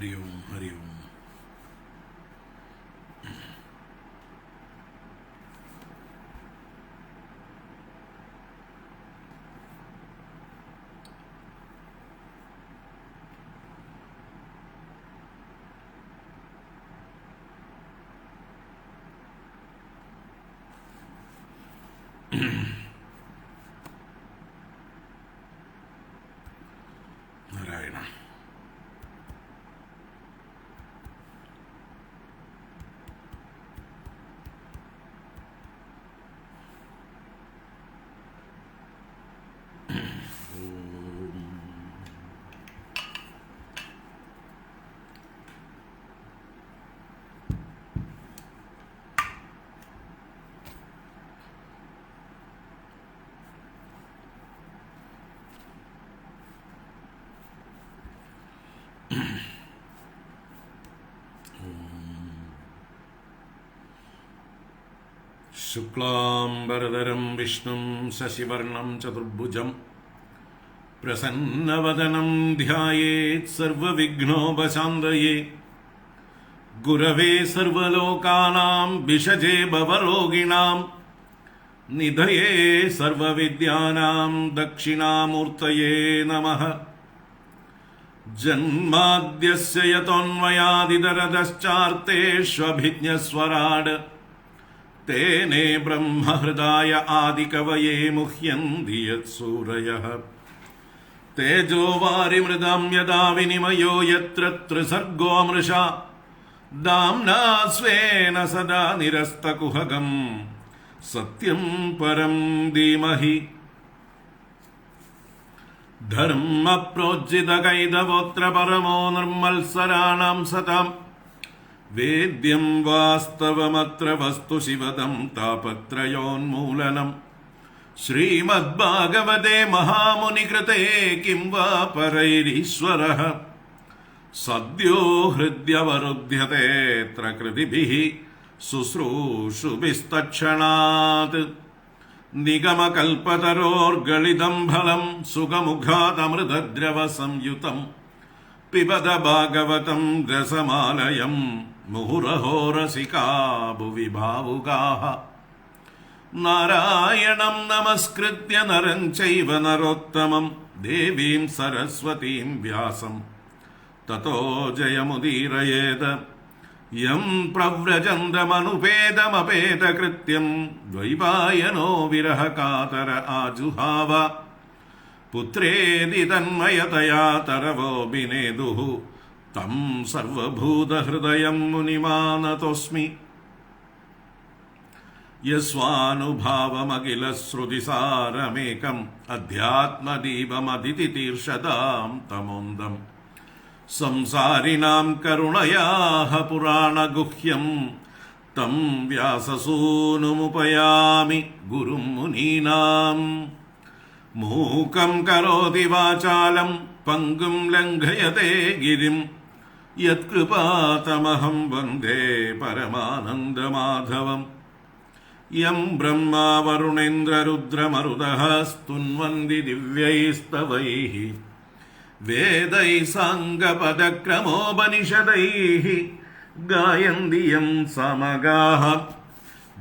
हरि ओम हरि ओम. नारायण. शुक्लांबरधरं विष्णुं शशिवर्णं चतुर्भुजं प्रसन्नवदनं ध्यायेत् सर्वविघ्नोपशान्तये. गुरवे सर्वलोकानां विषजे भवरोगिणां निधये सर्वविद्यानां दक्षिणामूर्तये नमः. जन्माद्यस्य यतोऽन्वयादितरतश्चार्तेष्वभिज्ञस्वराड् तेने ब्रह्महृदाय आदिकवये मुह्यन्ति यत्सूरयः. तेजो वारिमृदां यदा विनिमयो यत्र त्रिसर्गो मृषा दाम्ना स्वेन सदा निरस्तकुहकं सत्यं परं धीमहि. धर्मप्रोज्झितकैतवोऽत्र परमो निर्मत्सराणां सतां वेद्यं वास्तवमत्र वस्तु शिवदं तापत्रयोन्मूलनं. श्रीमद्भागवते महामुनिकृते किं वा परैरीश्वरः सद्यो हृद्यवरुध्यतेऽत्र कृतिभिः शुश्रूषुभिस्तत्क्षणात्. निगमकल्पतरोर्गलितं फलं सुखमुखादमृतद्रवसंयुतं पिबत भागवतं रसमालयं मुहुरहो रसिका भुवि भावुकाः. नारायणं नमस्कृत्य नरं चैव नरोत्तमं देवीं सरस्वतीं व्यासं ततो जयमुदीरयेत्. यं प्रव्रजन्तमनुपेदमपेदकृत्यं द्वैपायनो विरहकातर आजुहाव. पुत्रेदि तन्मयतया तरवोऽभिनेदुः तं सर्वभूतहृदयं मुनिमानतोऽस्मि. यस्वानुभावमखिलश्रुतिसारमेकम् अध्यात्मदीपमदितितीर्षदां तमोन्दम्. संसारिणां करुणयाः पुराणगुह्यं तं व्याससूनुमुपयामि गुरुं मुनीनाम्. मूकं करोति वाचालं पङ्गुं लङ्घयते गिरिं यत्कृपातमहं वन्दे परमानन्दमाधवम्. यं ब्रह्मा वरुणेन्द्ररुद्रमरुदः स्तुन्वन्ति दिव्यैस्तवैः वेदैः साङ्गपदक्रमोपनिषदैः गायन्ति यं समगाः.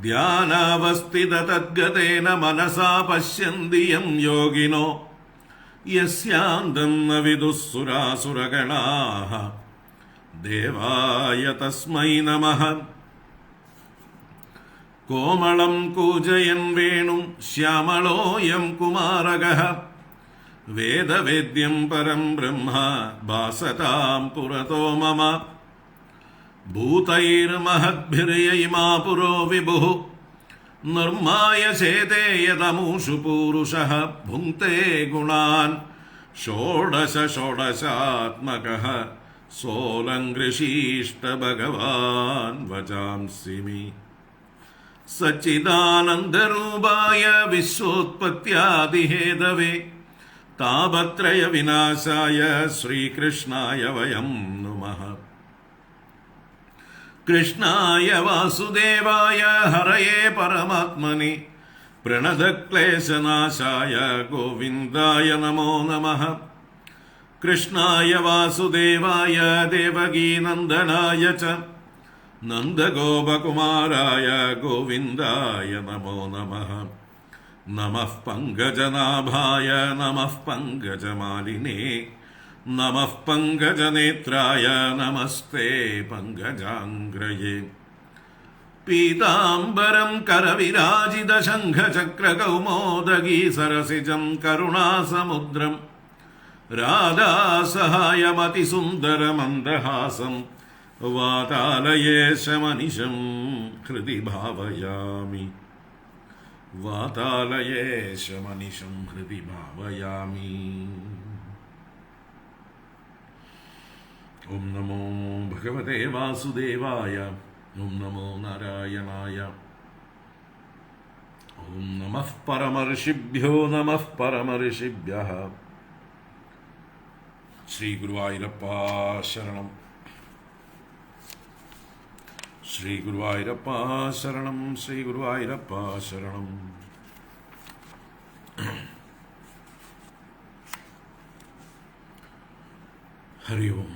ध्यानावस्थिततद्गतेन मनसा पश्यन्ति यं योगिनो यस्यान्तं न विदुः सुरासुरगणाः. देवाय तस्मै नमः. कोमलं कूजयन् वेणुं श्यामलोऽयं कुमारकः वेदवेद्यं परं ब्रह्म भासतां पुरतो मम. भूतैर्महद्भिर्यैमा पुरो विभुः निर्माय चेते यदमुषु पूरुषः भुङ्क्ते गुणान् षोडश षोडशात्मकः सोऽलङ्कृषीष्ट भगवान् वचांसि मे. सच्चिदानन्दरूपाय विश्वोत्पत्त्यादिहेतवे तापत्रय विनाशाय श्रीकृष्णाय वयं नुमः. कृष्णाय वासुदेवाय हरये परमात्मने प्रणतक्लेशनाशाय गोविन्दाय नमो नमः. കൃഷ്ണായ വാസുദേവായ ദേവകീനന്ദനായ ച നന്ദഗോപകുമാരായ ഗോവിന്ദായ നമോ നമഃ. നമഃ പങ്കജനാഭായ നമഃ പങ്കജമാലിനേ നമഃ പങ്കജനേത്രായ നമസ്തേ പങ്കജാംഗ്രയേ. പീതാംബരം കരവിരാജിത ശംഖചക്രകൗമോദഗീ സരസിജം കരുണാസമുദ്രം രാധാസഹായമതിസുന്ദരമന്ദഹാസം വാതാലയേശമനിശം ഹൃദി ഭാവയാമി. വാതാലയേശമനിശം ഹൃദി ഭാവയാമി. ഓം നമോ ഭഗവതേ വാസുദേവായ. ഓം നമോ നാരായണായ. ഓം നമഃ പരമർഷിഭ്യോ നമഃ പരമർഷിഭ്യഃ. ശ്രീ ഗുരുവായൂരപ്പ ശരണം. ശ്രീ ഗുരുവായൂരപ്പ ശരണം. ശ്രീ ഗുരുവായൂരപ്പ ശരണം. ഹരി ഓം.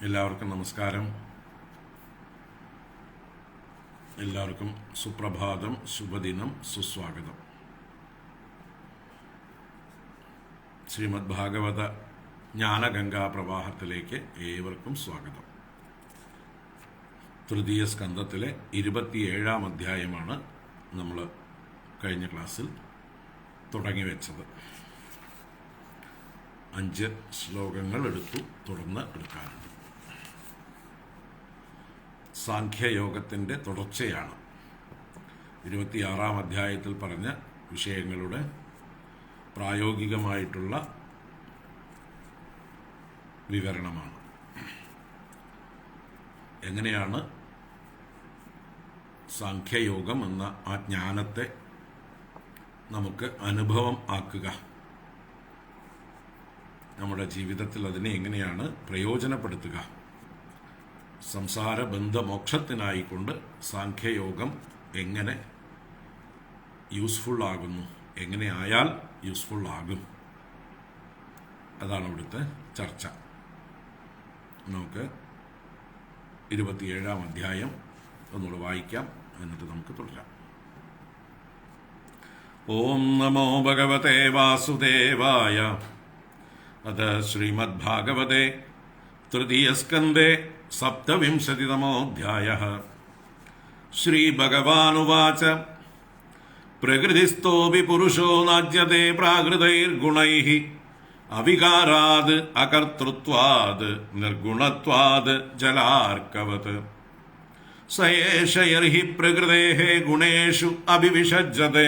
എല്ലാവർക്കും നമസ്കാരം. എല്ലാവർക്കും സുപ്രഭാതം, ശുഭദിനം, സുസ്വാഗതം. ശ്രീമദ് ഭാഗവത ജ്ഞാനഗംഗാ പ്രവാഹത്തിലേക്ക് ഏവർക്കും സ്വാഗതം. തൃതീയ സ്കന്ധത്തിലെ 27-ാം അധ്യായമാണ് നമ്മൾ കഴിഞ്ഞ ക്ലാസ്സിൽ തുടങ്ങി വെച്ചത്. 5 ശ്ലോകങ്ങൾ എടുത്തു, തുടർന്ന് എടുക്കാനുണ്ട്. സാഖ്യയോഗത്തിൻ്റെ തുടർച്ചയാണ്. 26-ാം അധ്യായത്തിൽ പറഞ്ഞ വിഷയങ്ങളുടെ പ്രായോഗികമായിട്ടുള്ള വിവരണമാണ്. എങ്ങനെയാണ് സാഖ്യയോഗം എന്ന ആ ജ്ഞാനത്തെ നമുക്ക് അനുഭവം ആക്കുക, നമ്മുടെ ജീവിതത്തിൽ അതിനെ എങ്ങനെയാണ് പ്രയോജനപ്പെടുത്തുക, സംസാര ബന്ധമോക്ഷത്തിനായിക്കൊണ്ട് സാഖ്യയോഗം എങ്ങനെ യൂസ്ഫുൾ ആകുന്നു, എങ്ങനെ ആയാൽ യൂസ്ഫുൾ ആകും, അതാണ് ഇവിടുത്തെ ചർച്ച. നമുക്ക് 27-ാം അധ്യായം ഒന്നുകൂടെ വായിക്കാം, എന്നിട്ട് നമുക്ക് തുടരാം. ഓം നമോ ഭഗവതേ വാസുദേവായ. അത് ശ്രീമദ് ഭാഗവതേ തൃതീയസ്കന്ധേ 27-തമോऽധ്യായഃ. ശ്രീഭഗവാനുവാച. പ്രകൃതിസ്ഥോപി പുരുഷോ നാജ്യത്തെ പ്രാകൃതൈർഗുണൈഃ അവികാരാത് അകർത്തൃത്വാത് നിർഗുണത്വാത് ജലാർക്കവത്. സ ഏഷ യർഹി പ്രകൃതേഃ ഗുണേഷു അഭിവിഷജ്ജത്തെ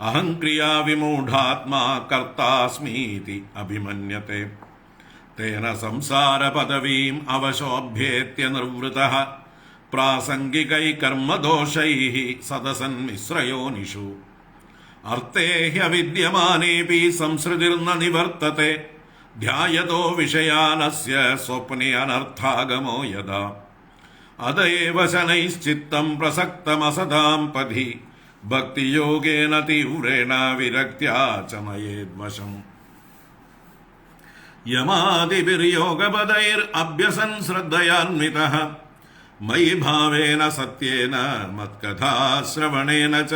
അഹംക്രിയാ വിമൂഢാത്മാ കർത്താസ്മീതി അഭിമന്യത്തെ. തേന സംസാര പദവീം അവശോഭ്യേത്യ നിർവൃതഃ പ്രാസംഗികൈ കർമ്മദോഷൈഃ സദസൻ മിശ്രയോനിഷു. അർത്ഥേ ഹ്യവിദ്യമാനേപി സംസൃതിർന നിവർത്തത്തെ ധ്യായതോ വിഷയാനസ്യ സ്വപ്നെ അനർത്ഥാഗമോ യഥാ. അതയേവ ശനൈശ്ചിത്തം പ്രസക്തമസതാം പഥി ഭക്തിയോഗേന തീവ്രേണ വിരക്ത്യാ ച നയേദ്വശം. യമാദിഭിർയോഗപദൈർ അഭ്യസൻ ശ്രദ്ധയാന്വിതഃ മയി ഭാവേന സത്യേന മത്കഥാശ്രവണേന ച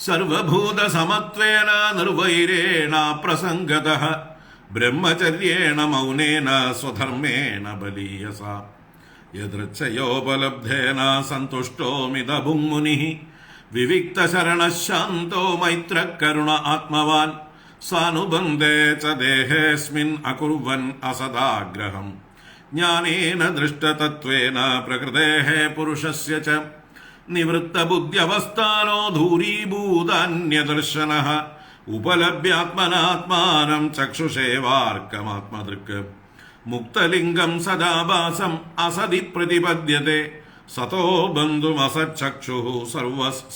സർവഭൂതസമത്വേന നിർവൈരേണ പ്രസംഗതഃ ബ്രഹ്മചര്യേണ മൗനേന സ്വധർമ്മേണ ബലീയസ. യദൃച്ഛയോപലബ്ധേന സന്തുഷ്ടോ മിതഭുങ്മുനിഃ വിവിക്തശരണഃ ശാന്തോ മൈത്രകരുണ ആത്മവാൻ. സാനുബന്ധേ ച ദേഹേസ്മിൻ അകുർവൻ അസദാഗ്രഹം ജ്ഞാനേന ദൃഷ്ടതത്വേന പ്രകൃതേഃ പുരുഷസ്യ ച നിവൃത്തബുദ്ധ്യവസ്ഥാനോ ധൂരീഭൂതാന്യദർശനഃ ഉപലഭ്യാത്മനാത്മാനം ചക്ഷുഷേവാർക്കമാത്മദൃക്. മുക്തലിംഗം സദാഭാസം അസതി പ്രതിപദ്യത്തെ സതോ ബന്ധുമസച്ചക്ഷുഃ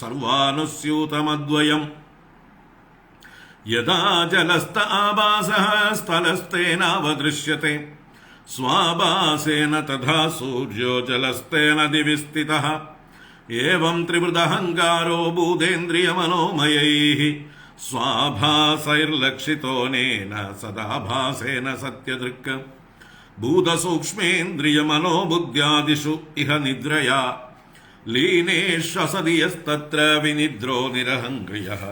സർവാനുസ്യൂതമദ്വയം. യഥാ ജലസ്ഥ ആഭാസഃ സ്ഥലസ്ഥേനാവദൃശ്യത്തെ സ്വാഭാസേന തഥാ സൂര്യോ ജലസ്ഥേന ദിവി സ്ഥിതഃ. ഏവം ത്രിവൃദഹങ്കാരോ ഭൂതേന്ദ്രിയമനോമയൈഃ സ്വാഭാസൈർലക്ഷിതോനേന സദാഭാസേന സത്യദൃക് ഭൂതസൂക്ഷ്മേന്ദ്രിയമനോബുദ്ധ്യാദിഷു ഇഹ നിദ്രയാ ലീനേഷ്വസതി യസ്തത്ര വിനിദ്രോ നിരഹംക്രിയഃ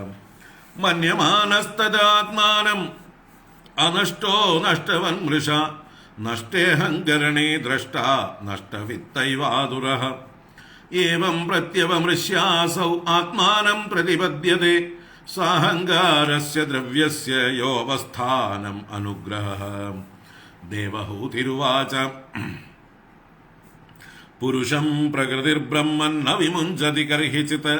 മന്യമാനസ്തദാത്മാനം അനഷ്ടോ നഷ്ടവൻ മൃഷ നഷ്ടേഹങ്കരണേ ദ്രഷ്ട നഷ്ടവിത്തൈവാതുരഃ ഏവം പ്രത്യവമൃശ്യാസൗ ആത്മാനം പ്രതിപദ്യത്തെ സാഹങ്കാരസ്യ ദ്രവ്യസ്യ യോവസ്ഥാനം അനുഗ്രഹഃ. ദേവഹൂതിരുവാച പുരുഷം പ്രകൃതിർബ്രഹ്മൻ ന വിമുഞ്ചതി കർഹിചിത്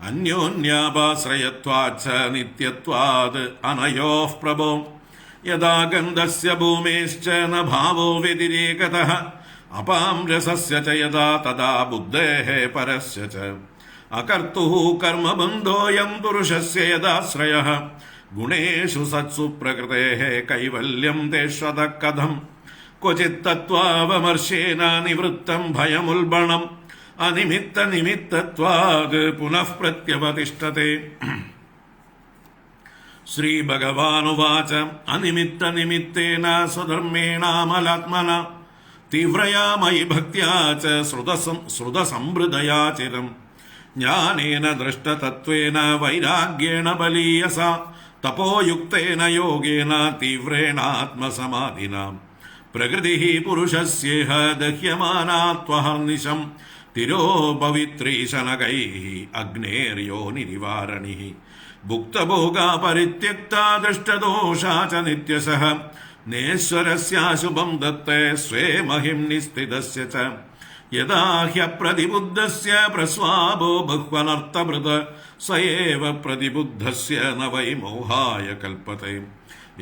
അന്യോന്യാപാശ്രയത്വാച്ഛ നിത്യത്വാത് അനയോഃ പ്രഭോ യഥാ ഗന്ധസ്യ ഭൂമേശ്ച ന ഭാവോ വ്യതിരേകതഃ അപാം രസസ്യ ച യഥാ തദാ ബുദ്ധേഃ പരസ്യ ച അകർത്തുഃ കർമ്മബന്ധോയം പുരുഷസ്യ യഥാശ്രയഃ ഗുണേഷു സത്സു പ്രകൃതേഃ കൈവല്യം തേഷ്വതഃ കഥം ക്വചിത് തത്വാവമർശേന നിവൃത്തം ഭയമുൽബണം അനിമിത്ത നിമിത്തത്വാത് പുനഃ പ്രത്യവതിഷ്ഠത്തെ. ശ്രീഭഗവാനുവാച അനിമിത്ത നിമിത്തേന സ്വധർമ്മേണാമലാത്മന തീവ്രയാ മയി ഭക്ത്യാ ച ശ്രുതസംവൃതയാ ചിരം ജ്ഞാനേന ദൃഷ്ടതത്വേന വൈരാഗ്യേണ ബലീയസ തപോയുക്തേന യോഗേന തീവ്രേണാത്മസമാധിന പ്രകൃതിഃ പുരുഷസ്യേഹ ദഹ്യമാനാത്വഹർനിശം തിരോ പവിത്രീശനകൈഃ അഗ്നേര്യോനിരിവാരണിഃ ഭുക്തഭോഗാ പരിത്യക്താ ദൃഷ്ടദോഷാ ച നിത്യശഃ നേശ്വരസ്യാശുഭം ദത്തേ സ്വേ മഹിംനി സ്ഥിതസ്യ ച യദാ ഹ്യപ്രതിബുദ്ധസ്യ പ്രസ്വാബോ ബഹ്വനർത്ഥഭൃത് സ ഏവ പ്രതിബുദ്ധസ്യ ന വൈ മോഹായ കൽപ്പത്തെ.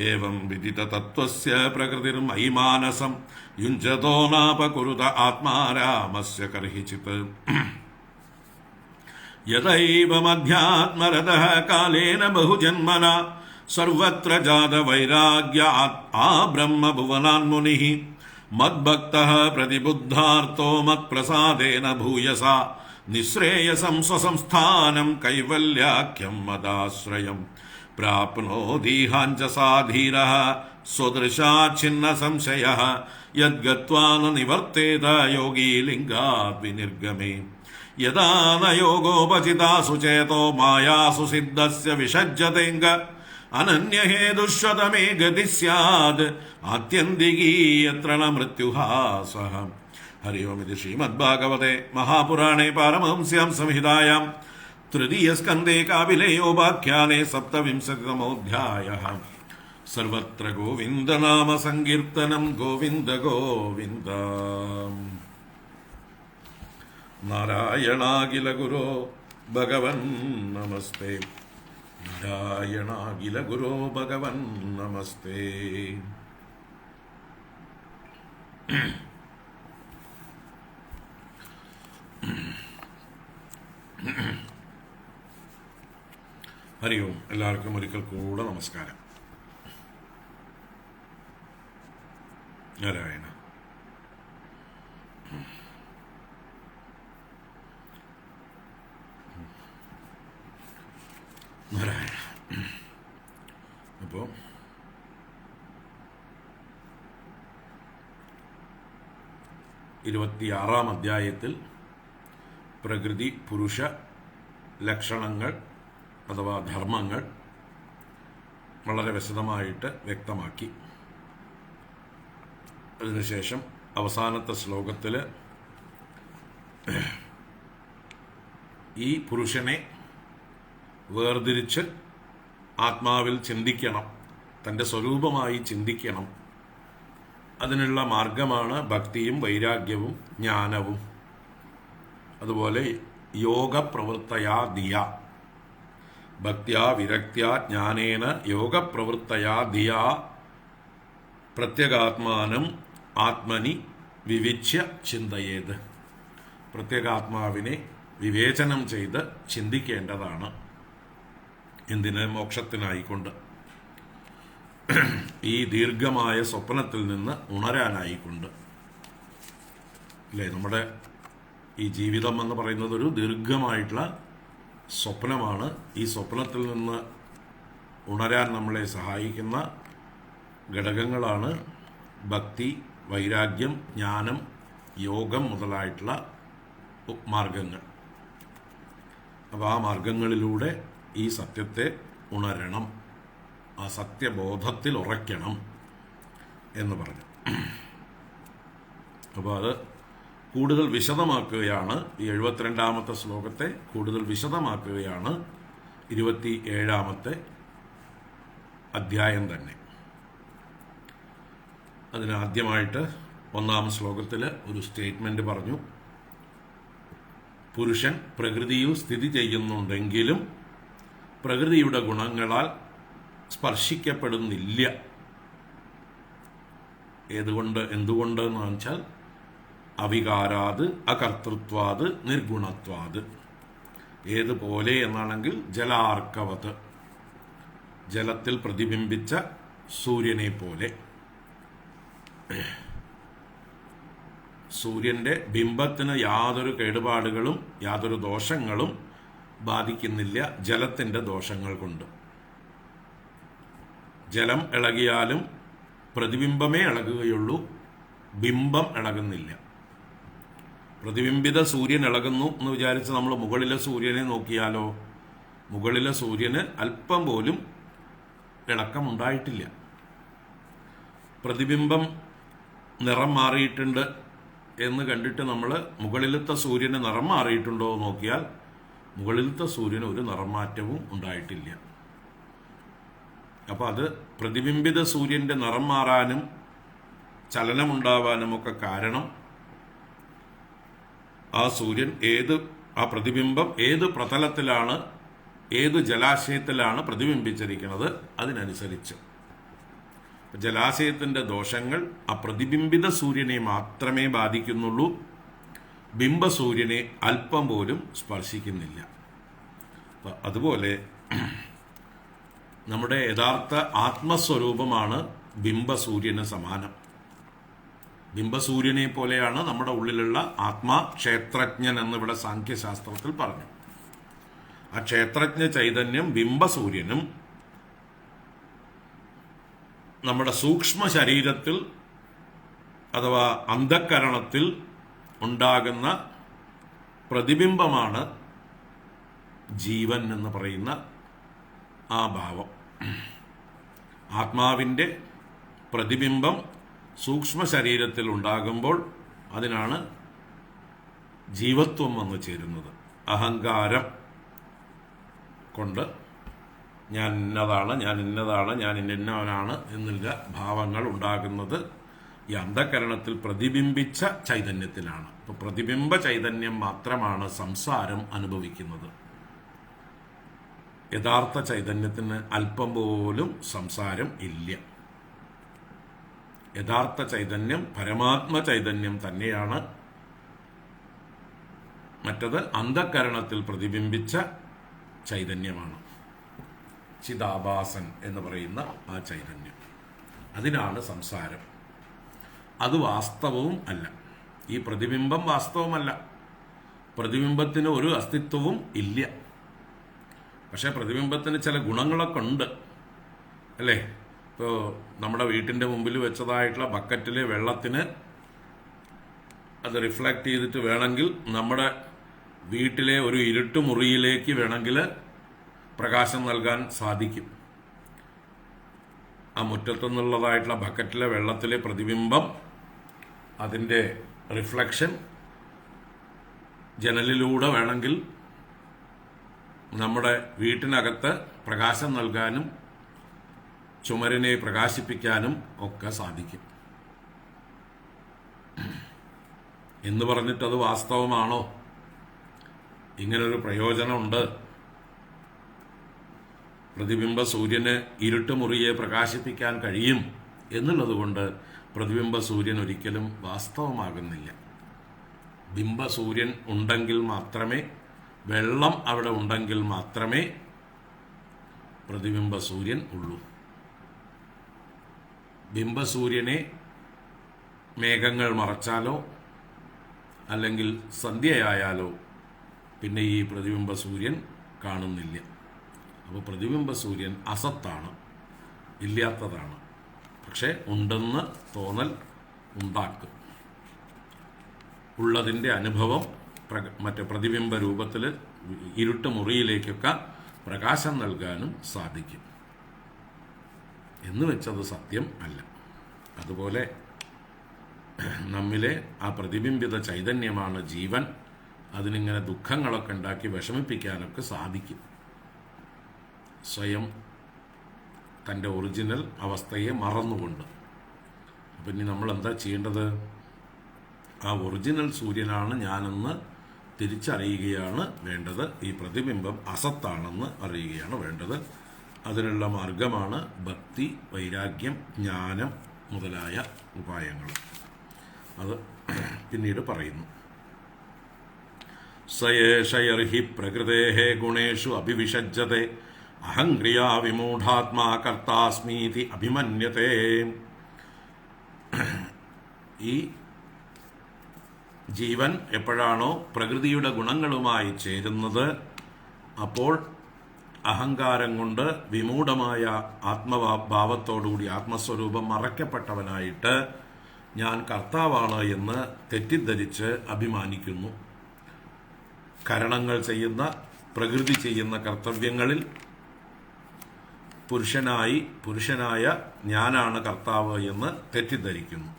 ഏവം വിദിതതത്ത്വസ്യ പ്രകൃതിർമയി മാനസം യുഞ്ജതോ നാപകുരുത ആത്മാരാമസ്യ കർഹിചിത്. യദൈവമധ്യാത്മരതഃ കാലേന ബഹുജന്മന സർവത്ര ജാത വൈരാഗ്യ ആ ബ്രഹ്മഭുവനാന്മുനിഃ മദ്ഭക്തഃ പ്രതിബുദ്ധാർത്തോ മത്പ്രസാദേന ഭൂയസ നിശ്രേയസം സ്വസംസ്ഥാനം കൈവല്യാഖ്യം മദാശ്രയം പ്രാപ്നോദീഹാഞ്ചസാ ധീരഃ സ്വദൃശാച്ഛിന്ന സംശയഃ യദ്ഗത്വാ ന നിവർത്തേത യോഗീ ലിംഗാത് വിനിർഗമേ. യദാ ന യോഗോപചിതാസു ചേതോ മായാസു സിദ്ധസ്യ വിഷജ്ജതേംഗ അനന്യഹേതുഷ്വതമേ ഗതി സ്യാദ് ആത്യന്തികീ യത്ര ന മൃത്യുഹാസഃ. ഹരി ഓം. ഇത് ശ്രീമദ്ഭാഗവതേ മഹാപുരാണേ പാരമഹംസ്യാം സംഹിതായാം തൃതീയസ്കന്ധേ കാപിലേയോപാഖ്യാനേ സപ്തവിംശതിതമോऽധ്യായഃ. സർവത്ര ഗോവിന്ദനാമ സങ്കീർത്തനം ഗോവിന്ദ ഗോവിന്ദ. നാരായണാഖില ഗുരോ ഭഗവൻ നമസ്തേ. നാരായണാഖില ഗുരോ ഭഗവൻ നമസ്തേ. ഹരി ഓം. എല്ലാവർക്കും ഒരിക്കൽ കൂടെ നമസ്കാരം. നാരായണ. നാരായണ. അപ്പോൾ 26-ാം അധ്യായത്തിൽ പ്രകൃതി പുരുഷ ലക്ഷണങ്ങൾ അഥവാ ധർമ്മങ്ങൾ വളരെ വിശദമായിട്ട് വ്യക്തമാക്കി. അതിനുശേഷം അവസാനത്തെ ശ്ലോകത്തിൽ ഈ പുരുഷനെ വേർതിരിച്ച് ആത്മാവിൽ ചിന്തിക്കണം, തൻ്റെ സ്വരൂപമായി ചിന്തിക്കണം. അതിനുള്ള മാർഗമാണ് ഭക്തിയും വൈരാഗ്യവും ജ്ഞാനവും. അതുപോലെ യോഗപ്രവൃത്തയാ ധിയ, ഭക്ത്യാ വിരക്ത്യാ ജ്ഞാനേന യോഗപ്രവൃത്തയാ ധിയ പ്രത്യേകാത്മാനം ആത്മനി വിവിച്യ ചിന്തയേത്. പ്രത്യേകാത്മാവിനെ വിവേചനം ചെയ്ത് ചിന്തിക്കേണ്ടതാണ്. എന്തിന്? മോക്ഷത്തിനായിക്കൊണ്ട്, ഈ ദീർഘമായ സ്വപ്നത്തിൽ നിന്ന് ഉണരാനായിക്കൊണ്ട്. അല്ലേ, നമ്മുടെ ഈ ജീവിതം എന്ന് പറയുന്നത് ഒരു ദീർഘമായിട്ടുള്ള സ്വപ്നമാണ്. ഈ സ്വപ്നത്തിൽ നിന്ന് ഉണരാൻ നമ്മളെ സഹായിക്കുന്ന ഘടകങ്ങളാണ് ഭക്തി, വൈരാഗ്യം, ജ്ഞാനം, യോഗം മുതലായിട്ടുള്ള മാർഗങ്ങൾ. അപ്പോൾ ആ മാർഗങ്ങളിലൂടെ ഈ സത്യത്തെ ഉണരണം, ആ സത്യബോധത്തിൽ ഉറയ്ക്കണം എന്ന് പറഞ്ഞു. അപ്പോൾ അത് കൂടുതൽ വിശദമാക്കുകയാണ്, ഈ 72-ാമത്തെ ശ്ലോകത്തെ കൂടുതൽ വിശദമാക്കുകയാണ് 27-ാമത്തെ അധ്യായം തന്നെ. അതിനാദ്യമായിട്ട് 1-ാം ശ്ലോകത്തിൽ ഒരു സ്റ്റേറ്റ്മെന്റ് പറഞ്ഞു. പുരുഷൻ പ്രകൃതിയിൽ സ്ഥിതി ചെയ്യുന്നുണ്ടെങ്കിലും പ്രകൃതിയുടെ ഗുണങ്ങളാൽ സ്പർശിക്കപ്പെടുന്നില്ല. എന്തുകൊണ്ട് എന്ന് വെച്ചാൽ അവികാരാത്, അകർത്തൃത്വാത്, നിർഗുണത്വാത്. ഏതുപോലെ എന്നാണെങ്കിൽ ജലാർക്കവത്, ജലത്തിൽ പ്രതിബിംബിച്ച സൂര്യനെ പോലെ. സൂര്യന്റെ ബിംബത്തിന് യാതൊരു കേടുപാടുകളും യാതൊരു ദോഷങ്ങളും ബാധിക്കുന്നില്ല ജലത്തിന്റെ ദോഷങ്ങൾ കൊണ്ട്. ജലം ഇളകിയാലും പ്രതിബിംബമേ ഇളകുകയുള്ളൂ, ബിംബം ഇളകുന്നില്ല. പ്രതിബിംബിത സൂര്യൻ ഇളകുന്നു എന്ന് വിചാരിച്ച് നമ്മൾ മുകളിലെ സൂര്യനെ നോക്കിയാലോ, മുകളിലെ സൂര്യന് അല്പം പോലും ഇളക്കമുണ്ടായിട്ടില്ല. പ്രതിബിംബം നിറം മാറിയിട്ടുണ്ട് എന്ന് കണ്ടിട്ട് നമ്മൾ മുകളിലത്തെ സൂര്യന് നിറം മാറിയിട്ടുണ്ടോ എന്ന് നോക്കിയാൽ മുകളിലത്തെ സൂര്യന് ഒരു നിറം മാറ്റവും ഉണ്ടായിട്ടില്ല. അപ്പൊ അത് പ്രതിബിംബിത സൂര്യന്റെ നിറം മാറാനും ചലനമുണ്ടാവാനും ഒക്കെ കാരണം ആ സൂര്യൻ ആ പ്രതിബിംബം ഏത് പ്രതലത്തിലാണ്, ഏത് ജലാശയത്തിലാണ് പ്രതിബിംബിച്ചിരിക്കുന്നത് അതിനനുസരിച്ച്. ജലാശയത്തിന്റെ ദോഷങ്ങൾ ആ പ്രതിബിംബിത സൂര്യനെ മാത്രമേ ബാധിക്കുന്നുള്ളൂ, ബിംബസൂര്യനെ അല്പം പോലും സ്പർശിക്കുന്നില്ല. അതുപോലെ നമ്മുടെ യഥാർത്ഥ ആത്മസ്വരൂപമാണ് ബിംബസൂര്യന് സമാനം. ബിംബസൂര്യനെ പോലെയാണ് നമ്മുടെ ഉള്ളിലുള്ള ആത്മാ. ക്ഷേത്രജ്ഞൻ എന്നിവിടെ സാഖ്യശാസ്ത്രത്തിൽ പറഞ്ഞു. ആ ക്ഷേത്രജ്ഞ ചൈതന്യം ബിംബസൂര്യനും നമ്മുടെ സൂക്ഷ്മ ശരീരത്തിൽ അഥവാ അന്ധക്കരണത്തിൽ ഉണ്ടാകുന്ന പ്രതിബിംബമാണ് ജീവൻ എന്ന് പറയുന്ന ആ ഭാവം. ആത്മാവിൻ്റെ പ്രതിബിംബം സൂക്ഷ്മ ശരീരത്തിൽ ഉണ്ടാകുമ്പോൾ അതിനാണ് ജീവത്വം വന്നു ചേരുന്നത്. അഹങ്കാരം കൊണ്ട് ഞാൻ ഇന്നതാണ്, ഞാൻ ഇന്നവനാണ് എന്നുള്ള ഭാവങ്ങൾ ഉണ്ടാകുന്നത് ഈ അന്ധകരണത്തിൽ പ്രതിബിംബിച്ച ചൈതന്യത്തിലാണ്. അപ്പൊ പ്രതിബിംബ ചൈതന്യം മാത്രമാണ് സംസാരം അനുഭവിക്കുന്നത്. യഥാർത്ഥ ചൈതന്യത്തിന് അല്പം പോലും സംസാരം ഇല്ല. യഥാർത്ഥ ചൈതന്യം പരമാത്മ ചൈതന്യം തന്നെയാണ്. മറ്റത് അന്ധകരണത്തിൽ പ്രതിബിംബിച്ച ചൈതന്യമാണ്. ചിദാഭാസൻ എന്ന് പറയുന്ന ആ ചൈതന്യം, അതിനാണ് സംസാരം. അത് വാസ്തവവും അല്ല. ഈ പ്രതിബിംബം വാസ്തവമല്ല. പ്രതിബിംബത്തിന് ഒരു അസ്തിത്വവും ഇല്ല. പക്ഷെ പ്രതിബിംബത്തിന് ചില ഗുണങ്ങളൊക്കെ ഉണ്ട്, അല്ലേ? ഇപ്പോൾ നമ്മുടെ വീട്ടിൻ്റെ മുമ്പിൽ വെച്ചതായിട്ടുള്ള ബക്കറ്റിലെ വെള്ളത്തിന് അത് റിഫ്ലക്റ്റ് ചെയ്തിട്ട് വേണമെങ്കിൽ നമ്മുടെ വീട്ടിലെ ഒരു ഇരുട്ടുമുറിയിലേക്ക് വേണമെങ്കിൽ പ്രകാശം നൽകാൻ സാധിക്കും. ആ മുറ്റത്തു നിന്നുള്ളതായിട്ടുള്ള ബക്കറ്റിലെ വെള്ളത്തിലെ പ്രതിബിംബം, അതിൻ്റെ റിഫ്ലക്ഷൻ ജനലിലൂടെ വേണമെങ്കിൽ നമ്മുടെ വീട്ടിനകത്ത് പ്രകാശം നൽകാനും ചുമരിനെ പ്രകാശിപ്പിക്കാനും ഒക്കെ സാധിക്കും. എന്ന് പറഞ്ഞിട്ടത് വാസ്തവമാണോ? ഇങ്ങനൊരു പ്രയോജനമുണ്ട്. പ്രതിബിംബ സൂര്യന് ഇരുട്ടുമുറിയെ പ്രകാശിപ്പിക്കാൻ കഴിയും എന്നുള്ളത് കൊണ്ട് പ്രതിബിംബ സൂര്യൻ ഒരിക്കലും വാസ്തവമാകുന്നില്ല. ബിംബസൂര്യൻ ഉണ്ടെങ്കിൽ മാത്രമേ, വെള്ളം അവിടെ ഉണ്ടെങ്കിൽ മാത്രമേ പ്രതിബിംബ സൂര്യൻ ഉള്ളൂ. ബിംബസൂര്യനെ മേഘങ്ങൾ മറച്ചാലോ അല്ലെങ്കിൽ സന്ധ്യയായാലോ പിന്നെ ഈ പ്രതിബിംബ സൂര്യൻ കാണുന്നില്ല. അപ്പോൾ പ്രതിബിംബ സൂര്യൻ അസത്താണ്, ഇല്ലാത്തതാണ്. പക്ഷേ ഉണ്ടെന്ന് തോന്നൽ ഉണ്ടാക്കും. ഉള്ളതിൻ്റെ അനുഭവം മറ്റേ പ്രതിബിംബ രൂപത്തിൽ ഇരുട്ട് മുറിയിലേക്കൊക്കെ പ്രകാശം നൽകാനും സാധിക്കും. എന്ന് വെച്ചത് സത്യം അല്ല. അതുപോലെ നമ്മിലെ ആ പ്രതിബിംബിത ചൈതന്യമാണ് ജീവൻ. അതിനിങ്ങനെ ദുഃഖങ്ങളൊക്കെ ഉണ്ടാക്കി വിഷമിപ്പിക്കാനൊക്കെ സാധിക്കും. സ്വയം തൻ്റെ ഒറിജിനൽ അവസ്ഥയെ മറന്നുകൊണ്ട്. അപ്പം ഇനി നമ്മൾ എന്താ ചെയ്യേണ്ടത്? ആ ഒറിജിനൽ സൂര്യനാണ് ഞാനെന്ന് തിരിച്ചറിയുകയാണ് വേണ്ടത്. ഈ പ്രതിബിംബം അസത്താണെന്ന് അറിയുകയാണ് വേണ്ടത്. അതിനുള്ള മാർഗമാണ് ഭക്തി, വൈരാഗ്യം, ജ്ഞാനം മുതലായ ഉപായങ്ങൾ. അത് പിന്നീട് പറയുന്നു. സയേഷയർഹി പ്രകൃതേഃ ഗുണേഷു അഭിവിഷജ്ജതേ അഹംക്രിയാ വിമൂഢാത്മാ കർത്താസ്മീതി അഭിമന്യതേ. ഈ ജീവൻ എപ്പോഴാണോ പ്രകൃതിയുടെ ഗുണങ്ങളുമായി ചേരുന്നത്, അപ്പോൾ അഹങ്കാരം കൊണ്ട് വിമൂഢമായ ആത്മഭാവത്തോടുകൂടി ആത്മസ്വരൂപം മറയ്ക്കപ്പെട്ടവനായിട്ട് ഞാൻ കർത്താവാണ് എന്ന് തെറ്റിദ്ധരിച്ച് അഭിമാനിക്കുന്നു. കരണങ്ങൾ ചെയ്യുന്ന, പ്രകൃതി ചെയ്യുന്ന കർത്തവ്യങ്ങളിൽ പുരുഷനായ ഞാനാണ് കർത്താവ് എന്ന് തെറ്റിദ്ധരിക്കുന്നു,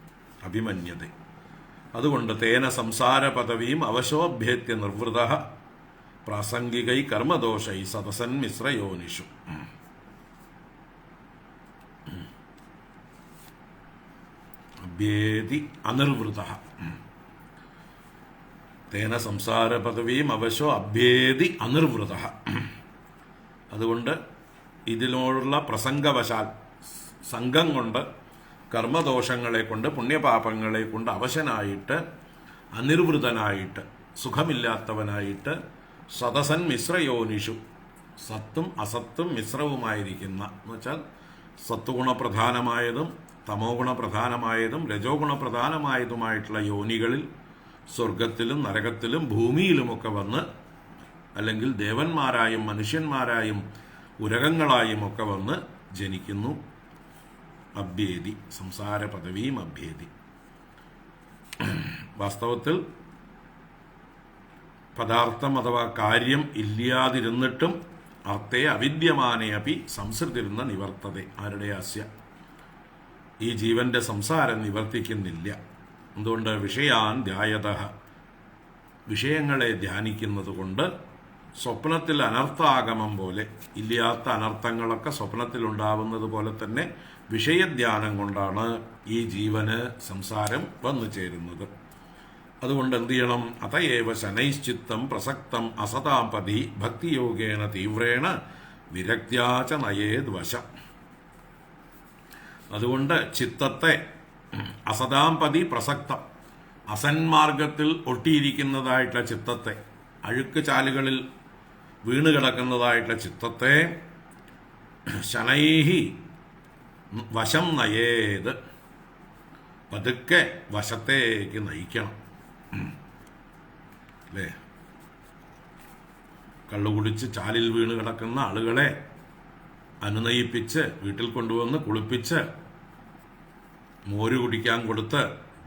അഭിമന്യത. അതുകൊണ്ട് തേന സംസാര പദവിയും അവശോഭ്യേത്യ നിർവൃത പ്രാസംഗികൈ കർമ്മദോഷൈ സദസൻ മിശ്രയോനിഷു. അഭ്യേതി അനിർവൃത. തേന സംസാര പദവിയും അവശോ അഭ്യേതി അനിർവൃത. അതുകൊണ്ട് ഇതിനോടുള്ള പ്രസംഗവശാൽ, സംഘം കൊണ്ട്, കർമ്മദോഷങ്ങളെ കൊണ്ട്, പുണ്യപാപങ്ങളെ കൊണ്ട് അവശനായിട്ട്, അനിർവൃതനായിട്ട്, സുഖമില്ലാത്തവനായിട്ട്, സദസൻ മിശ്രയോനിഷു, സത്തും അസത്തും മിശ്രവുമായിരിക്കുന്ന, എന്ന് വെച്ചാൽ സത്വഗുണപ്രധാനമായതും തമോ ഗുണപ്രധാനമായതും രജോ ഗുണപ്രധാനമായതുമായിട്ടുള്ള യോനികളിൽ, സ്വർഗത്തിലും നരകത്തിലും ഭൂമിയിലുമൊക്കെ വന്ന്, അല്ലെങ്കിൽ ദേവന്മാരായും മനുഷ്യന്മാരായും ഉരകങ്ങളായും ഒക്കെ വന്ന് ജനിക്കുന്നു. അഭ്യേതി, സംസാര പദവിയും അഭ്യേതി. വാസ്തവത്തിൽ പദാർത്ഥം അഥവാ കാര്യം ഇല്ലാതിരുന്നിട്ടും അർത്ഥേ അവിദ്യമാനേ അപി സംസൃതിരുന്ന നിവർത്തത. ആരുടെ ആസ്യ? ഈ ജീവന്റെ സംസാരം നിവർത്തിക്കുന്നില്ല. എന്തുകൊണ്ട്? വിഷയാൻ ധ്യായത, വിഷയങ്ങളെ ധ്യാനിക്കുന്നത് കൊണ്ട്. സ്വപ്നത്തിൽ അനർത്ഥാഗമം പോലെ, ഇല്ലാത്ത അനർത്ഥങ്ങളൊക്കെ സ്വപ്നത്തിൽ ഉണ്ടാവുന്നത് പോലെ തന്നെ വിഷയധ്യാനം കൊണ്ടാണ് ഈ ജീവന് സംസാരം വന്നു ചേരുന്നത്. അതുകൊണ്ട് എന്ത് ചെയ്യണം? അതയേവ ശനൈശ്ചിത്തം പ്രസക്തം അസതാപതി ഭക്തിയോഗേന തീവ്രേണ വിരക്ത്യാച നയേദ്വശം. അതുകൊണ്ട് ചിത്തത്തെ അസതാപതി പ്രസക്തം, അസന്മാർഗത്തിൽ ഒട്ടിയിരിക്കുന്നതായിട്ടുള്ള ചിത്തത്തെ, അഴുക്ക് ചാലുകളിൽ വീണ് കിടക്കുന്നതായിട്ടുള്ള ചിത്തത്തെ ശനൈഹി വശം നയേത്, പതുക്കെ വശത്തേക്ക് നയിക്കണം. അല്ലേ? കള്ളുകുടിച്ച് ചാലിൽ വീണ് കിടക്കുന്ന ആളുകളെ അനുനയിപ്പിച്ച് വീട്ടിൽ കൊണ്ടുവന്ന് കുളിപ്പിച്ച് മോര് കുടിക്കാൻ കൊടുത്ത്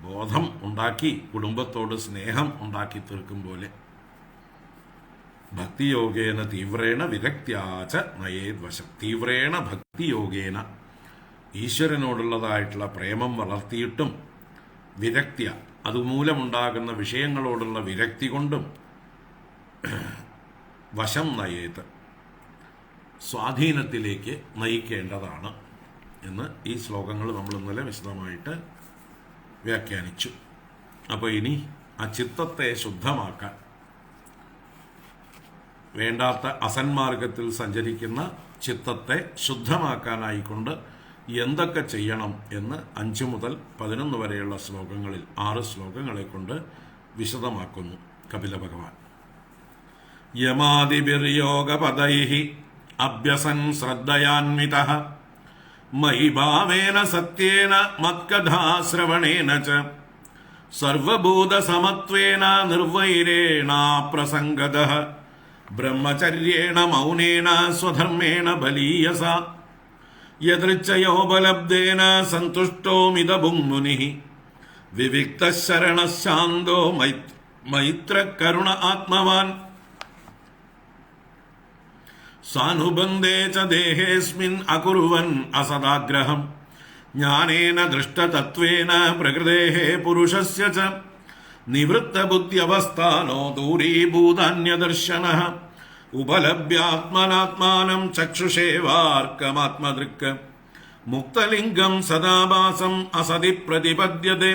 ബോധം ഉണ്ടാക്കി കുടുംബത്തോട് സ്നേഹം ഉണ്ടാക്കി തീർക്കും പോലെ ഭക്തിയോഗേന തീവ്രേണ വിരക്ത്യാച നയേദ്വശം. തീവ്രേണ ഭക്തിയോഗേന, ഈശ്വരനോടുള്ളതായിട്ടുള്ള പ്രേമം വളർത്തിയിട്ടും വിരക്തിയ, അതുമൂലമുണ്ടാകുന്ന വിഷയങ്ങളോടുള്ള വിരക്തി കൊണ്ടും വശം നയേത്, സ്വാധീനത്തിലേക്ക് നയിക്കേണ്ടതാണ് എന്ന് ഈ ശ്ലോകങ്ങൾ നമ്മൾ ഇന്നലെ വിശദമായിട്ട് വ്യാഖ്യാനിച്ചു. അപ്പോൾ ഇനി ആ ചിത്തത്തെ ശുദ്ധമാക്കാൻ, വേണ്ടാത്ത അസന്മാർഗത്തിൽ സഞ്ചരിക്കുന്ന ചിത്തത്തെ ശുദ്ധമാക്കാനായിക്കൊണ്ട് എന്തൊക്കെ ചെയ്യണം എന്ന് 5 മുതൽ 11 വരെയുള്ള ശ്ലോകങ്ങളിൽ 6 ശ്ലോകങ്ങളെ കൊണ്ട് വിശദമാക്കുന്നു കപില ഭഗവാൻ. യമാദിഭിർയോഗപദൈഃ അഭ്യസൻ ശ്രദ്ധയാന്വിതഃ മയി ഭാവേന സത്യേന മത്കഥാശ്രവണേന ച സർവഭൂതസമത്വേന നിർവൈരേണ പ്രസംഗതഃ ബ്രഹ്മചര്യേണ മൗനേന സ്വധർമ്മേണ ബലീയസ യദൃച്ഛയോപലബ്ധേന സന്തുഷ്ടോ മിതഭും മുനിഃ വിവിക്തശരണശാന്തോ മൈത്രകരുണ ആത്മവാൻ സാനുബന്ധേ ച ദേഹേസ്മിൻ അകുർവൻ അസദാഗ്രഹം ജ്ഞാനേന ദൃഷ്ടതത്വേന പ്രകൃതേഃ പുരുഷസ്യ ച നിവൃത്തബുദ്ധ്യവസ്ഥാനോ ദൂരീഭൂതാന്യദർശനഃ ഉപലഭ്യാത്മനാത്മാനം ചക്ഷുഷേവാർക്കമാത്മദൃക് മുക്തലിംഗം സദാഭാസം അസതി പ്രതിപദ്യത്തെ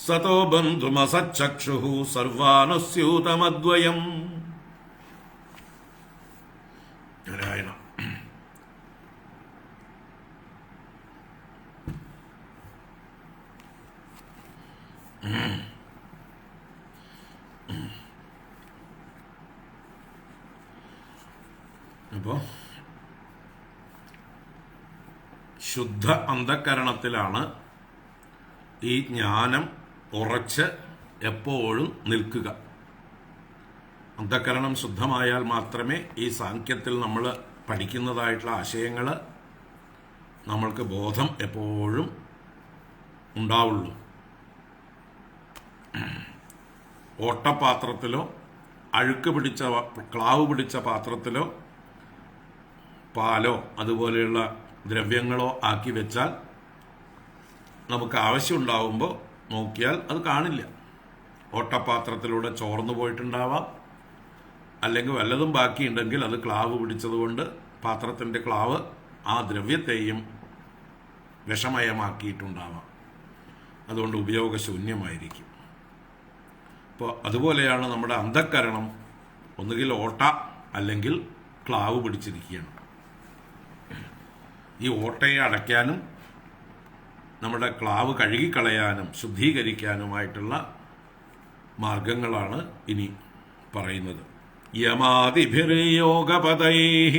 സതോ ബന്ധുമസച്ചക്ഷുഃ സർവാനുസ്യൂതമദ്വയം. നാരായണ. അപ്പോ ശുദ്ധ അന്ധകരണത്തിലാണ് ഈ ജ്ഞാനം ഉറച്ച് എപ്പോഴും നിൽക്കുക. അന്ധകരണം ശുദ്ധമായാൽ മാത്രമേ ഈ സാഖ്യത്തിൽ നമ്മൾ പഠിക്കുന്നതായിട്ടുള്ള ആശയങ്ങൾ നമ്മൾക്ക് ബോധം എപ്പോഴും ഉണ്ടാവുള്ളൂ. ഓട്ടപാത്രത്തിലോ അഴുക്ക് പിടിച്ച ക്ലാവ് പിടിച്ച പാത്രത്തിലോ പാലോ അതുപോലെയുള്ള ദ്രവ്യങ്ങളോ ആക്കി വെച്ചാൽ നമുക്ക് ആവശ്യമുണ്ടാവുമ്പോൾ നോക്കിയാൽ അത് കാണില്ല. ഓട്ടപാത്രത്തിലൂടെ ചോർന്നു പോയിട്ടുണ്ടാവാം, അല്ലെങ്കിൽ വല്ലതും ബാക്കിയുണ്ടെങ്കിൽ അത് ക്ലാവ് പിടിച്ചതുകൊണ്ട് പാത്രത്തിൻ്റെ ക്ലാവ് ആ ദ്രവ്യത്തെയും വിഷമയമാക്കിയിട്ടുണ്ടാവാം. അതുകൊണ്ട് ഉപയോഗശൂന്യമായിരിക്കും. അപ്പോൾ അതുപോലെയാണ് നമ്മുടെ അന്ധകരണം, ഒന്നുകിൽ ഓട്ട അല്ലെങ്കിൽ ക്ലാവ് പിടിച്ചിരിക്കുകയാണ്. ഈ ഓട്ടയെ അടയ്ക്കാനും നമ്മുടെ ക്ലാവ് കഴുകിക്കളയാനും ശുദ്ധീകരിക്കാനുമായിട്ടുള്ള മാർഗങ്ങളാണ് ഇനി പറയുന്നത്. യമാദിഭിർയോഗപതൈഃ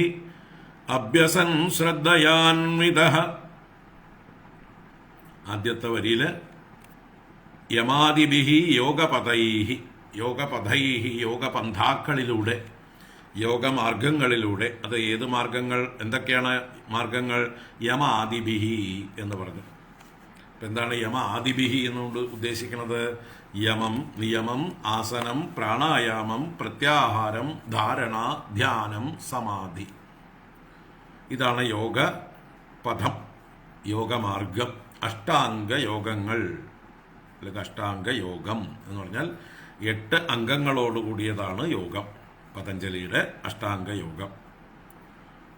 അഭ്യസൻ ശ്രദ്ധയാൻവിതഃ. ആദ്യത്തെ വരിയില് യമാദിഭിഃ യോഗപതൈഃ, യോഗപഥൈഃ യോഗപന്ഥാക്കളിലൂടെ, യോഗമാർഗങ്ങളിലൂടെ. അത് ഏത് മാർഗങ്ങൾ, എന്തൊക്കെയാണ് മാർഗങ്ങൾ? യമാദിഭിഃ എന്ന് പറഞ്ഞു. അപ്പം എന്താണ് യമആദിഭിഃ എന്നുകൊണ്ട് ഉദ്ദേശിക്കുന്നത്? യമം, നിയമം, ആസനം, പ്രാണായാമം, പ്രത്യാഹാരം, ധാരണ, ധ്യാനം, സമാധി. ഇതാണ് യോഗ പദം, യോഗമാർഗം. അഷ്ടാംഗ യോഗങ്ങൾ അല്ലെങ്കിൽ അഷ്ടാംഗ യോഗം എന്ന് പറഞ്ഞാൽ 8 അംഗങ്ങളോട് കൂടിയതാണ് യോഗം, പതഞ്ജലിയുടെ അഷ്ടാംഗ യോഗം.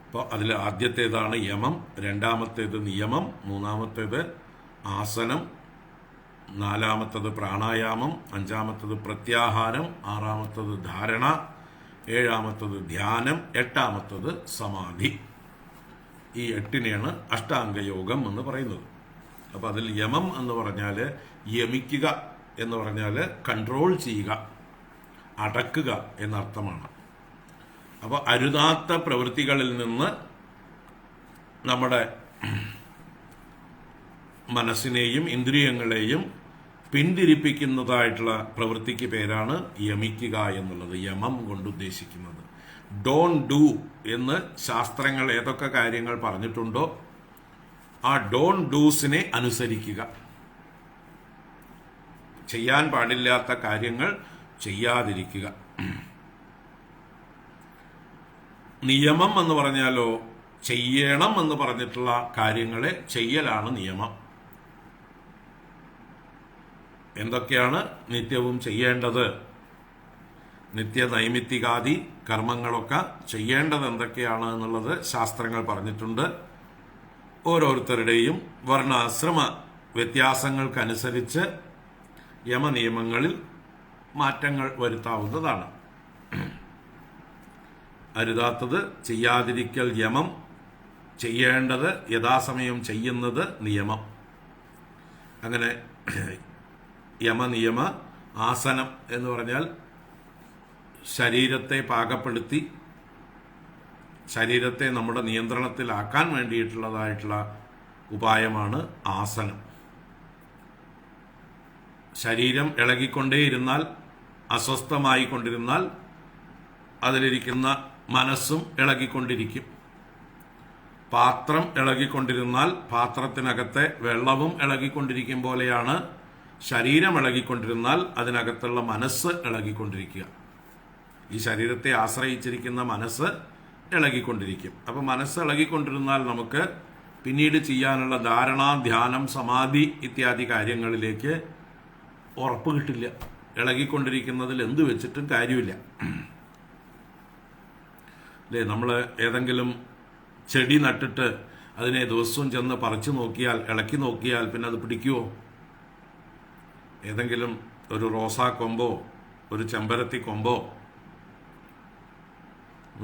അപ്പോൾ അതിൽ ആദ്യത്തേതാണ് യമം, രണ്ടാമത്തേത് നിയമം, മൂന്നാമത്തേത് ആസനം, നാലാമത്തത് പ്രാണായാമം, അഞ്ചാമത്തത് പ്രത്യാഹാരം, ആറാമത്തത് ധാരണ, ഏഴാമത്തത് ധ്യാനം, എട്ടാമത്തത് സമാധി. ഈ 8നെയാണ് അഷ്ടാംഗയോഗം എന്ന് പറയുന്നത്. അപ്പോൾ അതിൽ യമം എന്ന് പറഞ്ഞാൽ യമിക്കുക എന്ന് പറഞ്ഞാൽ കൺട്രോൾ ചെയ്യുക, അടക്കുക എന്നർത്ഥമാണ്. അപ്പോൾ അരുതാത്ത പ്രവൃത്തികളിൽ നിന്ന് നമ്മുടെ മനസ്സിനെയും ഇന്ദ്രിയങ്ങളെയും പിന്തിരിപ്പിക്കുന്നതായിട്ടുള്ള പ്രവൃത്തിക്ക് പേരാണ് യമിക്കുക എന്നുള്ളത്, യമം കൊണ്ട് ഉദ്ദേശിക്കുന്നത്. ഡോൺ ഡു എന്ന് ശാസ്ത്രങ്ങൾ ഏതൊക്കെ കാര്യങ്ങൾ പറഞ്ഞിട്ടുണ്ടോ ആ ഡോൺ ഡൂസിനെ അനുസരിക്കുക. ചെയ്യാൻ പാടില്ലാത്ത കാര്യങ്ങൾ ചെയ്യാതിരിക്കുക. നിയമം എന്ന് പറഞ്ഞാലോ ചെയ്യണം എന്ന് പറഞ്ഞിട്ടുള്ള കാര്യങ്ങളെ ചെയ്യലാണ് നിയമം. എന്തൊക്കെയാണ് നിത്യവും ചെയ്യേണ്ടത്? നിത്യ നൈമിത്തികാദി കർമ്മങ്ങളൊക്കെ ചെയ്യേണ്ടത് എന്തൊക്കെയാണ് എന്നുള്ളത് ശാസ്ത്രങ്ങൾ പറഞ്ഞിട്ടുണ്ട്. ഓരോരുത്തരുടെയും വർണ്ണാശ്രമ വ്യത്യാസങ്ങൾക്കനുസരിച്ച് യമനിയമങ്ങളിൽ മാറ്റങ്ങൾ വരുത്താവുന്നതാണ്. അരുതാത്തത് ചെയ്യാതിരിക്കൽ യമം, ചെയ്യേണ്ടത് യഥാസമയം ചെയ്യുന്നത് നിയമം. അങ്ങനെ യമനിയമ. ആസനം എന്ന് പറഞ്ഞാൽ ശരീരത്തെ പാകപ്പെടുത്തി ശരീരത്തെ നമ്മുടെ നിയന്ത്രണത്തിലാക്കാൻ വേണ്ടിയിട്ടുള്ളതായിട്ടുള്ള ഉപായമാണ് ആസനം. ശരീരം ഇളകിക്കൊണ്ടേയിരുന്നാൽ, അസ്വസ്ഥമായി കൊണ്ടിരുന്നാൽ അതിലിരിക്കുന്ന മനസ്സും ഇളകിക്കൊണ്ടിരിക്കും. പാത്രം ഇളകിക്കൊണ്ടിരുന്നാൽ പാത്രത്തിനകത്തെ വെള്ളവും ഇളകിക്കൊണ്ടിരിക്കും പോലെയാണ് ശരീരം ഇളകിക്കൊണ്ടിരുന്നാൽ അതിനകത്തുള്ള മനസ്സ് ഇളകിക്കൊണ്ടിരിക്കുക. ഈ ശരീരത്തെ ആശ്രയിച്ചിരിക്കുന്ന മനസ്സ് ഇളകിക്കൊണ്ടിരിക്കും. അപ്പം മനസ്സ് ഇളകിക്കൊണ്ടിരുന്നാൽ നമുക്ക് പിന്നീട് ചെയ്യാനുള്ള ധാരണ, ധ്യാനം, സമാധി ഇത്യാദി കാര്യങ്ങളിലേക്ക് ഉറപ്പ് കിട്ടില്ല. ഇളകിക്കൊണ്ടിരിക്കുന്നതിൽ എന്ത് വെച്ചിട്ടും കാര്യമില്ല. അല്ലേ, നമ്മൾ ഏതെങ്കിലും ചെടി നട്ടിട്ട് അതിനെ ദിവസവും ചെന്ന് പറിച്ചു നോക്കിയാൽ, ഇളക്കി നോക്കിയാൽ പിന്നെ അത് പിടിക്കുമോ? ഏതെങ്കിലും ഒരു റോസാ കൊമ്പോ ഒരു ചെമ്പരത്തി കൊമ്പോ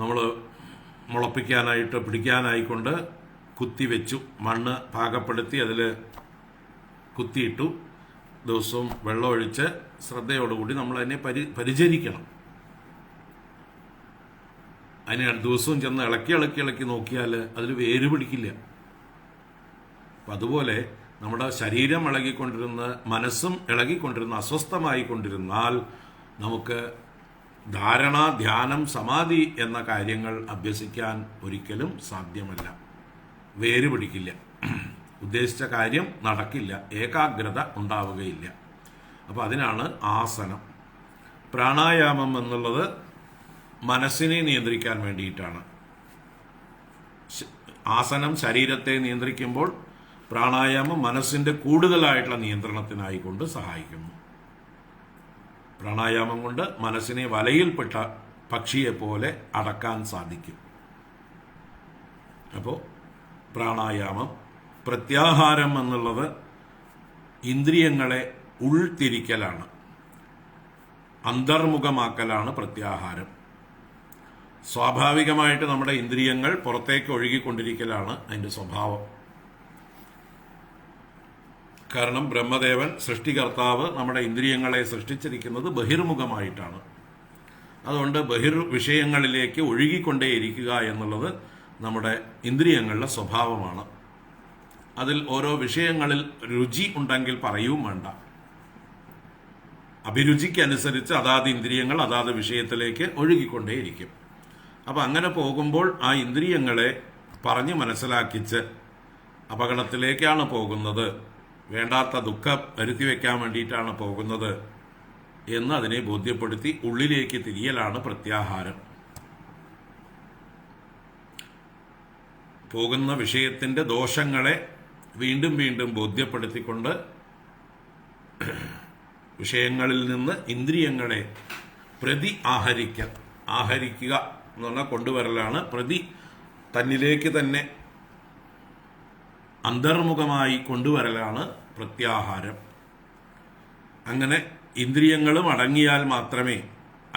നമ്മൾ മുളപ്പിക്കാനായിട്ട് പിടിക്കാനായിക്കൊണ്ട് കുത്തിവെച്ചു, മണ്ണ് പാകപ്പെടുത്തി അതിൽ കുത്തിയിട്ടു, ദിവസവും വെള്ളമൊഴിച്ച് ശ്രദ്ധയോടുകൂടി നമ്മൾ അതിനെ പരിചരിക്കണം. അതിനെ ദിവസവും ചെന്ന് ഇളക്കി നോക്കിയാൽ അതിൽ വേര് പിടിക്കില്ല. അപ്പം അതുപോലെ നമ്മുടെ ശരീരം ഇളകിക്കൊണ്ടിരുന്ന, മനസ്സും ഇളകിക്കൊണ്ടിരുന്ന, അസ്വസ്ഥമായിക്കൊണ്ടിരുന്നാൽ നമുക്ക് ധാരണ, ധ്യാനം, സമാധി എന്ന കാര്യങ്ങൾ അഭ്യസിക്കാൻ ഒരിക്കലും സാധ്യമല്ല. വേര് പിടിക്കില്ല, ഉദ്ദേശിച്ച കാര്യം നടക്കില്ല, ഏകാഗ്രത ഉണ്ടാവുകയില്ല. അപ്പം അതിനാണ് ആസനം. പ്രാണായാമം എന്നുള്ളത് മനസ്സിനെ നിയന്ത്രിക്കാൻ വേണ്ടിയിട്ടാണ്. ആസനം ശരീരത്തെ നിയന്ത്രിക്കുമ്പോൾ പ്രാണായാമം മനസ്സിന്റെ കൂടുതലായിട്ടുള്ള നിയന്ത്രണത്തിനായിക്കൊണ്ട് സഹായിക്കുന്നു. പ്രാണായാമം കൊണ്ട് മനസ്സിനെ വലയിൽപ്പെട്ട പക്ഷിയെ പോലെ അടക്കാൻ സാധിക്കും. അപ്പോൾ പ്രാണായാമം. പ്രത്യാഹാരം എന്നുള്ളത് ഇന്ദ്രിയങ്ങളെ ഉൾത്തിരിക്കലാണ്, അന്തർമുഖമാക്കലാണ് പ്രത്യാഹാരം. സ്വാഭാവികമായിട്ട് നമ്മുടെ ഇന്ദ്രിയങ്ങൾ പുറത്തേക്ക് ഒഴുകിക്കൊണ്ടിരിക്കലാണ് അതിൻ്റെ സ്വഭാവം. കാരണം ബ്രഹ്മദേവൻ സൃഷ്ടികർത്താവ് നമ്മുടെ ഇന്ദ്രിയങ്ങളെ സൃഷ്ടിച്ചിരിക്കുന്നത് ബഹിർമുഖമായിട്ടാണ്. അതുകൊണ്ട് വിഷയങ്ങളിലേക്ക് ഒഴുകിക്കൊണ്ടേയിരിക്കുക എന്നുള്ളത് നമ്മുടെ ഇന്ദ്രിയങ്ങളുടെ സ്വഭാവമാണ്. അതിൽ ഓരോ വിഷയങ്ങളിൽ രുചി ഉണ്ടെങ്കിൽ പറയുകയും വേണ്ട. അഭിരുചിക്കനുസരിച്ച് അതാത് ഇന്ദ്രിയങ്ങൾ അതാത് വിഷയത്തിലേക്ക് ഒഴുകിക്കൊണ്ടേയിരിക്കും. അപ്പം അങ്ങനെ പോകുമ്പോൾ ആ ഇന്ദ്രിയങ്ങളെ പറഞ്ഞ് മനസ്സിലാക്കിച്ച് അപകടത്തിലേക്കാണ് പോകുന്നത്, വേണ്ടാത്ത ദുഃഖം വരുത്തി വയ്ക്കാൻ വേണ്ടിയിട്ടാണ് പോകുന്നത് എന്ന് അതിനെ ബോധ്യപ്പെടുത്തി ഉള്ളിലേക്ക് തിരിയലാണ് പ്രത്യാഹാരം. പോകുന്ന വിഷയത്തിന്റെ ദോഷങ്ങളെ വീണ്ടും വീണ്ടും ബോധ്യപ്പെടുത്തിക്കൊണ്ട് വിഷയങ്ങളിൽ നിന്ന് ഇന്ദ്രിയങ്ങളെ ആഹരിക്കുക എന്ന് പറഞ്ഞാൽ കൊണ്ടുവരലാണ്. തന്നിലേക്ക് തന്നെ അന്തർമുഖമായി കൊണ്ടുവരലാണ് പ്രത്യാഹാരം. അങ്ങനെ ഇന്ദ്രിയങ്ങളും അടങ്ങിയാൽ മാത്രമേ,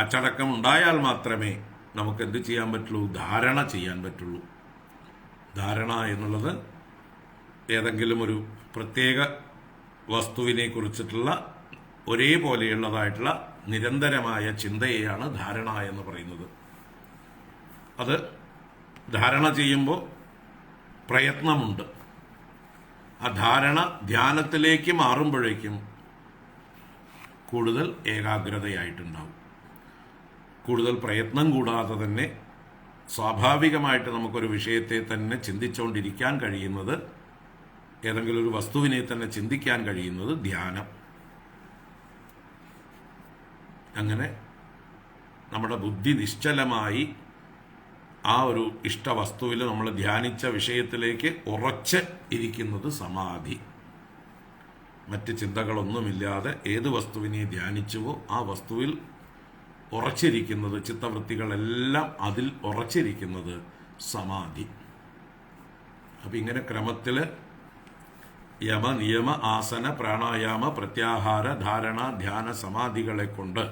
അച്ചടക്കം ഉണ്ടായാൽ മാത്രമേ നമുക്ക് എന്ത് ചെയ്യാൻ പറ്റുള്ളൂ? ധാരണ ചെയ്യാൻ പറ്റുള്ളൂ. ധാരണ എന്നുള്ളത് ഏതെങ്കിലും ഒരു പ്രത്യേക വസ്തുവിനെ കുറിച്ചിട്ടുള്ള ഒരേപോലെയുള്ളതായിട്ടുള്ള നിരന്തരമായ ചിന്തയെയാണ് ധാരണ എന്ന് പറയുന്നത്. അത് ധാരണ ചെയ്യുമ്പോൾ പ്രയത്നമുണ്ട്. ആ ധാരണ ധ്യാനത്തിലേക്ക് മാറുമ്പോഴേക്കും കൂടുതൽ ഏകാഗ്രതയായിട്ടുണ്ടാവും. കൂടുതൽ പ്രയത്നം കൂടാതെ തന്നെ സ്വാഭാവികമായിട്ട് നമുക്കൊരു വിഷയത്തെ തന്നെ ചിന്തിച്ചുകൊണ്ടിരിക്കാൻ കഴിയുന്നത്, ഏതെങ്കിലും ഒരു വസ്തുവിനെ തന്നെ ചിന്തിക്കാൻ കഴിയുന്നത് ധ്യാനം. അങ്ങനെ നമ്മുടെ ബുദ്ധി നിശ്ചലമായി ആ ഒരു ഇഷ്ടവസ്തുവിൽ നമ്മൾ ധ്യാനിച്ച വിഷയത്തിലേക്ക് ഉറച്ച് ഇരിക്കുന്നത് സമാധി. മറ്റ് ചിന്തകളൊന്നുമില്ലാതെ ഏത് വസ്തുവിനെ ധ്യാനിച്ചുവോ ആ വസ്തുവിൽ ഉറച്ചിരിക്കുന്നത്, ചിത്തവൃത്തികളെല്ലാം അതിൽ ഉറച്ചിരിക്കുന്നത് സമാധി. അപ്പം ഇങ്ങനെ ക്രമത്തിൽ യമ, നിയമ, ആസന, പ്രാണായാമ, പ്രത്യാഹാര, ധാരണ, ധ്യാന, സമാധികളെ കൊണ്ട്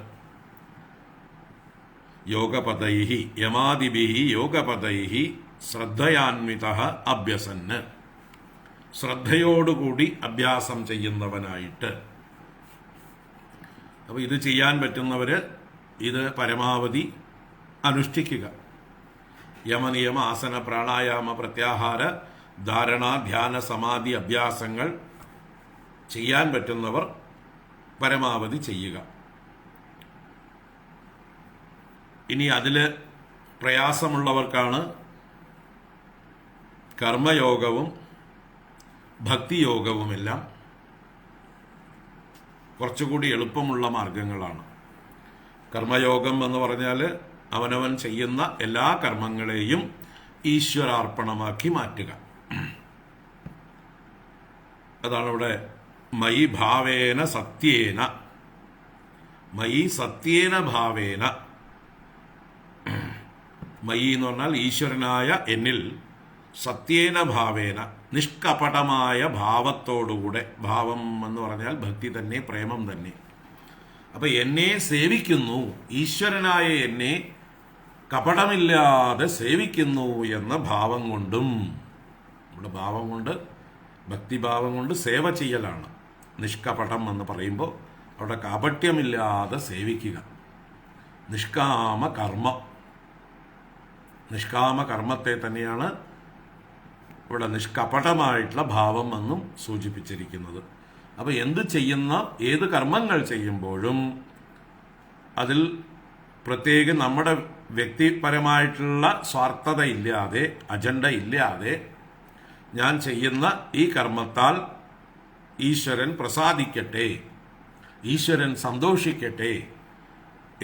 യോഗപദൈഹി യമാദിഭിഹി യോഗപദൈഹി ശ്രദ്ധയാന്വിതഃ അഭ്യസന്, ശ്രദ്ധയോടുകൂടി അഭ്യാസം ചെയ്യുന്നവനായിട്ട്. അപ്പോൾ ഇത് ചെയ്യാൻ പറ്റുന്നവര് ഇത് പരമാവധി അനുഷ്ഠിക്കുക. യമനിയമ, ആസന, പ്രാണായാമ, പ്രത്യാഹാര, ധാരണ, ധ്യാന, സമാധി അഭ്യാസങ്ങൾ ചെയ്യാൻ പറ്റുന്നവർ പരമാവധി ചെയ്യുക. ഇനി അതിൽ പ്രയാസമുള്ളവർക്കാണ് കർമ്മയോഗവും ഭക്തിയോഗവുമെല്ലാം കുറച്ചുകൂടി എളുപ്പമുള്ള മാർഗങ്ങളാണ്. കർമ്മയോഗം എന്ന് പറഞ്ഞാൽ അവനവൻ ചെയ്യുന്ന എല്ലാ കർമ്മങ്ങളെയും ഈശ്വരാർപ്പണമാക്കി മാറ്റുക. അതാണ് ഇവിടെ മയി ഭാവേന സത്യേന, മയി സത്യേന ഭാവേന. മയി എന്ന് പറഞ്ഞാൽ ഈശ്വരനായ എന്നിൽ, സത്യേന ഭാവേന നിഷ്കപടമായ ഭാവത്തോടുകൂടെ. ഭാവം എന്ന് പറഞ്ഞാൽ ഭക്തി തന്നെ, പ്രേമം തന്നെ. അപ്പൊ എന്നെ സേവിക്കുന്നു, ഈശ്വരനായ എന്നെ കപടമില്ലാതെ സേവിക്കുന്നു എന്ന ഭാവം കൊണ്ടും. നമ്മുടെ ഭാവം കൊണ്ട്, ഭക്തിഭാവം കൊണ്ട് സേവ ചെയ്യലാണ് നിഷ്കപടം എന്ന് പറയുമ്പോൾ. അവിടെ കാപട്യമില്ലാതെ സേവിക്കുക. നിഷ്കാമ കർമ്മം, നിഷ്കാമ കർമ്മത്തെ തന്നെയാണ് ഇവിടെ നിഷ്കപടമായിട്ടുള്ള ഭാവം എന്നും സൂചിപ്പിച്ചിരിക്കുന്നത്. അപ്പോൾ എന്ത് ചെയ്യുന്ന, ഏത് കർമ്മങ്ങൾ ചെയ്യുമ്പോഴും അതിൽ പ്രത്യേകം നമ്മുടെ വ്യക്തിപരമായിട്ടുള്ള സ്വാർത്ഥത ഇല്ലാതെ, അജണ്ട ഇല്ലാതെ, ഞാൻ ചെയ്യുന്ന ഈ കർമ്മത്താൽ ഈശ്വരൻ പ്രസാദിക്കട്ടെ, ഈശ്വരൻ സന്തോഷിക്കട്ടെ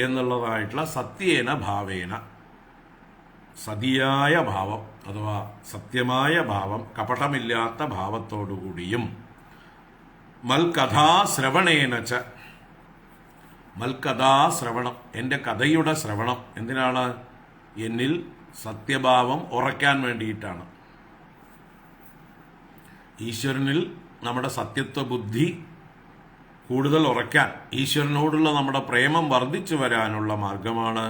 എന്നുള്ളതായിട്ടുള്ള സത്യേന ഭാവേന, സതിയായ ഭാവം അഥവാ സത്യമായ ഭാവം, കപടമില്ലാത്ത ഭാവത്തോടുകൂടിയും. മൽകഥാശ്രവണേനച്ച, മൽകഥാശ്രവണം, എൻ്റെ കഥയുടെ ശ്രവണം. എന്തിനാണ്? എന്നിൽ സത്യഭാവം ഉറയ്ക്കാൻ വേണ്ടിയിട്ടാണ്. ഈശ്വരനിൽ നമ്മുടെ സത്യത്വ ബുദ്ധി കൂടുതൽ ഉറയ്ക്കാൻ, ഈശ്വരനോടുള്ള നമ്മുടെ പ്രേമം വർദ്ധിച്ചു വരാനുള്ള മാർഗമാണ്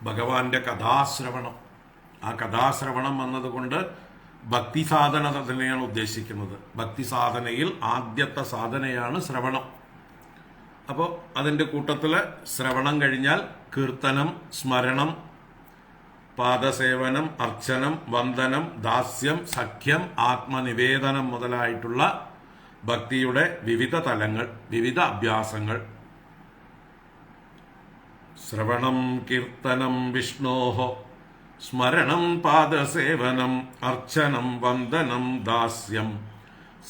ഭഗവാന്റെ കഥാശ്രവണം. ആ കഥാശ്രവണം എന്നതുകൊണ്ട് ഭക്തി സാധന തന്നെയാണ് ഉദ്ദേശിക്കുന്നത്. ഭക്തി സാധനയിൽ ആദ്യത്തെ സാധനയാണ് ശ്രവണം. അപ്പോൾ അതിൻ്റെ കൂട്ടത്തിൽ ശ്രവണം കഴിഞ്ഞാൽ കീർത്തനം, സ്മരണം, പാദസേവനം, അർച്ചനം, വന്ദനം, ദാസ്യം, സഖ്യം, ആത്മനിവേദനം മുതലായിട്ടുള്ള ഭക്തിയുടെ വിവിധ തലങ്ങൾ, വിവിധ അഭ്യാസങ്ങൾ. ശ്രവണം കീർത്തനം വിഷ്ണോഹോ, സ്മരണം പാദസേവനം, അർച്ചനം, വന്ദനം, ദാസ്യം,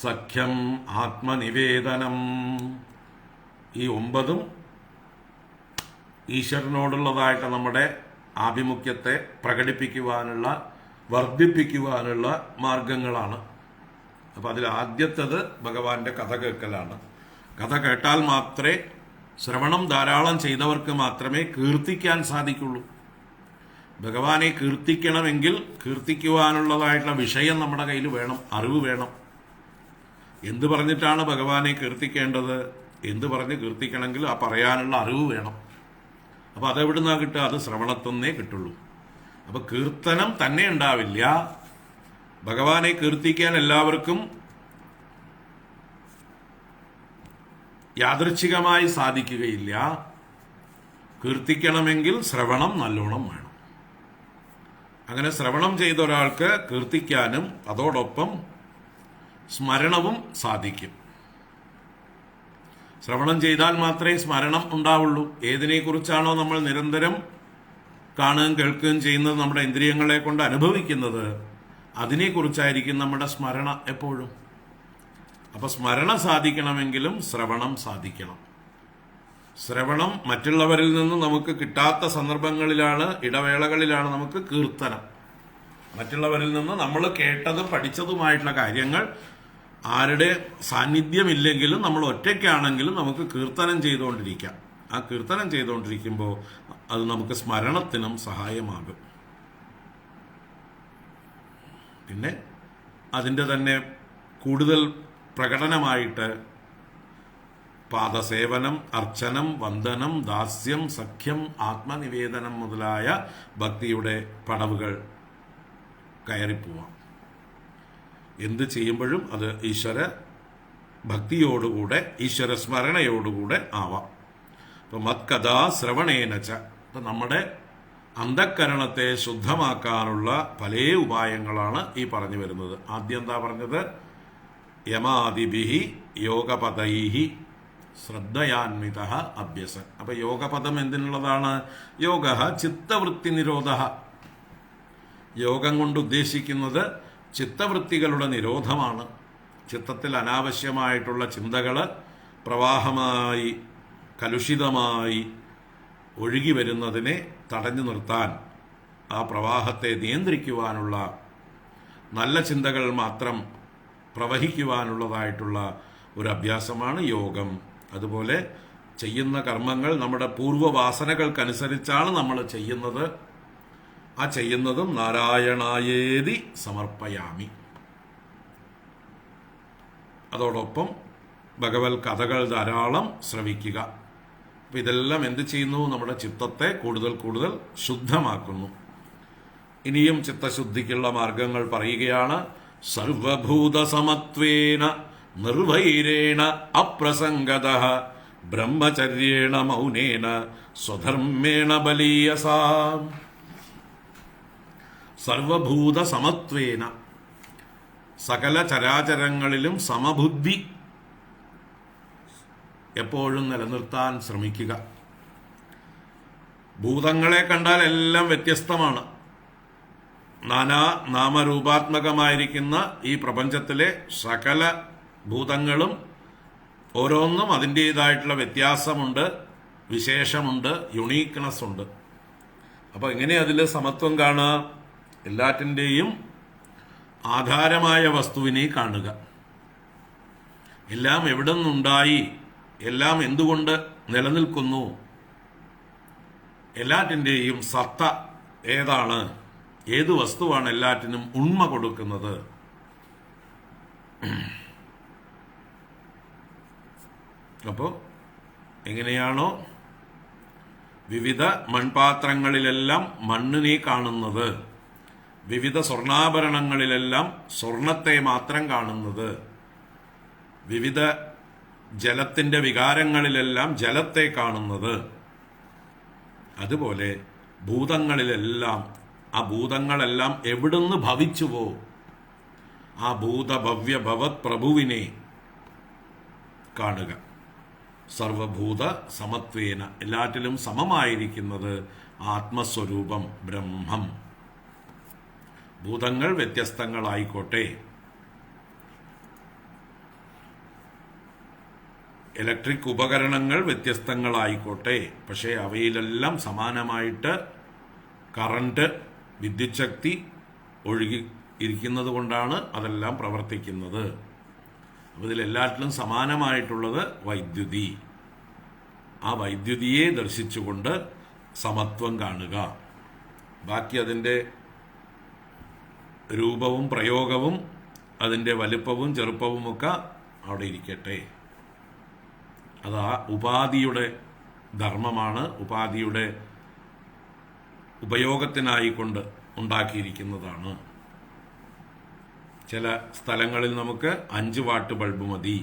സഖ്യം, ആത്മനിവേദനം. ഈ 9 ഈശ്വരനോടുള്ളതായിട്ട് നമ്മുടെ ആഭിമുഖ്യത്തെ പ്രകടിപ്പിക്കുവാനുള്ള, വർദ്ധിപ്പിക്കുവാനുള്ള മാർഗങ്ങളാണ്. അപ്പം അതിൽ ആദ്യത്തേത് ഭഗവാന്റെ കഥ കേൾക്കലാണ്. കഥ കേട്ടാൽ മാത്രമേ, ശ്രവണം ധാരാളം ചെയ്തവർക്ക് മാത്രമേ കീർത്തിക്കാൻ സാധിക്കുള്ളൂ. ഭഗവാനെ കീർത്തിക്കണമെങ്കിൽ കീർത്തിക്കുവാനുള്ളതായിട്ടുള്ള വിഷയം നമ്മുടെ കയ്യിൽ വേണം, അറിവ് വേണം. എന്ത് പറഞ്ഞിട്ടാണ് ഭഗവാനെ കീർത്തിക്കേണ്ടത്, എന്ത് പറഞ്ഞ് കീർത്തിക്കണമെങ്കിൽ ആ പറയാനുള്ള അറിവ് വേണം. അപ്പം അതെവിടുന്നാ കിട്ടുക? അത് ശ്രവണത്തുനിന്നേ കിട്ടുള്ളൂ. അപ്പം കീർത്തനം തന്നെ ഉണ്ടാവില്ല. ഭഗവാനെ കീർത്തിക്കാൻ എല്ലാവർക്കും യാദൃച്ഛികമായി സാധിക്കുകയില്ല. കീർത്തിക്കണമെങ്കിൽ ശ്രവണം നല്ലോണം വേണം. അങ്ങനെ ശ്രവണം ചെയ്ത ഒരാൾക്ക് കീർത്തിക്കാനും അതോടൊപ്പം സ്മരണവും സാധിക്കും. ശ്രവണം ചെയ്താൽ മാത്രമേ സ്മരണം ഉണ്ടാവുള്ളൂ. ഏതിനെക്കുറിച്ചാണോ നമ്മൾ നിരന്തരം കാണുകയും കേൾക്കുകയും ചെയ്യുന്നത്, നമ്മുടെ ഇന്ദ്രിയങ്ങളെ കൊണ്ട് അനുഭവിക്കുന്നത്, അതിനെക്കുറിച്ചായിരിക്കും നമ്മുടെ സ്മരണ എപ്പോഴും. അപ്പൊ സ്മരണ സാധിക്കണമെങ്കിലും ശ്രവണം സാധിക്കണം. ശ്രവണം മറ്റുള്ളവരിൽ നിന്ന് നമുക്ക് കിട്ടാത്ത സന്ദർഭങ്ങളിലാണ്, ഇടവേളകളിലാണ് നമുക്ക് കീർത്തനം. മറ്റുള്ളവരിൽ നിന്ന് നമ്മൾ കേട്ടതും പഠിച്ചതുമായിട്ടുള്ള കാര്യങ്ങൾ ആരുടെ സാന്നിധ്യമില്ലെങ്കിലും നമ്മൾ ഒറ്റയ്ക്കാണെങ്കിലും നമുക്ക് കീർത്തനം ചെയ്തുകൊണ്ടിരിക്കാം. ആ കീർത്തനം ചെയ്തുകൊണ്ടിരിക്കുമ്പോൾ അത് നമുക്ക് സ്മരണത്തിനും സഹായമാകും. പിന്നെ അതിൻ്റെ തന്നെ കൂടുതൽ പ്രകടനമായിട്ട് പാദസേവനം, അർച്ചനം, വന്ദനം, ദാസ്യം, സഖ്യം, ആത്മനിവേദനം മുതലായ ഭക്തിയുടെ പടവുകൾ കയറിപ്പോവാം. എന്ത് ചെയ്യുമ്പോഴും അത് ഈശ്വര ഭക്തിയോടുകൂടെ, ഈശ്വര സ്മരണയോടുകൂടെ ആവാം. അപ്പം മത്കഥാ ശ്രവണേനച്ച, അപ്പം നമ്മുടെ അന്ധക്കരണത്തെ ശുദ്ധമാക്കാനുള്ള പല ഉപായങ്ങളാണ് ഈ പറഞ്ഞു വരുന്നത്. ആദ്യം എന്താ പറഞ്ഞത്? യമാദിഭിഹി യോഗപതൈഹി ശ്രദ്ധയാന്വിത അഭ്യസൻ. അപ്പൊ യോഗപദം എന്തിനുള്ളതാണ്? യോഗ ചിത്തവൃത്തി നിരോധ. യോഗം കൊണ്ട് ഉദ്ദേശിക്കുന്നത് ചിത്തവൃത്തികളുടെ നിരോധമാണ്. ചിത്തത്തിൽ അനാവശ്യമായിട്ടുള്ള ചിന്തകൾ പ്രവാഹമായി കലുഷിതമായി ഒഴുകി വരുന്നതിനെ തടഞ്ഞു നിർത്താൻ, ആ പ്രവാഹത്തെ നിയന്ത്രിക്കുവാനുള്ള, നല്ല ചിന്തകൾ മാത്രം പ്രവഹിക്കുവാനുള്ളതായിട്ടുള്ള ഒരു അഭ്യാസമാണ് യോഗം. അതുപോലെ ചെയ്യുന്ന കർമ്മങ്ങൾ നമ്മുടെ പൂർവ്വവാസനകൾക്കനുസരിച്ചാണ് നമ്മൾ ചെയ്യുന്നത്. ആ ചെയ്യുന്നതും നാരായണായേതി സമർപ്പയാമി. അതോടൊപ്പം ഭഗവത് കഥകൾ ധാരാളം ശ്രവിക്കുക. അപ്പം ഇതെല്ലാം എന്ത് ചെയ്യുന്നു? നമ്മുടെ ചിത്തത്തെ കൂടുതൽ കൂടുതൽ ശുദ്ധമാക്കുന്നു. ഇനിയും ചിത്തശുദ്ധിക്കുള്ള മാർഗങ്ങൾ പറയുകയാണ്. സർവഭൂത സമത്വേന നിർവൈരേണ അപ്രസംഗത ബ്രഹ്മചര്യേണ മൗനേന സ്വധർമ്മേണ ബലീയസാ. സർവഭൂത സമത്വേന, സകല ചരാചരങ്ങളിലും സമബുദ്ധി എപ്പോഴും നിലനിർത്താൻ ശ്രമിക്കുക. ഭൂതങ്ങളെ കണ്ടാൽ എല്ലാം വ്യത്യസ്തമാണ്. നാനാ നാമരൂപാത്മകമായിരിക്കുന്ന ഈ പ്രപഞ്ചത്തിലെ സകല ഭൂതങ്ങളും ഓരോന്നും അതിൻ്റേതായിട്ടുള്ള വ്യത്യാസമുണ്ട്, വിശേഷമുണ്ട്, യുണീക്ക്നെസ് ഉണ്ട്. അപ്പോൾ എങ്ങനെ അതിൽ സമത്വം കാണുക? എല്ലാറ്റിൻ്റെയും ആധാരമായ വസ്തുവിനെ കാണുക. എല്ലാം എവിടെ നിന്നുണ്ടായി, എല്ലാം എന്തുകൊണ്ട് നിലനിൽക്കുന്നു, എല്ലാറ്റിൻ്റെയും സത്ത ഏതാണ്, ഏത് വസ്തുവാണ് എല്ലാറ്റിനും ഉണ്മ കൊടുക്കുന്നത്. അപ്പോൾ എങ്ങനെയാണോ വിവിധ മൺപാത്രങ്ങളിലെല്ലാം മണ്ണിനെ കാണുന്നത്, വിവിധ സ്വർണ്ണാഭരണങ്ങളിലെല്ലാം സ്വർണത്തെ മാത്രം കാണുന്നത്, വിവിധ ജലത്തിൻ്റെ വികാരങ്ങളിലെല്ലാം ജലത്തെ കാണുന്നത്, അതുപോലെ ഭൂതങ്ങളിലെല്ലാം ആ ഭൂതങ്ങളെല്ലാം എവിടുന്ന് ഭവിച്ചുവോ ആ ഭൂതഭവ്യ ഭവത് പ്രഭുവിനെ കാണുക. സർവഭൂത സമത്വേന, എല്ലാറ്റിലും സമമായിരിക്കുന്നത് ആത്മസ്വരൂപം ബ്രഹ്മം. ഭൂതങ്ങൾ വ്യത്യസ്തങ്ങളായിക്കോട്ടെ, ഇലക്ട്രിക് ഉപകരണങ്ങൾ വ്യത്യസ്തങ്ങളായിക്കോട്ടെ, പക്ഷേ അവയിലെല്ലാം സമാനമായിട്ട് കറണ്ട്, വിദ്യുച്ഛക്തി ഒഴുകി ഇരിക്കുന്നത് കൊണ്ടാണ് അതെല്ലാം പ്രവർത്തിക്കുന്നത്. അപ്പോൾ ഇതിലെല്ലാറ്റിലും സമാനമായിട്ടുള്ളത് വൈദ്യുതി. ആ വൈദ്യുതിയെ ദർശിച്ചുകൊണ്ട് സമത്വം കാണുക. ബാക്കി അതിൻ്റെ രൂപവും പ്രയോഗവും അതിൻ്റെ വലിപ്പവും ചെറുപ്പവുമൊക്കെ അവിടെ ഇരിക്കട്ടെ. അത് ആ ഉപാധിയുടെ ധർമ്മമാണ്, ഉപാധിയുടെ ഉപയോഗത്തിനായിക്കൊണ്ട് ഉണ്ടാക്കിയിരിക്കുന്നതാണ്. ചില സ്ഥലങ്ങളിൽ നമുക്ക് 5 വാട്ട് ബൾബ് മതി,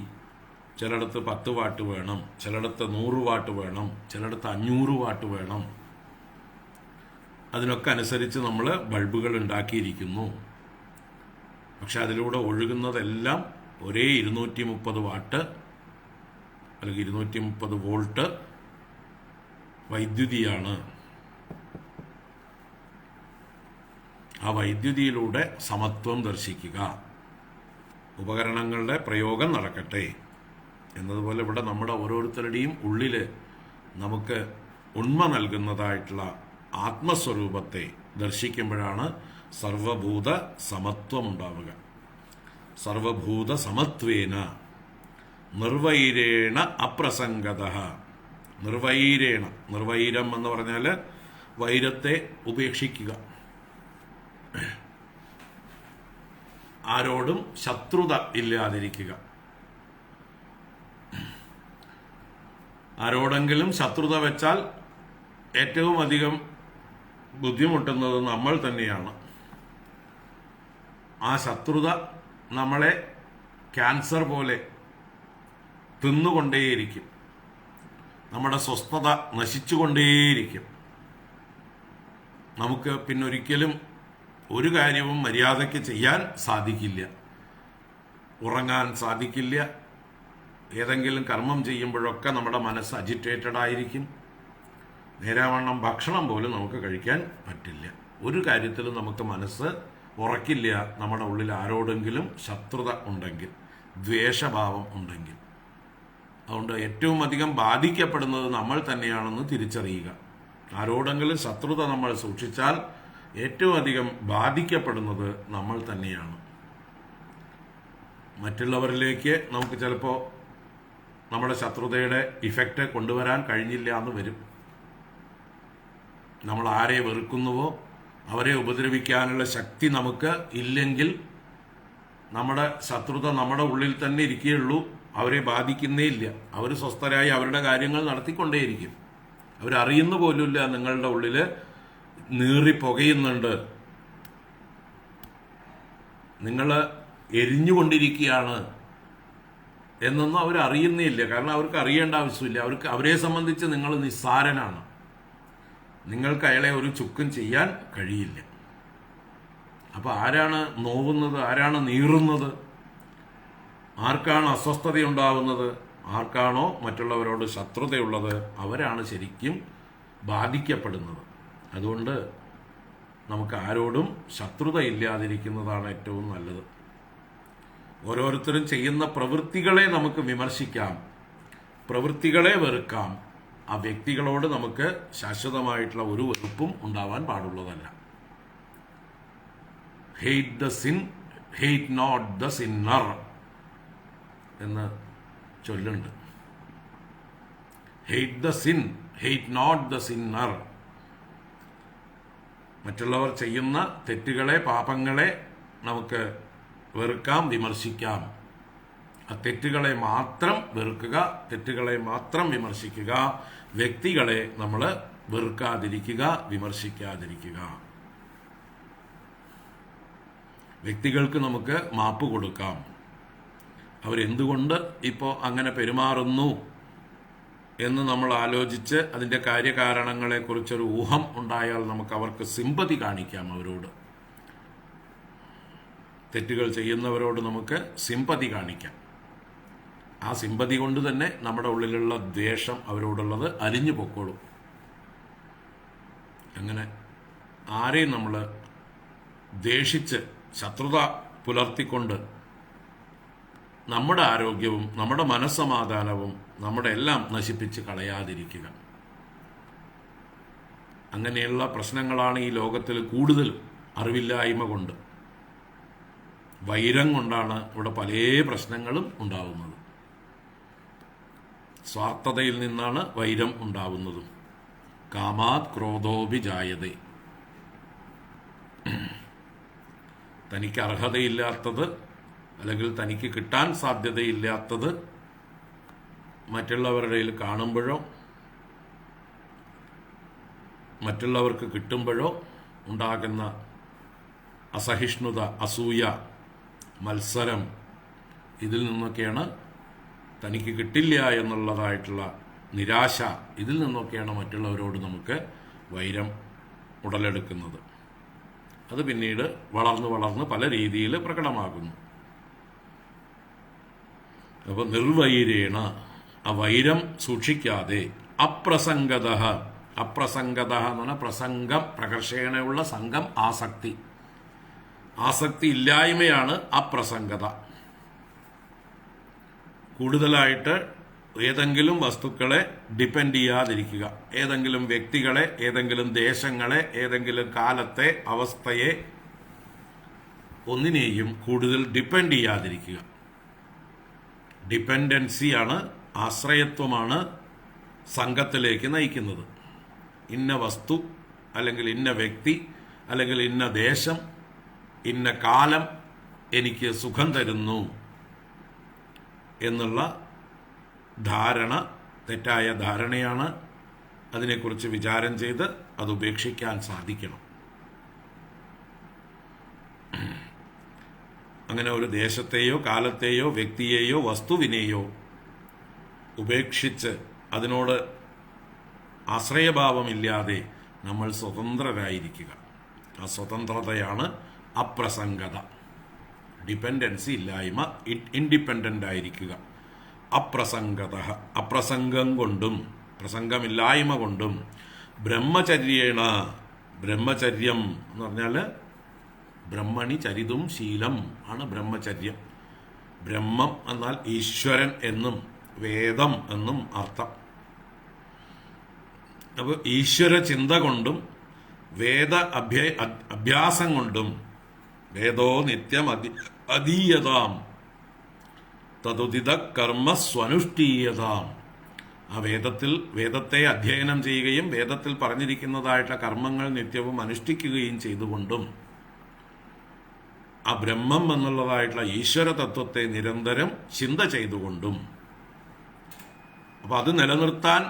ചിലയിടത്ത് 10 വാട്ട് വേണം, ചിലയിടത്ത് 100 വാട്ട് വേണം, ചിലയിടത്ത് 500 വാട്ട് വേണം. അതിനൊക്കെ അനുസരിച്ച് നമ്മൾ ബൾബുകൾ ഉണ്ടാക്കിയിരിക്കുന്നു. പക്ഷെ അതിലൂടെ ഒഴുകുന്നതെല്ലാം ഒരേ 230 വാട്ട് അല്ലെങ്കിൽ 230 വോൾട്ട് വൈദ്യുതിയാണ്. ആ വൈദ്യുതിയിലൂടെ സമത്വം ദർശിക്കുക. ഉപകരണങ്ങളുടെ പ്രയോഗം നടക്കട്ടെ എന്നതുപോലെ ഇവിടെ നമ്മുടെ ഓരോരുത്തരുടെയും ഉള്ളിൽ നമുക്ക് ഉണ്മ നൽകുന്നതായിട്ടുള്ള ആത്മസ്വരൂപത്തെ ദർശിക്കുമ്പോഴാണ് സർവഭൂത സമത്വം ഉണ്ടാവുക. സർവഭൂത സമത്വേന നിർവൈരേണ അപ്രസംഗത. നിർവൈരേണ, നിർവൈരം എന്ന് പറഞ്ഞാൽ വൈരത്തെ ഉപേക്ഷിക്കുക, ആരോടും ശത്രുത ഇല്ലാതിരിക്കുക. ആരോടെങ്കിലും ശത്രുത വെച്ചാൽ ഏറ്റവും അധികം ബുദ്ധിമുട്ടുന്നത് നമ്മൾ തന്നെയാണ്. ആ ശത്രുത നമ്മളെ ക്യാൻസർ പോലെ തിന്നുകൊണ്ടേയിരിക്കും, നമ്മുടെ സ്വസ്ഥത നശിച്ചുകൊണ്ടേയിരിക്കും. നമുക്ക് പിന്നൊരിക്കലും ഒരു കാര്യവും മര്യാദയ്ക്ക് ചെയ്യാൻ സാധിക്കില്ല, ഉറങ്ങാൻ സാധിക്കില്ല, ഏതെങ്കിലും കർമ്മം ചെയ്യുമ്പോഴൊക്കെ നമ്മുടെ മനസ്സ് അജിറ്റേറ്റഡ് ആയിരിക്കും. നേരാവണ്ണം ഭക്ഷണം പോലും നമുക്ക് കഴിക്കാൻ പറ്റില്ല. ഒരു കാര്യത്തിലും നമുക്ക് മനസ്സ് ഉറക്കില്ല. നമ്മുടെ ഉള്ളിൽ ആരോടെങ്കിലും ശത്രുത ഉണ്ടെങ്കിൽ, ദ്വേഷഭാവം ഉണ്ടെങ്കിൽ. അതുകൊണ്ട് ഏറ്റവും അധികം ബാധിക്കപ്പെടുന്നത് നമ്മൾ തന്നെയാണെന്ന് തിരിച്ചറിയുക. ആരോടെങ്കിലും ശത്രുത നമ്മൾ സൂക്ഷിച്ചാൽ ഏറ്റവും അധികം ബാധിക്കപ്പെടുന്നത് നമ്മൾ തന്നെയാണ്. മറ്റുള്ളവരിലേക്ക് നമുക്ക് ചിലപ്പോൾ നമ്മുടെ ശത്രുതയുടെ ഇഫക്റ്റ് കൊണ്ടുവരാൻ കഴിഞ്ഞില്ല എന്ന് വരും. നമ്മൾ ആരെ വെറുക്കുന്നുവോ അവരെ ഉപദ്രവിക്കാനുള്ള ശക്തി നമുക്ക് ഇല്ലെങ്കിൽ നമ്മുടെ ശത്രുത നമ്മുടെ ഉള്ളിൽ തന്നെ ഇരിക്കുകയുള്ളൂ. അവരെ ബാധിക്കുന്നേ ഇല്ല. അവർ സ്വസ്ഥരായി അവരുടെ കാര്യങ്ങൾ നടത്തിക്കൊണ്ടേയിരിക്കും. അവരറിയുന്ന പോലുമില്ല നിങ്ങളുടെ ഉള്ളിൽ നീറി പുകയുന്നുണ്ട്, നിങ്ങൾ എരിഞ്ഞുകൊണ്ടിരിക്കുകയാണ് എന്നൊന്നും അവരറിയുന്നേ ഇല്ല. കാരണം അവർക്ക് അറിയേണ്ട ആവശ്യമില്ല. അവരെ സംബന്ധിച്ച് നിങ്ങൾ നിസ്സാരനാണ്. നിങ്ങൾക്ക് അയാളെ ഒരു ചുക്കും ചെയ്യാൻ കഴിയില്ല. അപ്പോൾ ആരാണ് നോവുന്നത്? ആരാണ് നീറുന്നത്? ആർക്കാണ് അസ്വസ്ഥതയുണ്ടാവുന്നത്? ആർക്കാണോ മറ്റുള്ളവരോട് ശത്രുതയുള്ളത് അവരാണ് ശരിക്കും ബാധിക്കപ്പെടുന്നത്. അതുകൊണ്ട് നമുക്ക് ആരോടും ശത്രുത ഇല്ലാതിരിക്കുന്നതാണ് ഏറ്റവും നല്ലത്. ഓരോരുത്തരും ചെയ്യുന്ന പ്രവൃത്തികളെ നമുക്ക് വിമർശിക്കാം, പ്രവൃത്തികളെ വെറുക്കാം. ആ വ്യക്തികളോട് നമുക്ക് ശാശ്വതമായിട്ടുള്ള ഒരു വെറുപ്പും ഉണ്ടാവാൻ പാടുള്ളതല്ല. Hate the sin, hate not the sinner എന്ന് ചൊല്ലുണ്ട്. Hate the sin, hate not the sinner. മറ്റുള്ളവർ ചെയ്യുന്ന തെറ്റുകളെ, പാപങ്ങളെ നമുക്ക് വെറുക്കാം, വിമർശിക്കാം. ആ തെറ്റുകളെ മാത്രം വെറുക്കുക, തെറ്റുകളെ മാത്രം വിമർശിക്കുക. വ്യക്തികളെ നമ്മൾ വെറുക്കാതിരിക്കുക, വിമർശിക്കാതിരിക്കുക. വ്യക്തികൾക്ക് നമുക്ക് മാപ്പ് കൊടുക്കാം. അവരെന്തുകൊണ്ട് ഇപ്പോൾ അങ്ങനെ പെരുമാറുന്നു എന്ന് നമ്മൾ ആലോചിച്ച് അതിൻ്റെ കാര്യകാരണങ്ങളെക്കുറിച്ചൊരു ഊഹം ഉണ്ടായാൽ നമുക്ക് അവർക്ക് സിമ്പതി കാണിക്കാം. അവരോട്, തെറ്റുകൾ ചെയ്യുന്നവരോട് നമുക്ക് സിമ്പതി കാണിക്കാം. ആ സിമ്പതി കൊണ്ട് തന്നെ നമ്മുടെ ഉള്ളിലുള്ള ദ്വേഷം അവരോടുള്ളത് അലിഞ്ഞു പൊക്കോളും. അങ്ങനെ ആരെയും നമ്മൾ ദ്വേഷിച്ച് ശത്രുത പുലർത്തിക്കൊണ്ട് നമ്മുടെ ആരോഗ്യവും നമ്മുടെ മനസ്സമാധാനവും നമ്മുടെ എല്ലാം നശിപ്പിച്ച് കളയാതിരിക്കുക. അങ്ങനെയുള്ള പ്രശ്നങ്ങളാണ് ഈ ലോകത്തിൽ കൂടുതൽ. അറിവില്ലായ്മ കൊണ്ട്, വൈരം കൊണ്ടാണ് ഇവിടെ പല പ്രശ്നങ്ങളും ഉണ്ടാവുന്നത്. സ്വാർത്ഥതയിൽ നിന്നാണ് വൈരം ഉണ്ടാവുന്നതും. കാമാത് ക്രോധോഭിജായതേ. തനിക്ക് അർഹതയില്ലാത്തത് അല്ലെങ്കിൽ തനിക്ക് കിട്ടാൻ സാധ്യതയില്ലാത്തത് മറ്റുള്ളവരുടെ കയ്യിൽ കാണുമ്പോഴോ മറ്റുള്ളവർക്ക് കിട്ടുമ്പോഴോ ഉണ്ടാകുന്ന അസഹിഷ്ണുത, അസൂയ, മത്സരം, ഇതിൽ നിന്നൊക്കെയാണ് തനിക്ക് കിട്ടില്ല എന്നുള്ളതായിട്ടുള്ള നിരാശ, ഇതിൽ നിന്നൊക്കെയാണ് മറ്റുള്ളവരോട് നമുക്ക് വൈരം ഉടലെടുക്കുന്നത്. അത് പിന്നീട് വളർന്ന് വളർന്ന് പല രീതിയിൽ പ്രകടമാകുന്നു. അപ്പോൾ നിർവൈരേണ, ആ വൈരം സൂക്ഷിക്കാതെ, അപ്രസംഗത. അപ്രസംഗത എന്ന് പറഞ്ഞാൽ പ്രസംഗം, പ്രകർഷേണയുള്ള സംഘം, ആസക്തി. ആസക്തി ഇല്ലായ്മയാണ് അപ്രസംഗത. കൂടുതലായിട്ട് ഏതെങ്കിലും വസ്തുക്കളെ ഡിപ്പെൻഡ് ചെയ്യാതിരിക്കുക. ഏതെങ്കിലും വ്യക്തികളെ, ഏതെങ്കിലും ദേശങ്ങളെ, ഏതെങ്കിലും കാലത്തെ അവസ്ഥയെ, ഒന്നിനെയും കൂടുതൽ ഡിപ്പെൻഡ് ചെയ്യാതിരിക്കുക. ഡിപ്പെൻഡൻസിയാണ്, ആശ്രയത്വമാണ് സംഘത്തിലേക്ക് നയിക്കുന്നത്. ഇന്ന വസ്തു അല്ലെങ്കിൽ ഇന്ന വ്യക്തി അല്ലെങ്കിൽ ഇന്ന ദേശം, ഇന്ന കാലം എനിക്ക് സുഖം തരുന്നു എന്നുള്ള ധാരണ തെറ്റായ ധാരണയാണ്. അതിനെക്കുറിച്ച് വിചാരം ചെയ്ത് അത് ഉപേക്ഷിക്കാൻ സാധിക്കണം. അങ്ങനെ ഒരു ദേശത്തെയോ കാലത്തെയോ വ്യക്തിയെയോ വസ്തുവിനെയോ ഉപേക്ഷിച്ച് അതിനോട് ആശ്രയഭാവമില്ലാതെ നമ്മൾ സ്വതന്ത്രരായിരിക്കുക. ആ സ്വതന്ത്രതയാണ് അപ്രസംഗത. ഡിപ്പെൻഡൻസി ഇല്ലായ്മ, ഇൻഡിപെൻഡൻ്റ് ആയിരിക്കുക. അപ്രസംഗത, അപ്രസംഗം കൊണ്ടും പ്രസംഗമില്ലായ്മ കൊണ്ടും ബ്രഹ്മചര്യേണ, ബ്രഹ്മചര്യം എന്ന് പറഞ്ഞാൽ ബ്രഹ്മണി ചരിതും ശീലം ആണ് ബ്രഹ്മചര്യം. ബ്രഹ്മം എന്നാൽ ഈശ്വരൻ എന്നും വേദം എന്നും അർത്ഥം. അപ്പോൾ ഈശ്വര ചിന്ത കൊണ്ടും വേദ അഭ്യാസം കൊണ്ടും വേദോ നിത്യം അധീയതാം തതുദിത കർമ്മ സ്വനുഷ്ഠീയതാം, ആ വേദത്തെ അധ്യയനം ചെയ്യുകയും വേദത്തിൽ പറഞ്ഞിരിക്കുന്നതായിട്ടുള്ള കർമ്മങ്ങൾ നിത്യവും അനുഷ്ഠിക്കുകയും ചെയ്തുകൊണ്ടും ആ ബ്രഹ്മം എന്നുള്ളതായിട്ടുള്ള ഈശ്വര തത്വത്തെ നിരന്തരം ചിന്ത ചെയ്തുകൊണ്ടും, അപ്പൊ അത് നിലനിർത്താൻ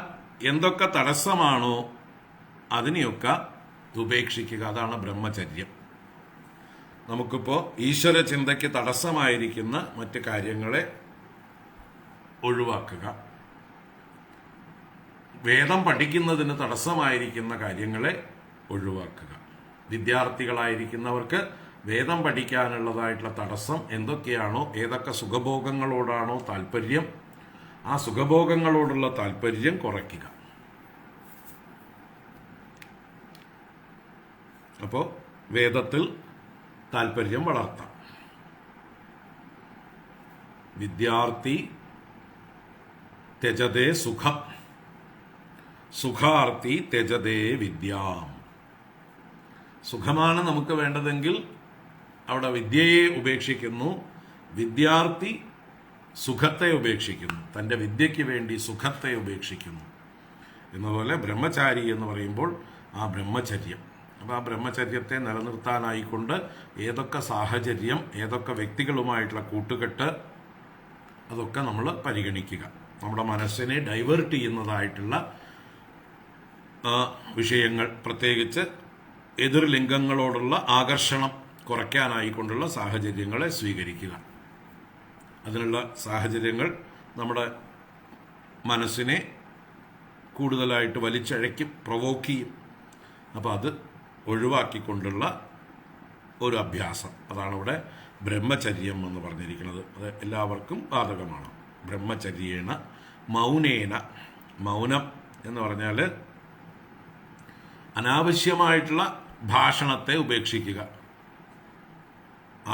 എന്തൊക്കെ തടസ്സമാണോ അതിനെയൊക്കെ ഉപേക്ഷിക്കുക. അതാണ് ബ്രഹ്മചര്യം. നമുക്കിപ്പോൾ ഈശ്വര ചിന്തയ്ക്ക് തടസ്സമായിരിക്കുന്ന മറ്റ് കാര്യങ്ങളെ ഒഴിവാക്കുക, വേദം പഠിക്കുന്നതിന് തടസ്സമായിരിക്കുന്ന കാര്യങ്ങളെ ഒഴിവാക്കുക. വിദ്യാർത്ഥികളായിരിക്കുന്നവർക്ക് വേദം പഠിക്കാനുള്ളതായിട്ടുള്ള തടസ്സം എന്തൊക്കെയാണോ, ഏതൊക്കെ സുഖഭോഗങ്ങളോടാണോ താല്പര്യം, ആ സുഖഭോഗങ്ങളോടുള്ള താല്പര്യം കുറയ്ക്കുക. അപ്പോൾ വേദത്തിൽ താല്പര്യം വളർത്താം. വിദ്യാർത്ഥി ത്യജതേ സുഖം, സുഖാർത്ഥി ത്യജതേ വിദ്യാം. സുഖമാണ് നമുക്ക് വേണ്ടതെങ്കിൽ അവിടെ വിദ്യയെ ഉപേക്ഷിക്കുന്നു, വിദ്യാർത്ഥി സുഖത്തെ ഉപേക്ഷിക്കുന്നു, തൻ്റെ വിദ്യയ്ക്ക് വേണ്ടി സുഖത്തെ ഉപേക്ഷിക്കുന്നു. എന്നതുപോലെ ബ്രഹ്മചാരി എന്ന് പറയുമ്പോൾ ആ ബ്രഹ്മചര്യം. അപ്പോൾ ആ ബ്രഹ്മചര്യത്തെ നിലനിർത്താനായിക്കൊണ്ട് ഏതൊക്കെ സാഹചര്യം, ഏതൊക്കെ വ്യക്തികളുമായിട്ടുള്ള കൂട്ടുകെട്ട്, അതൊക്കെ നമ്മൾ പരിഗണിക്കുക. നമ്മുടെ മനസ്സിനെ ഡൈവേർട്ട് ചെയ്യുന്നതായിട്ടുള്ള വിഷയങ്ങൾ, പ്രത്യേകിച്ച് എതിർ ലിംഗങ്ങളോടുള്ള ആകർഷണം കുറയ്ക്കാനായിക്കൊണ്ടുള്ള സാഹചര്യങ്ങളെ സ്വീകരിക്കുക. അതിനുള്ള സാഹചര്യങ്ങൾ നമ്മുടെ മനസ്സിനെ കൂടുതലായിട്ട് വലിച്ചഴയ്ക്കും, പ്രൊവോക്ക് ചെയ്യും. അപ്പോൾ അത് ഒഴിവാക്കിക്കൊണ്ടുള്ള ഒരു അഭ്യാസം, അതാണ് ഇവിടെ ബ്രഹ്മചര്യം എന്ന് പറഞ്ഞിരിക്കുന്നത്. അത് എല്ലാവർക്കും ബാധകമാണ്. ബ്രഹ്മചര്യേണ മൗനേന, മൗനം എന്ന് പറഞ്ഞാൽ അനാവശ്യമായിട്ടുള്ള ഭാഷണത്തെ ഉപേക്ഷിക്കുക,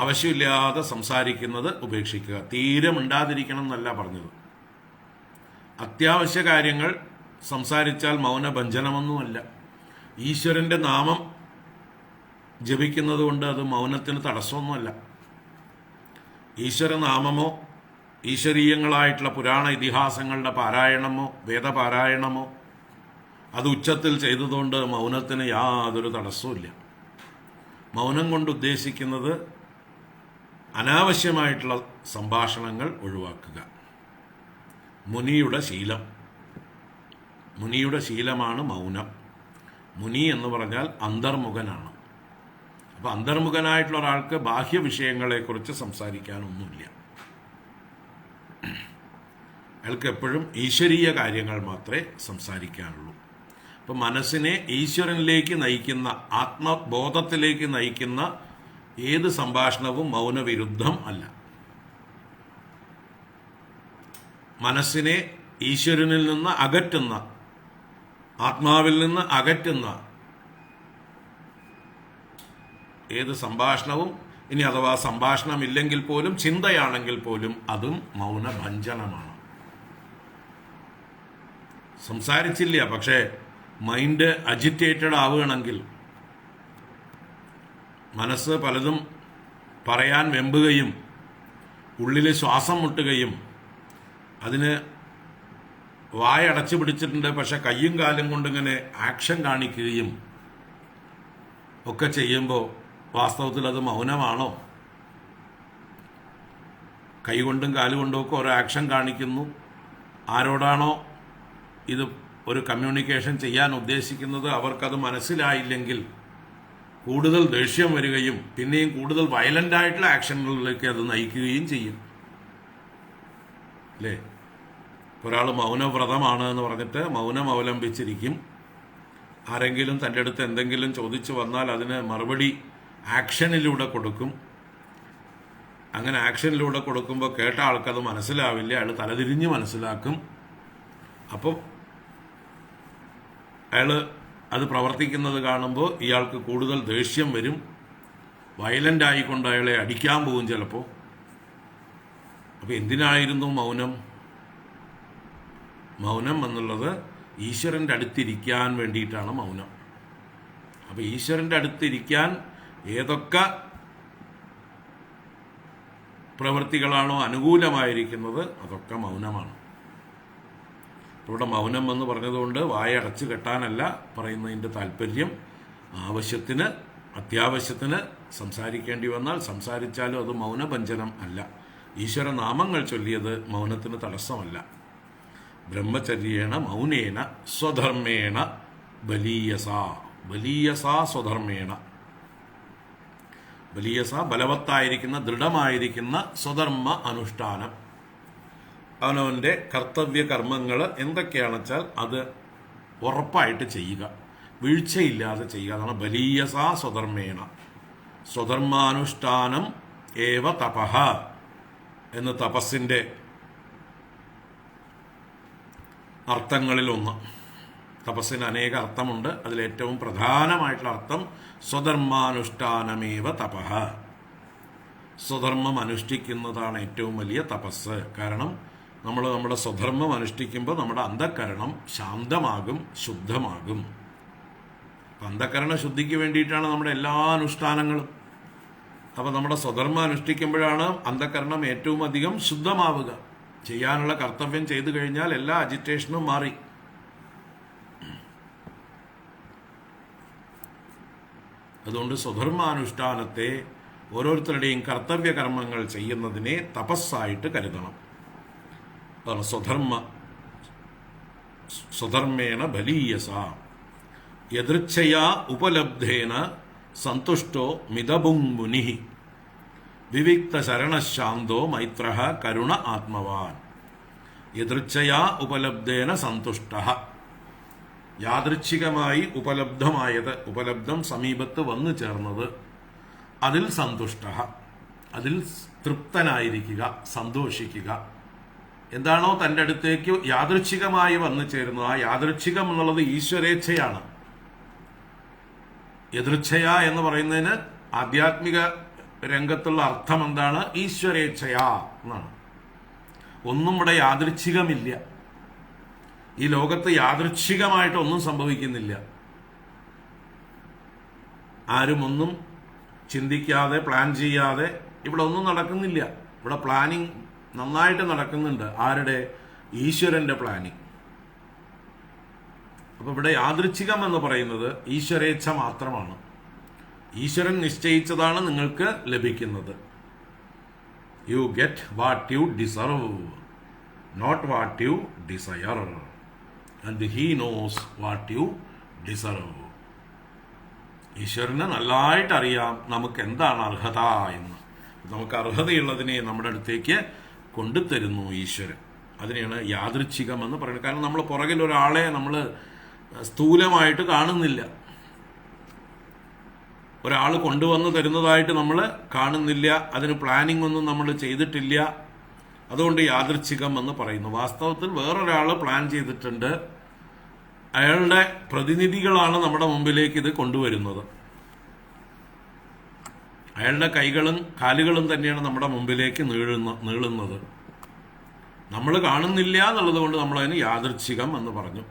ആവശ്യമില്ലാതെ സംസാരിക്കുന്നത് ഉപേക്ഷിക്കുക. തീരെ മിണ്ടാതിരിക്കണം എന്നല്ല പറഞ്ഞത്. അത്യാവശ്യ കാര്യങ്ങൾ സംസാരിച്ചാൽ മൗനഭഞ്ജനമൊന്നുമല്ല. ഈശ്വരന്റെ നാമം ജപിക്കുന്നത് കൊണ്ട് അത് മൗനത്തിന് തടസ്സമൊന്നുമല്ല. ഈശ്വരനാമമോ ഈശ്വരീയങ്ങളായിട്ടുള്ള പുരാണ ഇതിഹാസങ്ങളുടെ പാരായണമോ വേദപാരായണമോ അത് ഉച്ചത്തിൽ ചെയ്തതുകൊണ്ട് മൗനത്തിന് യാതൊരു തടസ്സവുമില്ല. മൗനം കൊണ്ട് ഉദ്ദേശിക്കുന്നത് അനാവശ്യമായിട്ടുള്ള സംഭാഷണങ്ങൾ ഒഴിവാക്കുക. മുനിയുടെ ശീലം, മുനിയുടെ ശീലമാണ് മൗനം. മുനി എന്ന് പറഞ്ഞാൽ അന്തർമുഖനാണ്. അപ്പം അന്തർമുഖനായിട്ടുള്ള ഒരാൾക്ക് ബാഹ്യ വിഷയങ്ങളെക്കുറിച്ച് സംസാരിക്കാനൊന്നുമില്ല. അയാൾക്ക് എപ്പോഴും ഈശ്വരീയ കാര്യങ്ങൾ മാത്രമേ സംസാരിക്കാനുള്ളൂ. അപ്പം മനസ്സിനെ ഈശ്വരനിലേക്ക് നയിക്കുന്ന, ആത്മബോധത്തിലേക്ക് നയിക്കുന്ന ഏത് സംഭാഷണവും മൗനവിരുദ്ധം അല്ല. മനസ്സിനെ ഈശ്വരനിൽ നിന്ന് അകറ്റുന്ന, ആത്മാവിൽ നിന്ന് അകറ്റുന്ന ഏത് സംഭാഷണവും, ഇനി അഥവാ സംഭാഷണമില്ലെങ്കിൽ പോലും ചിന്തയാണെങ്കിൽ പോലും അതും മൗനഭഞ്ജനമാണ്. സംസാരിച്ചില്ല, പക്ഷേ മൈൻഡ് അജിറ്റേറ്റഡ് ആവുകയാണെങ്കിൽ, മനസ്സ് പലതും പറയാൻ വെമ്പുകയും ഉള്ളിൽ ശ്വാസം മുട്ടുകയും അതിന് വായടച്ചു പിടിച്ചിട്ടുണ്ട്, പക്ഷെ കയ്യും കാലും കൊണ്ടിങ്ങനെ ആക്ഷൻ കാണിക്കുകയും ഒക്കെ ചെയ്യുമ്പോൾ വാസ്തവത്തിൽ അത് മൗനമാണോ? കൈകൊണ്ടും കാലുകൊണ്ടും ഒക്കെ ഓരോ ആക്ഷൻ കാണിക്കുന്നു. ആരോടാണോ ഇത് ഒരു കമ്മ്യൂണിക്കേഷൻ ചെയ്യാൻ ഉദ്ദേശിക്കുന്നത് അവർക്കത് മനസ്സിലായില്ലെങ്കിൽ കൂടുതൽ ദേഷ്യം വരികയും പിന്നെയും കൂടുതൽ വയലന്റ് ആയിട്ടുള്ള ആക്ഷനുകളിലേക്ക് അത് നയിക്കുകയും ചെയ്യും. അല്ലേ? ഒരാൾ മൗനവ്രതമാണ് എന്ന് പറഞ്ഞിട്ട് മൗനം അവലംബിച്ചിരിക്കും. ആരെങ്കിലും തൻ്റെ അടുത്ത് എന്തെങ്കിലും ചോദിച്ചു വന്നാൽ അതിന് മറുപടി ആക്ഷനിലൂടെ കൊടുക്കും. അങ്ങനെ ആക്ഷനിലൂടെ കൊടുക്കുമ്പോൾ കേട്ട ആൾക്കത് മനസ്സിലാവില്ല, അയാൾ തലതിരിഞ്ഞ് മനസ്സിലാക്കും. അപ്പം അയാൾ അത് പ്രവർത്തിക്കുന്നത് കാണുമ്പോൾ ഇയാൾക്ക് കൂടുതൽ ദേഷ്യം വരും, വയലൻ്റ് ആയിക്കൊണ്ട് അയാളെ അടിക്കാൻ പോകും ചിലപ്പോൾ. അപ്പം എന്തിനായിരുന്നു മൗനം? മൗനം എന്നുള്ളത് ഈശ്വരൻ്റെ അടുത്തിരിക്കാൻ വേണ്ടിയിട്ടാണ് മൗനം. അപ്പം ഈശ്വരൻ്റെ അടുത്തിരിക്കാൻ ഏതൊക്കെ പ്രവൃത്തികളാണോ അനുകൂലമായിരിക്കുന്നത് അതൊക്കെ മൗനമാണ്. ഇവിടെ മൗനം എന്ന് പറഞ്ഞതുകൊണ്ട് വായ അടച്ചു കെട്ടാനല്ല പറയുന്നതിൻ്റെ താല്പര്യം. ആവശ്യത്തിന് അത്യാവശ്യത്തിന് സംസാരിക്കേണ്ടി വന്നാൽ സംസാരിച്ചാലും അത് മൗനഭഞ്ജനം അല്ല. ഈശ്വരനാമങ്ങൾ ചൊല്ലിയത് മൗനത്തിന് തടസ്സമല്ല. ബ്രഹ്മചര്യേണ മൗനേന സ്വധർമ്മേണ ബലീയസ. ബലീയസ സ്വധർമ്മേണ. ബലീയസ ബലവത്തായിരിക്കുന്ന ദൃഢമായിരിക്കുന്ന സ്വധർമ്മ അനുഷ്ഠാനം. അവനവൻ്റെ കർത്തവ്യ കർമ്മങ്ങൾ എന്തൊക്കെയാണെന്ന് വെച്ചാൽ അത് ഉറപ്പായിട്ട് ചെയ്യുക, വീഴ്ചയില്ലാതെ ചെയ്യുക. അതാണ് ബലീയസ സ്വധർമ്മേണ. സ്വധർമാനുഷ്ഠാനം ഏവ തപഃ എന്ന് തപസ്സിൻ്റെ അർത്ഥങ്ങളിലൊന്ന്. തപസ്സിന് അനേക അർത്ഥമുണ്ട്. അതിലേറ്റവും പ്രധാനമായിട്ടുള്ള അർത്ഥം സ്വധർമാനുഷ്ഠാനമേവ തപഃ. സ്വധർമ്മം അനുഷ്ഠിക്കുന്നതാണ് ഏറ്റവും വലിയ തപസ്. കാരണം നമ്മൾ നമ്മുടെ സ്വധർമ്മം അനുഷ്ഠിക്കുമ്പോൾ നമ്മുടെ അന്ധക്കരണം ശാന്തമാകും, ശുദ്ധമാകും. അന്ധക്കരണ ശുദ്ധിക്ക് വേണ്ടിയിട്ടാണ് നമ്മുടെ എല്ലാ അനുഷ്ഠാനങ്ങളും. അപ്പോൾ നമ്മുടെ സ്വധർമ്മം അനുഷ്ഠിക്കുമ്പോഴാണ് അന്ധക്കരണം ഏറ്റവും അധികം ശുദ്ധമാവുക. ചെയ്യാനുള്ള കർത്തവ്യം ചെയ്തു കഴിഞ്ഞാൽ എല്ലാ അജിറ്റേഷനും മാറി. അതുകൊണ്ട് സ്വധർമാനുഷ്ഠാനത്തെ ഓരോരുത്തരുടെയും കർത്തവ്യ കർമ്മങ്ങൾ ചെയ്യുന്നതിനെ തപസ്സായിട്ട് കരുതണം. അതാണ് സ്വധർമ്മേണ ബലീയസ. യദൃച്ഛയാ ഉപലബ്ധേന സന്തുഷ്ടോ മിതഭുങ്മുനി വിവിക്ത ശരണശാന്തോ മൈത്രഃ കരുണ ആത്മവാൻ. യദൃച്ഛയാ ഉപലബ്ധേന സന്തുഷ്ടഃ. യാദൃച്ഛികമായി ഉപലബ്ധമായത്, ഉപലബ്ധം സമീപത്ത് വന്നു ചേർന്നത്, അതിൽ സന്തുഷ്ടഃ, അതിൽ തൃപ്തനായിരിക്കുക, സന്തോഷിക്കുക. എന്താണോ തൻ്റെ അടുത്തേക്ക് യാദൃച്ഛികമായി വന്നു ചേരുന്നത്, ആ യാദൃച്ഛികം എന്നുള്ളത് ഈശ്വരേച്ഛയാണ്. യദൃച്ഛയ എന്ന് പറയുന്നതിന് ആധ്യാത്മിക രംഗത്തുള്ള അർത്ഥം എന്താണ്? ഈശ്വരേച്ഛയാ എന്നാണ്. ഒന്നും ഇവിടെ യാദൃച്ഛികമില്ല. ഈ ലോകത്ത് യാദൃച്ഛികമായിട്ടൊന്നും സംഭവിക്കുന്നില്ല. ആരും ഒന്നും ചിന്തിക്കാതെ പ്ലാൻ ചെയ്യാതെ ഇവിടെ ഒന്നും നടക്കുന്നില്ല. ഇവിടെ പ്ലാനിങ് നന്നായിട്ട് നടക്കുന്നുണ്ട്. ആരുടെ? ഈശ്വരന്റെ പ്ലാനിങ്. അപ്പൊ ഇവിടെ യാദൃച്ഛികം എന്ന് പറയുന്നത് ഈശ്വരേച്ഛ മാത്രമാണ്. ഈശ്വരൻ നിശ്ചയിച്ചതാണ് നിങ്ങൾക്ക് ലഭിക്കുന്നത്. You get what you deserve, not what you desire. And he knows what you deserve. ഈശ്വരന് നല്ലതായിട്ട് അറിയാം നമുക്ക് എന്താണ് അർഹത എന്ന്. നമുക്ക് അർഹതയുള്ളതിനെ നമ്മുടെ അടുത്തേക്ക് കൊണ്ടുതരുന്നു ഈശ്വരൻ. അതിനെയാണ് യാദൃച്ഛികം എന്ന് പറയുന്നത്. കാരണം നമ്മൾ പുറകിൽ ഒരാളെ നമ്മൾ സ്ഥൂലമായിട്ട് കാണുന്നില്ല. ഒരാൾ കൊണ്ടുവന്ന് തരുന്നതായിട്ട് നമ്മൾ കാണുന്നില്ല. അതിന് പ്ലാനിംഗ് ഒന്നും നമ്മൾ ചെയ്തിട്ടില്ല. അതുകൊണ്ട് യാദൃച്ഛികം എന്ന് പറയുന്നു. വാസ്തവത്തിൽ വേറൊരാൾ പ്ലാൻ ചെയ്തിട്ടുണ്ട്. അയാളുടെ പ്രതിനിധികളാണ് നമ്മുടെ മുമ്പിലേക്ക് ഇത് കൊണ്ടുവരുന്നത്. അയാളുടെ കൈകളും കാലുകളും തന്നെയാണ് നമ്മുടെ മുമ്പിലേക്ക് നീളുന്നത്. നമ്മൾ കാണുന്നില്ല എന്നുള്ളത് കൊണ്ട് നമ്മളതിന് യാദൃച്ഛികം എന്ന് പറഞ്ഞു.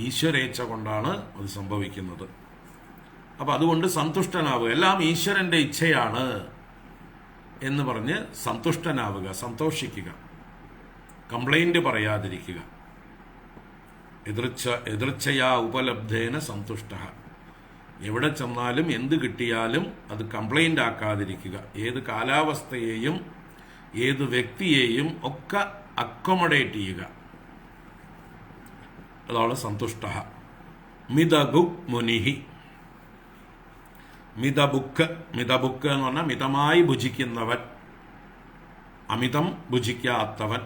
ഈശ്വരേച്ഛ കൊണ്ടാണ് അത് സംഭവിക്കുന്നത്. അപ്പം അതുകൊണ്ട് സന്തുഷ്ടനാവുക. എല്ലാം ഈശ്വരന്റെ ഇച്ഛയാണ് എന്ന് പറഞ്ഞ് സന്തുഷ്ടനാവുക, സന്തോഷിക്കുക, കംപ്ലൈന്റ് പറയാതിരിക്കുക. എതിർച്ഛയാ ഉപലബ്ധേന സന്തുഷ്ട. എവിടെ ചെന്നാലും എന്ത് കിട്ടിയാലും അത് കംപ്ലൈന്റ് ആക്കാതിരിക്കുക. ഏത് കാലാവസ്ഥയെയും ഏത് വ്യക്തിയെയും ഒക്കെ അക്കോമഡേറ്റ് ചെയ്യുക. അതാണ് സന്തുഷ്ട. മിതബുക് മുനിഹി. മിതബുക്ക് എന്ന് പറഞ്ഞാൽ മിതമായി ഭുജിക്കുന്നവൻ, അമിതം ഭുജിക്കാത്തവൻ.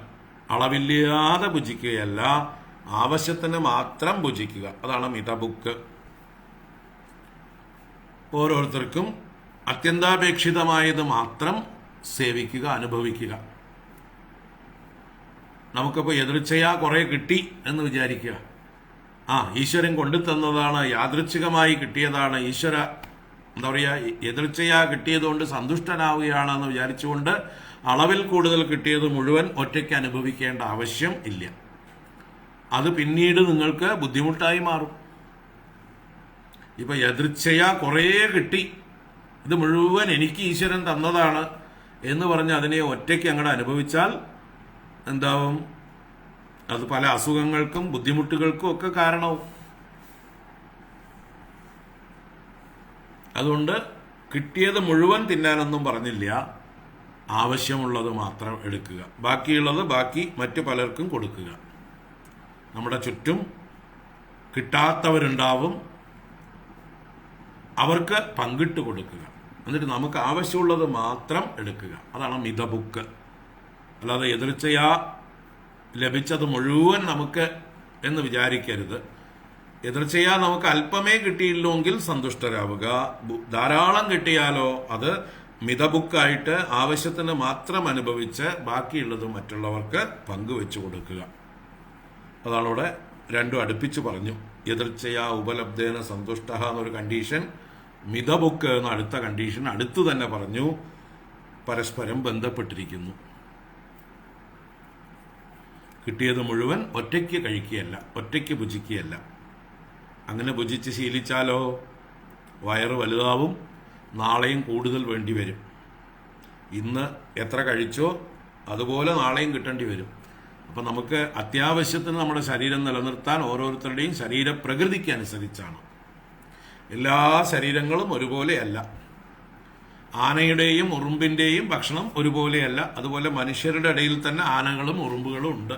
അളവില്ലാതെ ഭുജിക്കുകയല്ല, ആവശ്യത്തിന് മാത്രം ഭുജിക്കുക. അതാണ് മിതബുക്ക്. ഓരോരുത്തർക്കും അത്യന്താപേക്ഷിതമായത് മാത്രം സേവിക്കുക, അനുഭവിക്കുക. നമുക്കിപ്പോൾ എതിർച്ചയാ കുറേ കിട്ടി എന്ന് വിചാരിക്കുക. ഈശ്വരൻ കൊണ്ടുതന്നതാണ്, യാദൃച്ഛികമായി കിട്ടിയതാണ്, ഈശ്വര എന്താ പറയുക, എതിർച്ചയാ കിട്ടിയതുകൊണ്ട് സന്തുഷ്ടനാവുകയാണെന്ന് വിചാരിച്ചുകൊണ്ട് അളവിൽ കൂടുതൽ കിട്ടിയത് മുഴുവൻ ഒറ്റയ്ക്ക് അനുഭവിക്കേണ്ട ആവശ്യം ഇല്ല. അത് പിന്നീട് നിങ്ങൾക്ക് ബുദ്ധിമുട്ടായി മാറും. ഇപ്പൊ എതിർച്ചയാ കുറേ കിട്ടി, ഇത് മുഴുവൻ എനിക്ക് ഈശ്വരൻ തന്നതാണ് എന്ന് പറഞ്ഞ് അതിനെ ഒറ്റയ്ക്ക് അങ്ങോട്ട് അനുഭവിച്ചാൽ എന്താവും? അത് പല അസുഖങ്ങൾക്കും ബുദ്ധിമുട്ടുകൾക്കും ഒക്കെ കാരണവും. അതുകൊണ്ട് കിട്ടിയത് മുഴുവൻ തിന്നാനൊന്നും പറഞ്ഞില്ല, ആവശ്യമുള്ളത് മാത്രം എടുക്കുക, ബാക്കിയുള്ളത് മറ്റു പലർക്കും കൊടുക്കുക. നമ്മുടെ ചുറ്റും കിട്ടാത്തവരുണ്ടാവും, അവർക്ക് പങ്കിട്ട് കൊടുക്കുക. എന്നിട്ട് നമുക്ക് ആവശ്യമുള്ളത് മാത്രം എടുക്കുക. അതാണ് മിതബുക്ക്. അല്ലാതെ എതിർച്ചയാ ലഭിച്ചത് മുഴുവൻ നമുക്ക് എന്ന് വിചാരിക്കരുത്. എതിർച്ചയാ നമുക്ക് അല്പമേ കിട്ടിയില്ലെങ്കിൽ സന്തുഷ്ടരാവുക. ധാരാളം കിട്ടിയാലോ അത് മിതബുക്കായിട്ട് ആവശ്യത്തിന് മാത്രം അനുഭവിച്ച് ബാക്കിയുള്ളത് മറ്റുള്ളവർക്ക് പങ്കുവെച്ചു കൊടുക്കുക. അതാണ് ഇവിടെ രണ്ടും അടുപ്പിച്ച് പറഞ്ഞു. എതിർച്ചയാ ഉപലബ്ധേന സന്തുഷ്ട എന്നൊരു കണ്ടീഷൻ, മിതബുക്ക് എന്ന അടുത്ത കണ്ടീഷൻ അടുത്ത് തന്നെ പറഞ്ഞു. പരസ്പരം ബന്ധപ്പെട്ടിരിക്കുന്നു. കിട്ടിയത് മുഴുവൻ ഒറ്റയ്ക്ക് കഴിക്കുകയല്ല, ഒറ്റയ്ക്ക് ഭുജിക്കുകയല്ല. അങ്ങനെ ഭുജിച്ച് ശീലിച്ചാലോ വയറ് വലുതാവും, നാളെയും കൂടുതൽ വേണ്ടി വരും. ഇന്ന് എത്ര കഴിച്ചോ അതുപോലെ നാളെയും കിട്ടേണ്ടി വരും. അപ്പം നമുക്ക് അത്യാവശ്യത്തിന് നമ്മുടെ ശരീരം നിലനിർത്താൻ ഓരോരുത്തരുടെയും ശരീരപ്രകൃതിക്ക് അനുസരിച്ചാണ്. എല്ലാ ശരീരങ്ങളും ഒരുപോലെയല്ല. ആനയുടെയും ഉറുമ്പിൻ്റെയും ഭക്ഷണം ഒരുപോലെയല്ല. അതുപോലെ മനുഷ്യരുടെ ഇടയിൽ തന്നെ ആനകളും ഉറുമ്പുകളും ഉണ്ട്.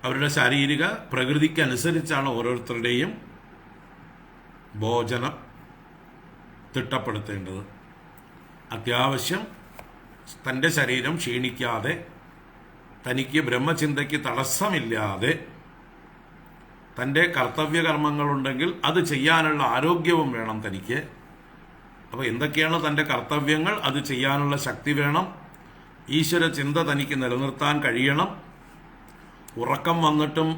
അവരുടെ ശാരീരിക പ്രകൃതിക്കനുസരിച്ചാണ് ഓരോരുത്തരുടെയും ഭോജനം തിട്ടപ്പെടുത്തേണ്ടത്. അത്യാവശ്യം തൻ്റെ ശരീരം ക്ഷീണിക്കാതെ, തനിക്ക് ബ്രഹ്മചിന്തയ്ക്ക് തടസ്സമില്ലാതെ, തൻ്റെ കർത്തവ്യകർമ്മങ്ങളുണ്ടെങ്കിൽ അത് ചെയ്യാനുള്ള ആരോഗ്യവും വേണം തനിക്ക്. അപ്പോൾ എന്തൊക്കെയാണ് തൻ്റെ കർത്തവ്യങ്ങൾ, അത് ചെയ്യാനുള്ള ശക്തി വേണം. ഈശ്വര ചിന്ത തനിക്ക് നിലനിർത്താൻ കഴിയണം. ഉറക്കം വന്നിട്ടും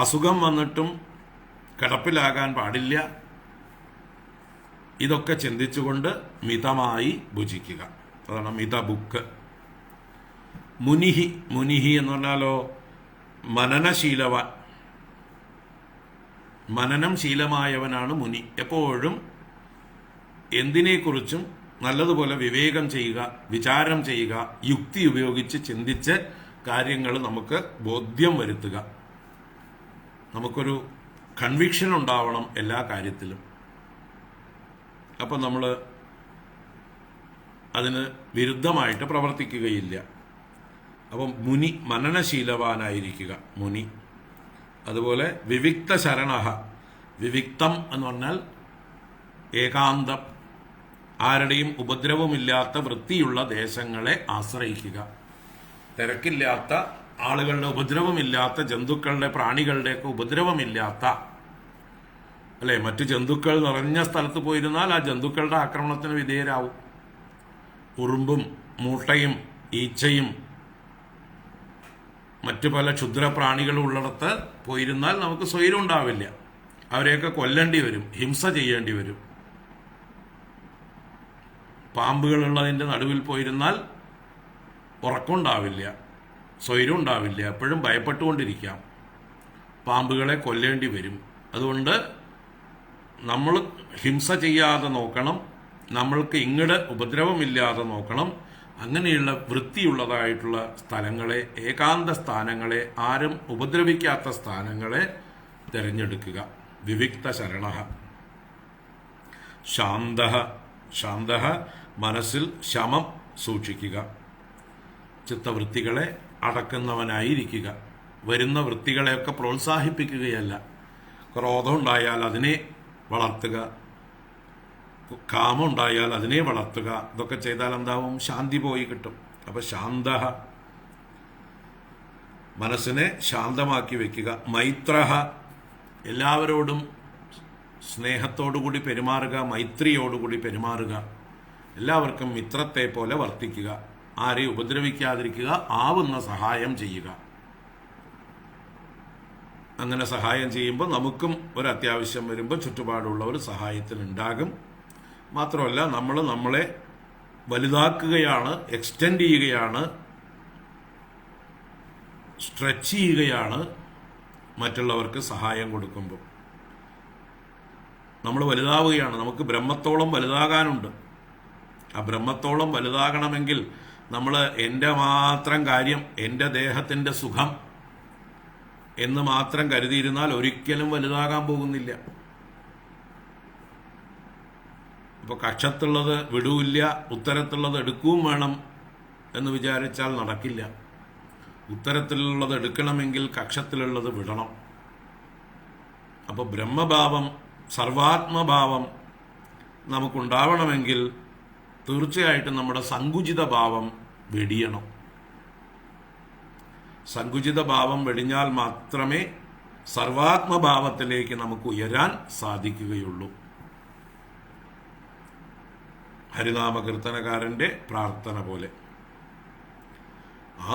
അസുഖം വന്നിട്ടും കിടപ്പിലാകാൻ പാടില്ല. ഇതൊക്കെ ചിന്തിച്ചുകൊണ്ട് മിതമായി ഭുജിക്കുക. അതാണ് മിതബുക്ക്. മുനിഹി എന്ന് പറഞ്ഞാലോ മനനശീലവാൻ, മനനം ശീലമായവനാണ് മുനി. എപ്പോഴും എന്തിനെക്കുറിച്ചും നല്ലതുപോലെ വിവേകം ചെയ്യുക, വിചാരം ചെയ്യുക, യുക്തി ഉപയോഗിച്ച് ചിന്തിച്ച് കാര്യങ്ങൾ നമുക്ക് ബോധ്യം വരുത്തുക. നമുക്കൊരു കൺവിക്ഷൻ ഉണ്ടാവണം എല്ലാ കാര്യത്തിലും. അപ്പം നമ്മൾ അതിന് വിരുദ്ധമായിട്ട് പ്രവർത്തിക്കുകയില്ല. അപ്പം മുനി മനനശീലവാനായിരിക്കുക മുനി. അതുപോലെ വിവിക്ത ശരണഃ, വിവിക്തം എന്ന് പറഞ്ഞാൽ ഏകാന്തം, ആരുടെയും ഉപദ്രവമില്ലാത്ത വൃത്തിയുള്ള ദേശങ്ങളെ ആശ്രയിക്കുക. തിരക്കില്ലാത്ത, ആളുകളുടെ ഉപദ്രവമില്ലാത്ത, ജന്തുക്കളുടെ പ്രാണികളുടെയൊക്കെ ഉപദ്രവമില്ലാത്ത, അല്ലെ, മറ്റു ജന്തുക്കൾ നിറഞ്ഞ സ്ഥലത്ത് പോയിരുന്നാൽ ആ ജന്തുക്കളുടെ ആക്രമണത്തിന് വിധേയരാവും. ഉറുമ്പും മൂട്ടയും ഈച്ചയും മറ്റു പല ക്ഷുദ്രപ്രാണികളും ഉള്ളിടത്ത് പോയിരുന്നാൽ നമുക്ക് സ്വൈരം ഉണ്ടാവില്ല. അവരെയൊക്കെ കൊല്ലേണ്ടി വരും, ഹിംസ ചെയ്യേണ്ടി വരും. പാമ്പുകളുള്ളതിൻ്റെ നടുവിൽ പോയിരുന്നാൽ ഉറക്കമുണ്ടാവില്ല, സ്വൈരം ഉണ്ടാവില്ല, എപ്പോഴും ഭയപ്പെട്ടുകൊണ്ടിരിക്കാം. പാമ്പുകളെ കൊല്ലേണ്ടി വരും. അതുകൊണ്ട് നമ്മൾ ഹിംസ ചെയ്യാതെ നോക്കണം, നമ്മൾക്ക് ഇങ്ങോട്ട് ഉപദ്രവമില്ലാതെ നോക്കണം. അങ്ങനെയുള്ള വൃത്തിയുള്ളതായിട്ടുള്ള സ്ഥലങ്ങളെ, ഏകാന്ത സ്ഥാനങ്ങളെ, ആരും ഉപദ്രവിക്കാത്ത സ്ഥാനങ്ങളെ തിരഞ്ഞെടുക്കുക. വിവിക്ത ശരണഃ. ശാന്തഃ, മനസ്സിൽ ശമം സൂക്ഷിക്കുക. ചിത്തവൃത്തികളെ അടക്കുന്നവനായിരിക്കുക. വരുന്ന വൃത്തികളെയൊക്കെ പ്രോത്സാഹിപ്പിക്കുകയല്ല. ക്രോധം ഉണ്ടായാൽ അതിനെ വളർത്തുക, കാമം ഉണ്ടായാൽ അതിനെ വളർത്തുക. ഇതൊക്കെ ചെയ്താൽ എന്താവും? ശാന്തി പോയി കിട്ടും. അപ്പൊ ശാന്തഃ, മനസ്സിനെ ശാന്തമാക്കി വെക്കുക. മൈത്രഃ, എല്ലാവരോടും സ്നേഹത്തോടുകൂടി പെരുമാറുക, മൈത്രിയോടുകൂടി പെരുമാറുക, എല്ലാവർക്കും മിത്രത്തെ പോലെ വർത്തിക്കുക, ആരെയും ഉപദ്രവിക്കാതിരിക്കുക, ആവുന്ന സഹായം ചെയ്യുക. അങ്ങനെ സഹായം ചെയ്യുമ്പോൾ നമുക്കും ഒരു അത്യാവശ്യം വരുമ്പോൾ ചുറ്റുപാടുള്ളവർ സഹായത്തിനുണ്ടാകും. മാത്രമല്ല നമ്മളെ വലുതാക്കുകയാണ്, എക്സ്റ്റെൻഡ് ചെയ്യുകയാണ്, സ്ട്രെച്ച് ചെയ്യുകയാണ് മറ്റുള്ളവർക്ക് സഹായം കൊടുക്കുമ്പോൾ. നമ്മൾ വലുതാവുകയാണ്. നമുക്ക് ബ്രഹ്മത്തോളം വലുതാകാനുണ്ട്. ആ ബ്രഹ്മത്തോളം വലുതാകണമെങ്കിൽ നമ്മൾ എൻ്റെ മാത്രം കാര്യം, എൻ്റെ ദേഹത്തിൻ്റെ സുഖം എന്ന് മാത്രം കരുതിയിരുന്നാൽ ഒരിക്കലും വലുതാകാൻ പോകുന്നില്ല. ഇപ്പോൾ കക്ഷത്തുള്ളത് വിടൂല്ല, ഉത്തരത്തുള്ളത് എടുക്കുകയും വേണം എന്ന് വിചാരിച്ചാൽ നടക്കില്ല. ഉത്തരത്തിലുള്ളത് എടുക്കണമെങ്കിൽ കക്ഷത്തിലുള്ളത് വിടണം. അപ്പോൾ ബ്രഹ്മഭാവം, സർവാത്മഭാവം നമുക്കുണ്ടാവണമെങ്കിൽ തീർച്ചയായിട്ടും നമ്മുടെ സങ്കുചിത ഭാവം വെടിയണം. സങ്കുചിത ഭാവം വെടിഞ്ഞാൽ മാത്രമേ സർവാത്മഭാവത്തിലേക്ക് നമുക്ക് ഉയരാൻ സാധിക്കുകയുള്ളൂ. ഹരിനാമകീർത്തനകാരന്റെ പ്രാർത്ഥന പോലെ: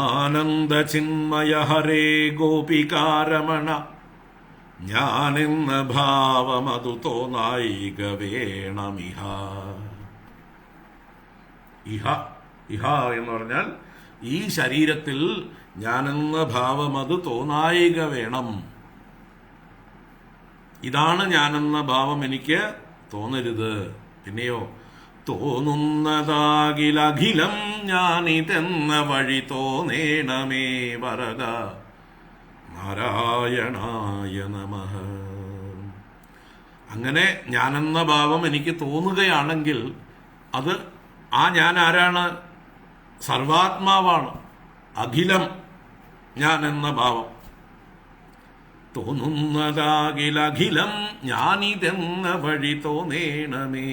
ആനന്ദ ചിന്മയ ഹരേ ഗോപികാരമണ, ഞാനെന്ന ഭാവമതു തോന്നായിക വേണമിഹ. ഇഹ ഇഹ എന്ന് പറഞ്ഞാൽ ഈ ശരീരത്തിൽ ഞാനെന്ന ഭാവമത് തോന്നായിക വേണം. ഇതാണ് ഞാനെന്ന ഭാവം എനിക്ക് തോന്നരുത്. പിന്നെയോ തോന്നുന്നതാകിലഖിലം ഞാനിതെന്ന വഴി തോന്നേണമേ വരദ നാരായണായ നമഃ. അങ്ങനെ ഞാനെന്ന ഭാവം എനിക്ക് തോന്നുകയാണെങ്കിൽ അത് ആ ഞാൻ ആരാണ്? സർവാത്മാവാണ്. അഖിലം ഞാനെന്ന ഭാവം. തോന്നുന്നതാകിലഖിലം ഞാനിതെന്ന വഴി തോന്നേണമേ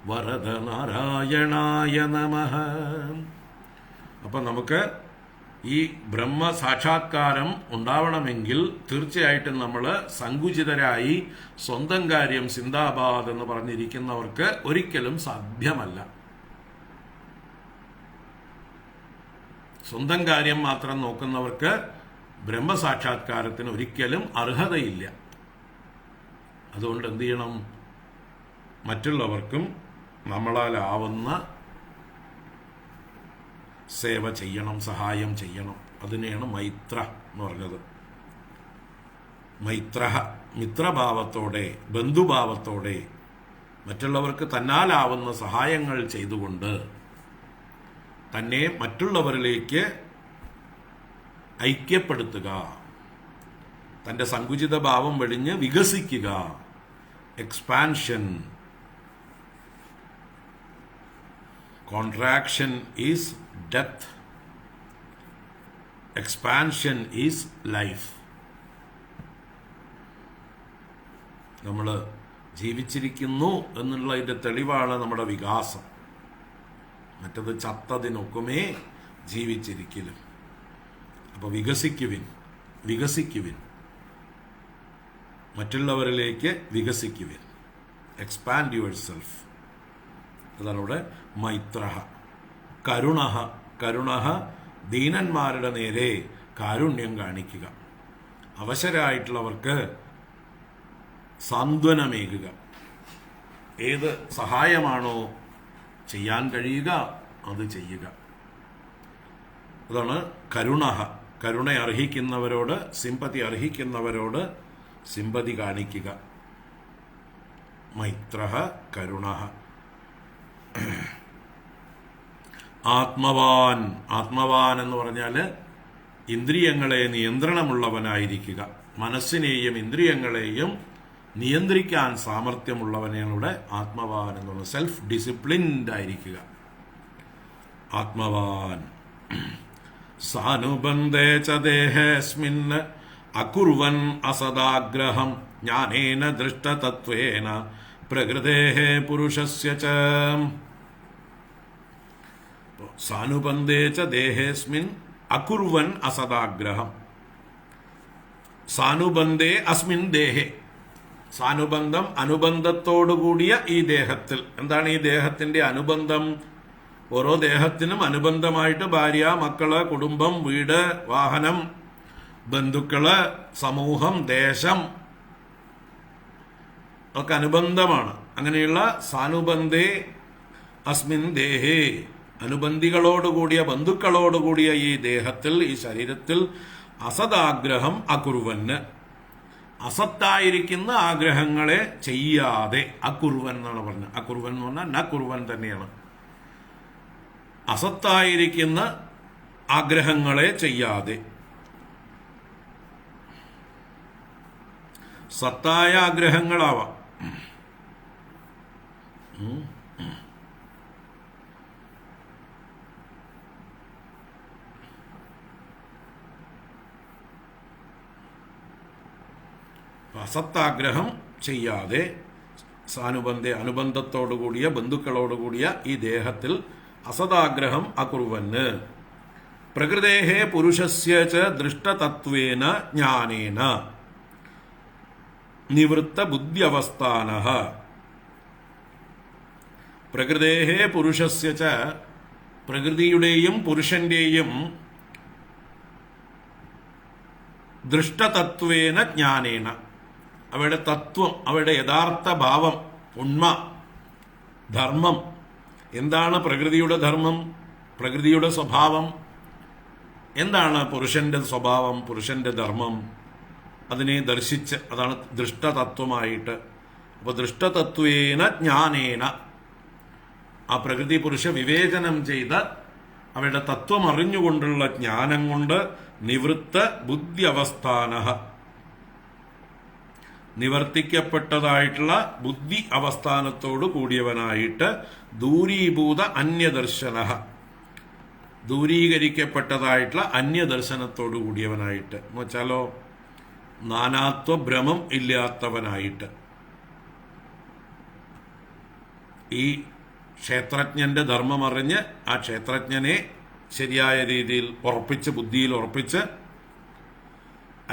വരദ നാരായണായ നമഃ. അപ്പം നമുക്ക് ഈ ബ്രഹ്മ സാക്ഷാത്കാരം ഉണ്ടാവണമെങ്കിൽ തീർച്ചയായിട്ടും നമ്മൾ സങ്കുചിതരായി സ്വന്തം കാര്യം സിന്ദാബാദ് എന്ന് പറഞ്ഞിരിക്കുന്നവർക്ക് ഒരിക്കലും സാധ്യമല്ല. സ്വന്തം കാര്യം മാത്രം നോക്കുന്നവർക്ക് ബ്രഹ്മസാക്ഷാത്കാരത്തിന് ഒരിക്കലും അർഹതയില്ല. അതുകൊണ്ട് എന്ത് ചെയ്യണം? മറ്റുള്ളവർക്കും നമ്മളാലാവുന്ന സേവ ചെയ്യണം, സഹായം ചെയ്യണം. അതിനെയാണ് മൈത്ര എന്ന് പറഞ്ഞത്. മൈത്ര, മിത്രഭാവത്തോടെ, ബന്ധുഭാവത്തോടെ മറ്റുള്ളവർക്ക് തന്നാലാവുന്ന സഹായങ്ങൾ ചെയ്തുകൊണ്ട് തന്നെ മറ്റുള്ളവരിലേക്ക് ഐക്യപ്പെടുത്തുക, തൻ്റെ സങ്കുചിത ഭാവം വെടിഞ്ഞ് വികസിക്കുക. Expansion. Contraction is death, expansion is life. നമ്മൾ ജീവിച്ചിരിക്കുന്നു എന്നുള്ളതിൻ്റെ തെളിവാണ് നമ്മുടെ വികാസം. മറ്റത് ചത്തതിനൊക്കുമേ ജീവിച്ചിരിക്കലും. അപ്പോൾ വികസിക്കുവിൻ, വികസിക്കുവിൻ, മറ്റുള്ളവരിലേക്ക് വികസിക്കുവിൻ. Expand your self. അതാണ് ഇവിടെ മൈത്ര. കരുണ. കരുണ, ദീനന്മാരുടെ നേരെ കാരുണ്യം കാണിക്കുക, അവശരായിട്ടുള്ളവർക്ക് സാന്ത്വനമേകുക. ഏത് സഹായമാണോ ചെയ്യാൻ കഴിയുക അത് ചെയ്യുക. അതാണ് കരുണ. കരുണ അർഹിക്കുന്നവരോട്, സിമ്പതി അർഹിക്കുന്നവരോട് സിമ്പതി കാണിക്കുക. മൈത്ര കരുണ. ആത്മവാൻ. ആത്മവാൻ എന്ന് പറഞ്ഞാൽ ഇന്ദ്രിയങ്ങളെ നിയന്ത്രണമുള്ളവനായിരിക്കുക. മനസ്സിനെയും ഇന്ദ്രിയങ്ങളെയും നിയന്ത്രിക്കാൻ സാമർഥ്യമുള്ളവനെയാണ് ആത്മവാൻ എന്നുള്ളത്. സെൽഫ് ഡിസിപ്ലിൻഡ് ആയിരിക്കുക. ആത്മവാൻ. സാനുബന്ധേ ച ദേഹേസ്മിൻ അകുർവൻ അസദാഗ്രഹം ജ്ഞാനേന ദൃഷ്ടതത്വേന പ്രകൃതേഃ പുരുഷസ്യ ച. സാനുബന്ധേ ച ദേഹേസ്മിൻ അകുർവൻ അസദാഗ്രഹം. സാനുബന്ധേ അസ്മിൻ ദേഹേ. സാനുബന്ധം, അനുബന്ധത്തോടുകൂടിയ ഈ ദേഹത്തിൽ. എന്താണ് ഈ ദേഹത്തിന്റെ അനുബന്ധം? ഓരോ ദേഹത്തിനും അനുബന്ധമായിട്ട് ഭാര്യ, മക്കള്, കുടുംബം, വീട്, വാഹനം, ബന്ധുക്കള്, സമൂഹം, ദേശം ഒക്കെ അനുബന്ധമാണ്. അങ്ങനെയുള്ള സാനുബന്ധേ അസ്മിൻ ദേഹേ, അനുബന്ധികളോടുകൂടിയ, ബന്ധുക്കളോടുകൂടിയ ഈ ദേഹത്തിൽ, ഈ ശരീരത്തിൽ അസദാഗ്രഹം അകുർവന്, അസത്തായിരിക്കുന്ന ആഗ്രഹങ്ങളെ ചെയ്യാതെ, അകുർവൻ എന്നാണ് പറഞ്ഞത്. അകുർവൻ എന്ന് പറഞ്ഞാൽ ന കുർവൻ തന്നെയാണ്. അസത്തായിരിക്കുന്ന ആഗ്രഹങ്ങളെ ചെയ്യാതെ. സത്തായ ആഗ്രഹങ്ങളാവാം. അസത്താഗ്രഹം ചെയ്യാതെ സാനുബന്ധ, അനുബന്ധത്തോടുകൂടിയ, ബന്ധുക്കളോടുകൂടിയ ഈ ദേഹത്തിൽ അസദാഗ്രഹം അകുർവന്. പ്രകൃതേഹേ പുരുഷസ്യ ച ദൃഷ്ടതത്വേന ജ്ഞാനേന നിവൃത്ത ബുദ്ധ്യവസ്ഥാനഃ. പ്രകൃതേഹേ പുരുഷസ്യ ച, പ്രകൃതിയുടെയും പുരുഷന്റെയും ദൃഷ്ടതത്വേന ജ്ഞാനേന, അവയുടെ തത്വം, അവയുടെ യഥാർത്ഥ ഭാവം, ഉണ്മ, ധർമ്മം. എന്താണ് പ്രകൃതിയുടെ ധർമ്മം, പ്രകൃതിയുടെ സ്വഭാവം? എന്താണ് പുരുഷന്റെ സ്വഭാവം, പുരുഷന്റെ ധർമ്മം? അതിനെ ദർശിച്ച്, അതാണ് ദൃഷ്ടതത്വമായിട്ട്. അപ്പൊ ദൃഷ്ടതത്വേന ജ്ഞാനേന, ആ പ്രകൃതി പുരുഷ വിവേചനം ചെയ്ത് അവയുടെ തത്വം അറിഞ്ഞുകൊണ്ടുള്ള ജ്ഞാനം കൊണ്ട് നിവൃത്ത ബുദ്ധി അവസ്ഥാനഃ, നിവർത്തിക്കപ്പെട്ടതായിട്ടുള്ള ബുദ്ധി അവസ്ഥാനത്തോടു കൂടിയവനായിട്ട്, ദൂരീഭൂത അന്യദർശന, ദൂരീകരിക്കപ്പെട്ടതായിട്ടുള്ള അന്യദർശനത്തോടു കൂടിയവനായിട്ട്, എന്ന് വെച്ചാലോ നാനാത്വ ഭ്രമം ഇല്ലാത്തവനായിട്ട്. ഈ ക്ഷേത്രജ്ഞന്റെ ധർമ്മം അറിഞ്ഞ് ആ ക്ഷേത്രജ്ഞനെ ശരിയായ രീതിയിൽ ഉറപ്പിച്ച്, ബുദ്ധിയിൽ ഉറപ്പിച്ച്,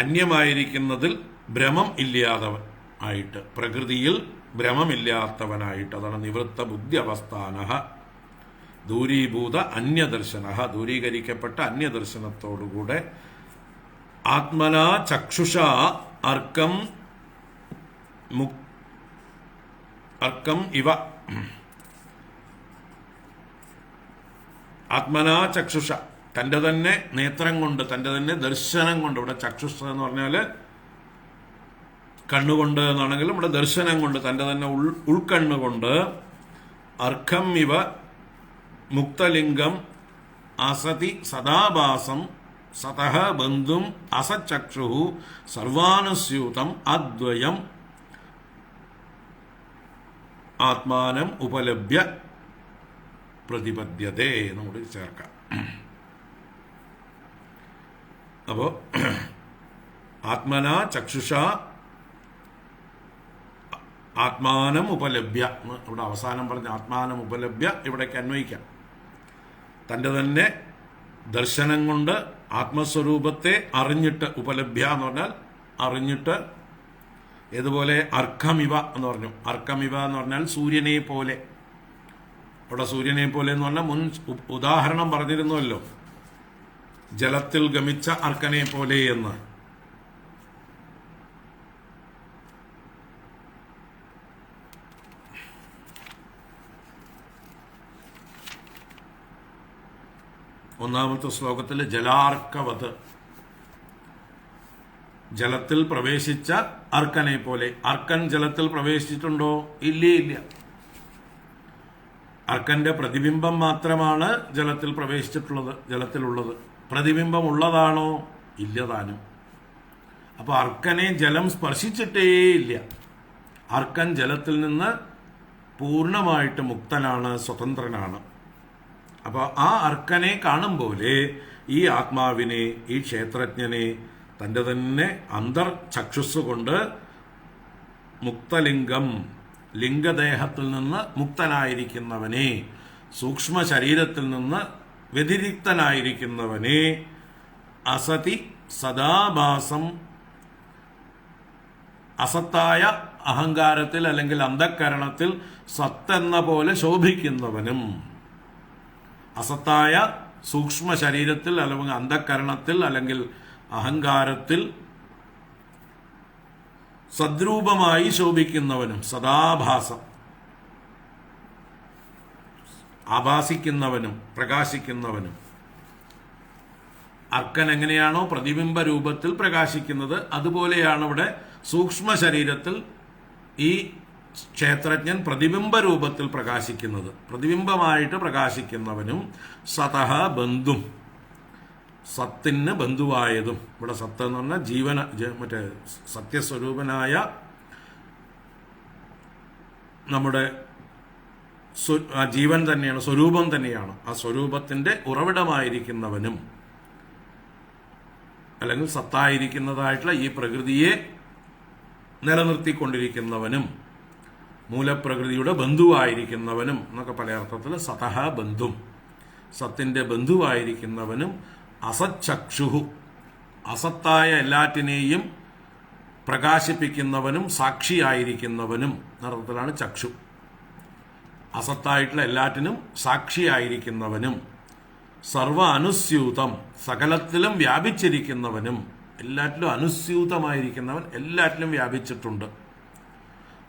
അന്യമായിരിക്കുന്നതിൽ ഭ്രമം ഇല്ലാത്തവൻ ആയിട്ട്, പ്രകൃതിയിൽ ഭ്രമമില്ലാത്തവനായിട്ട്. അതാണ് നിവൃത്ത ബുദ്ധി അവസ്ഥാനഃ, ദൂരീഭൂത അന്യദർശന, ദൂരീകരിക്കപ്പെട്ട അന്യദർശനത്തോടുകൂടെ. ആത്മനാ ചക്ഷുഷ അർക്കം അർക്കം ഇവ, ആത്മനാ ചക്ഷുഷ, തൻ്റെ തന്നെ നേത്രം കൊണ്ട്, തൻ്റെ തന്നെ ദർശനം കൊണ്ട്. ഇവിടെ ചക്ഷുഷ എന്ന് പറഞ്ഞാൽ കണ്ണുകൊണ്ട് എന്നാണെങ്കിലും ഇവിടെ ദർശനം കൊണ്ട്, തൻ്റെ തന്നെ ഉൾക്കണ്ണുകൊണ്ട്. അർക്കം ഇവ മുക്തലിംഗം അസതി സദാഭാസം സതഃ ബന്ധും അസചക്ഷു സർവാനുസ്യൂതം അദ്വയം ആത്മാനം ഉപലഭ്യ പ്രതിപദ്യതേ എന്നുകൂടി ചേർക്കാം. അപ്പോ ആത്മനാ ചക്ഷുഷ ആത്മാനം ഉപലഭ്യ, ഇവിടെ അവസാനം പറഞ്ഞ ആത്മാനം ഉപലഭ്യ ഇവിടേക്ക് അന്വയിക്കാം. തൻ്റെ തന്നെ ദർശനം കൊണ്ട് ആത്മസ്വരൂപത്തെ അറിഞ്ഞിട്ട്, ഉപലഭ്യ എന്ന് പറഞ്ഞാൽ അറിഞ്ഞിട്ട്. ഇതുപോലെ അർക്കമിവ എന്ന് പറഞ്ഞു. അർക്കമിവ എന്ന് പറഞ്ഞാൽ സൂര്യനെ പോലെ. അവിടെ സൂര്യനെ പോലെ എന്ന് പറഞ്ഞാൽ മുൻ ഉദാഹരണം പറഞ്ഞിരുന്നുവല്ലോ, ജലത്തിൽ ഗമിച്ച അർക്കനെ പോലെ എന്ന്. ഒന്നാമത്തെ ശ്ലോകത്തിൽ ജലാർക്കവത്, ജലത്തിൽ പ്രവേശിച്ച അർക്കനെ പോലെ. അർക്കൻ ജലത്തിൽ പ്രവേശിച്ചിട്ടുണ്ടോ? ഇല്ലേ, ഇല്ല. അർക്കന്റെ പ്രതിബിംബം മാത്രമാണ് ജലത്തിൽ പ്രവേശിച്ചിട്ടുള്ളത്, ജലത്തിലുള്ളത്. പ്രതിബിംബം ഉള്ളതാണോ? ഇല്ലതാനും. അപ്പൊ അർക്കനെ ജലം സ്പർശിച്ചിട്ടേ ഇല്ല. അർക്കൻ ജലത്തിൽ നിന്ന് പൂർണ്ണമായിട്ട് മുക്തനാണ്, സ്വതന്ത്രനാണ്. അപ്പൊ ആ അർക്കനെ കാണും പോലെ ഈ ആത്മാവിനെ, ഈ ക്ഷേത്രജ്ഞനെ തൻ്റെ തന്നെ അന്തർചക്ഷുസ് കൊണ്ട് മുക്തലിംഗം, ലിംഗദേഹത്തിൽ നിന്ന് മുക്തനായിരിക്കുന്നവനെ, സൂക്ഷ്മ ശരീരത്തിൽ നിന്ന് വ്യതിരിക്തനായിരിക്കുന്നവനെ, അസതി സദാഭാസം, അസത്തായ അഹങ്കാരത്തിൽ അല്ലെങ്കിൽ അന്ധക്കരണത്തിൽ സത്തെന്ന പോലെ ശോഭിക്കുന്നവനും, അസത്തായ സൂക്ഷ്മ ശരീരത്തിൽ അല്ലെങ്കിൽ അന്ധക്കരണത്തിൽ അല്ലെങ്കിൽ അഹങ്കാരത്തിൽ സദ്രൂപമായി ശോഭിക്കുന്നവനും, സദാഭാസം ആഭാസിക്കുന്നവനും പ്രകാശിക്കുന്നവനും. അർക്കൻ എങ്ങനെയാണോ പ്രതിബിംബ രൂപത്തിൽ പ്രകാശിക്കുന്നത്, അതുപോലെയാണ് ഇവിടെ സൂക്ഷ്മ ശരീരത്തിൽ ഈ ക്ഷേത്രജ്ഞൻ പ്രതിബിംബ രൂപത്തിൽ പ്രകാശിക്കുന്നത്. പ്രതിബിംബമായിട്ട് പ്രകാശിക്കുന്നവനും സതഹ ബന്ധും, സത്തിന് ബന്ധുവായതും. ഇവിടെ സത്ത് എന്ന് പറഞ്ഞാൽ മറ്റേ സത്യസ്വരൂപനായ നമ്മുടെ ജീവൻ തന്നെയാണ്, സ്വരൂപം തന്നെയാണ്. ആ സ്വരൂപത്തിന്റെ ഉറവിടമായിരിക്കുന്നവനും അല്ലെങ്കിൽ സത്തായിരിക്കുന്നതായിട്ടുള്ള ഈ പ്രകൃതിയെ നിലനിർത്തിക്കൊണ്ടിരിക്കുന്നവനും, മൂലപ്രകൃതിയുടെ ബന്ധുവായിരിക്കുന്നവനും എന്നൊക്കെ പല അർത്ഥത്തിൽ സതഹ ബന്ധും, സത്തിന്റെ ബന്ധുവായിരിക്കുന്നവനും, അസച്ചക്ഷുഹു, അസത്തായ എല്ലാറ്റിനെയും പ്രകാശിപ്പിക്കുന്നവനും സാക്ഷിയായിരിക്കുന്നവനും എന്നർത്ഥത്തിലാണ് ചക്ഷു. അസത്തായിട്ടുള്ള എല്ലാറ്റിനും സാക്ഷിയായിരിക്കുന്നവനും, സർവ അനുസ്യൂതം, സകലത്തിലും വ്യാപിച്ചിരിക്കുന്നവനും, എല്ലാറ്റിലും അനുസ്യൂതമായിരിക്കുന്നവൻ, എല്ലാറ്റിലും വ്യാപിച്ചിട്ടുണ്ട്.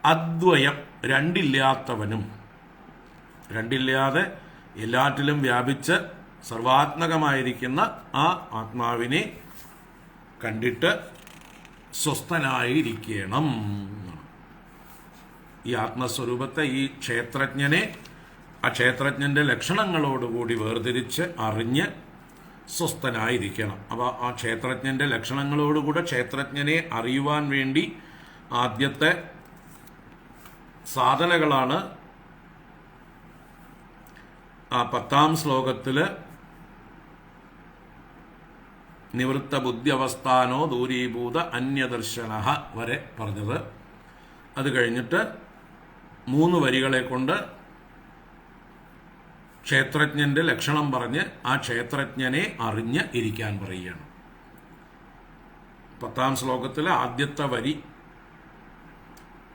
അദ്വയം, രണ്ടില്ലാത്തവനും, രണ്ടില്ലാതെ എല്ലാറ്റിലും വ്യാപിച്ച് സർവാത്മകമായിരിക്കുന്ന ആ ആത്മാവിനെ കണ്ടിട്ട് സ്വസ്ഥനായിരിക്കണം. ഈ ആത്മസ്വരൂപത്തെ, ഈ ക്ഷേത്രജ്ഞനെ ആ ക്ഷേത്രജ്ഞന്റെ ലക്ഷണങ്ങളോടുകൂടി വേർതിരിച്ച് അറിഞ്ഞ് സ്വസ്ഥനായിരിക്കണം. അപ്പോൾ ആ ക്ഷേത്രജ്ഞന്റെ ലക്ഷണങ്ങളോടുകൂടെ ക്ഷേത്രജ്ഞനെ അറിയുവാൻ വേണ്ടി ആദ്യത്തെ സാധനകളാണ് ആ 10-ാം ശ്ലോകത്തില് നിവൃത്ത ബുദ്ധ്യവസ്ഥാനോ ദൂരീഭൂത അന്യദർശന വരെ പറഞ്ഞത്. അത് കഴിഞ്ഞിട്ട് 3 വരികളെ കൊണ്ട് ക്ഷേത്രജ്ഞന്റെ ലക്ഷണം പറഞ്ഞ് ആ ക്ഷേത്രജ്ഞനെ അറിഞ്ഞ് ഇരിക്കാൻ പറയുകയാണ്. 10-ാം ശ്ലോകത്തിലെ ആദ്യത്തെ വരി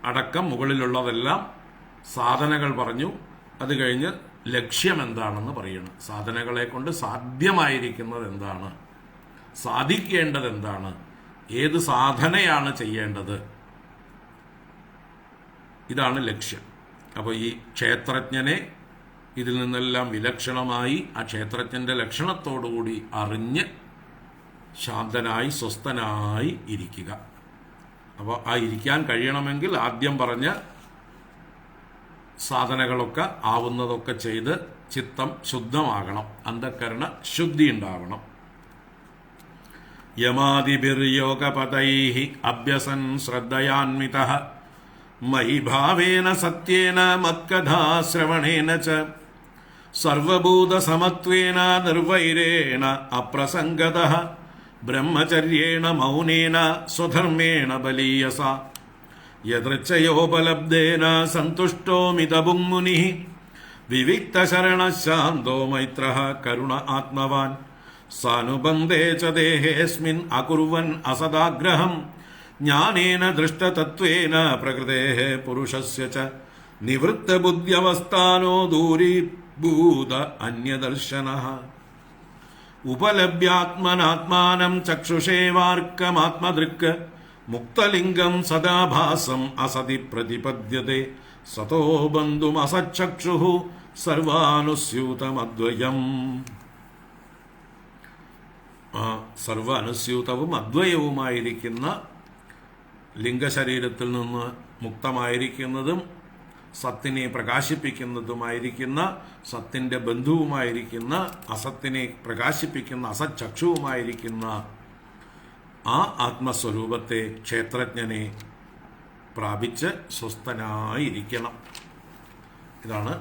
അടക്കം മുകളിലുള്ളതെല്ലാം സാധനകൾ പറഞ്ഞു. അത് കഴിഞ്ഞ് ലക്ഷ്യം എന്താണെന്ന് പറയണം. സാധനകളെ കൊണ്ട് സാധ്യമായിരിക്കുന്നത് എന്താണ്, സാധിക്കേണ്ടത് എന്താണ്, ഏത് സാധനയാണ് ചെയ്യേണ്ടത്, ഇതാണ് ലക്ഷ്യം. അപ്പോൾ ഈ ക്ഷേത്രജ്ഞനെ ഇതിൽ നിന്നെല്ലാം വിലക്ഷണമായി ആ ക്ഷേത്രജ്ഞന്റെ ലക്ഷണത്തോടുകൂടി അറിഞ്ഞ് ശാന്തനായി സ്വസ്ഥനായി ഇരിക്കുക. അപ്പോൾ ആ ഇരിക്കാൻ കഴിയണമെങ്കിൽ ആദ്യം പറഞ്ഞ സാധനകളൊക്കെ ആവുന്നതൊക്കെ ചെയ്ത് ചിത്തം ശുദ്ധമാകണം, അന്ധക്കരണ ശുദ്ധി ഉണ്ടാവണം. യമാദിഭിർയോഗപതൈഃ അഭ്യസൻ ശ്രദ്ധയാന്വിതഃ മയി ഭാവേന സത്യേന മത്കഥാശ്രവണേന ച സർവഭൂതസമത്വേന നിർവൈരേണ അപ്രസംഗതഃ ബ്രഹ്മചര്യേണ മൗനേന സ്വധർമ്മേണ ബലീയസ യദൃച്ഛയോപലബ്ധേന സന്തുഷ്ടോ മിതഭുങ്മുനിഃ വിവിക്തശരണശാന്തോ മൈത്രഃ കരുണ ആത്മവാൻ സാനുബന്ധേ ച ദേഹേസ്മിൻ അകുർവൻ അസദാഗ്രഹം ജ്ഞാനേന ദൃഷ്ടതത്വേന പ്രകൃതേഃ പുരുഷസ്യ ച നിവൃത്തബുദ്ധ്യവസ്ഥാനോ ദൂരീഭൂത അന്യദർശനഃ ഉപലഭ്യാത്മനാത്മാനം ചക്ഷുഷേവാർക്കമാത്മദൃക് മുക്തലിംഗം സദാഭാസം അസതി പ്രതിപദ്യത്തെ സതോ ബന്ധും അസച്ചക്ഷുഃ സർവാനുസ്യൂതമദ്വയം. സർവ അനുസ്യൂതവും അദ്വയവുമായിരിക്കുന്ന ലിംഗശരീരത്തിൽ നിന്ന് മുക്തമായിരിക്കുന്നതും സത്തിനെ പ്രകാശിപ്പിക്കുന്നതുമായിരിക്കുന്ന സത്തിന്റെ ബന്ധുവുമായിരിക്കുന്ന അസത്തിനെ പ്രകാശിപ്പിക്കുന്ന അസച്ചക്ഷുവുമായിരിക്കുന്ന ആ ആത്മസ്വരൂപത്തെ ക്ഷേത്രജ്ഞനെ പ്രാപിച്ച് സ്വസ്ഥനായിരിക്കണം. ഇതാണ്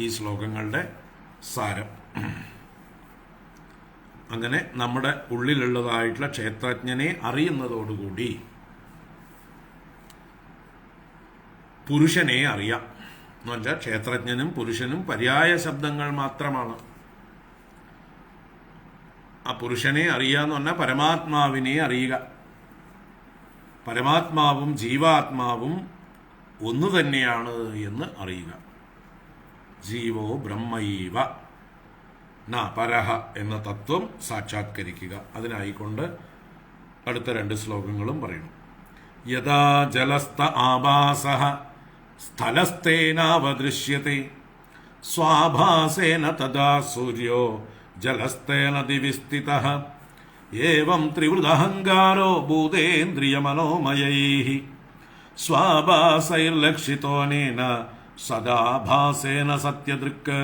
ഈ ശ്ലോകങ്ങളുടെ സാരം. അങ്ങനെ നമ്മുടെ ഉള്ളിലുള്ളതായിട്ടുള്ള ക്ഷേത്രജ്ഞനെ അറിയുന്നതോടുകൂടി പുരുഷനെ അറിയാം. എന്ന് വെച്ചാൽ ക്ഷേത്രജ്ഞനും പുരുഷനും പര്യായ ശബ്ദങ്ങൾ മാത്രമാണ്. ആ പുരുഷനെ അറിയുക എന്ന് പറഞ്ഞാൽ പരമാത്മാവിനെ അറിയുക. പരമാത്മാവും ജീവാത്മാവും ഒന്നു തന്നെയാണ് എന്ന് അറിയുക. ജീവോ ബ്രഹ്മൈവ ന പരഹ എന്ന തത്വം സാക്ഷാത്കരിക്കുക. അതിനായിക്കൊണ്ട് അടുത്ത 2 ശ്ലോകങ്ങളും പറയുന്നു. യഥാ ജലസ്ഥ ആഭാസഃ സ്ഥലസ്ഥേനാവദൃശ്യത്തെ സ്വാഭാസേന തഥാ സൂര്യോ ജലസ്ഥേന ദിവി സ്ഥിതഃ ഏവം ത്രിവൃദഹങ്കാരോ ഭൂതേന്ദ്രിയമനോമയൈഃ സ്വാഭാസൈർലക്ഷിതോനേന സദാ ഭാസേന സത്യദൃക്.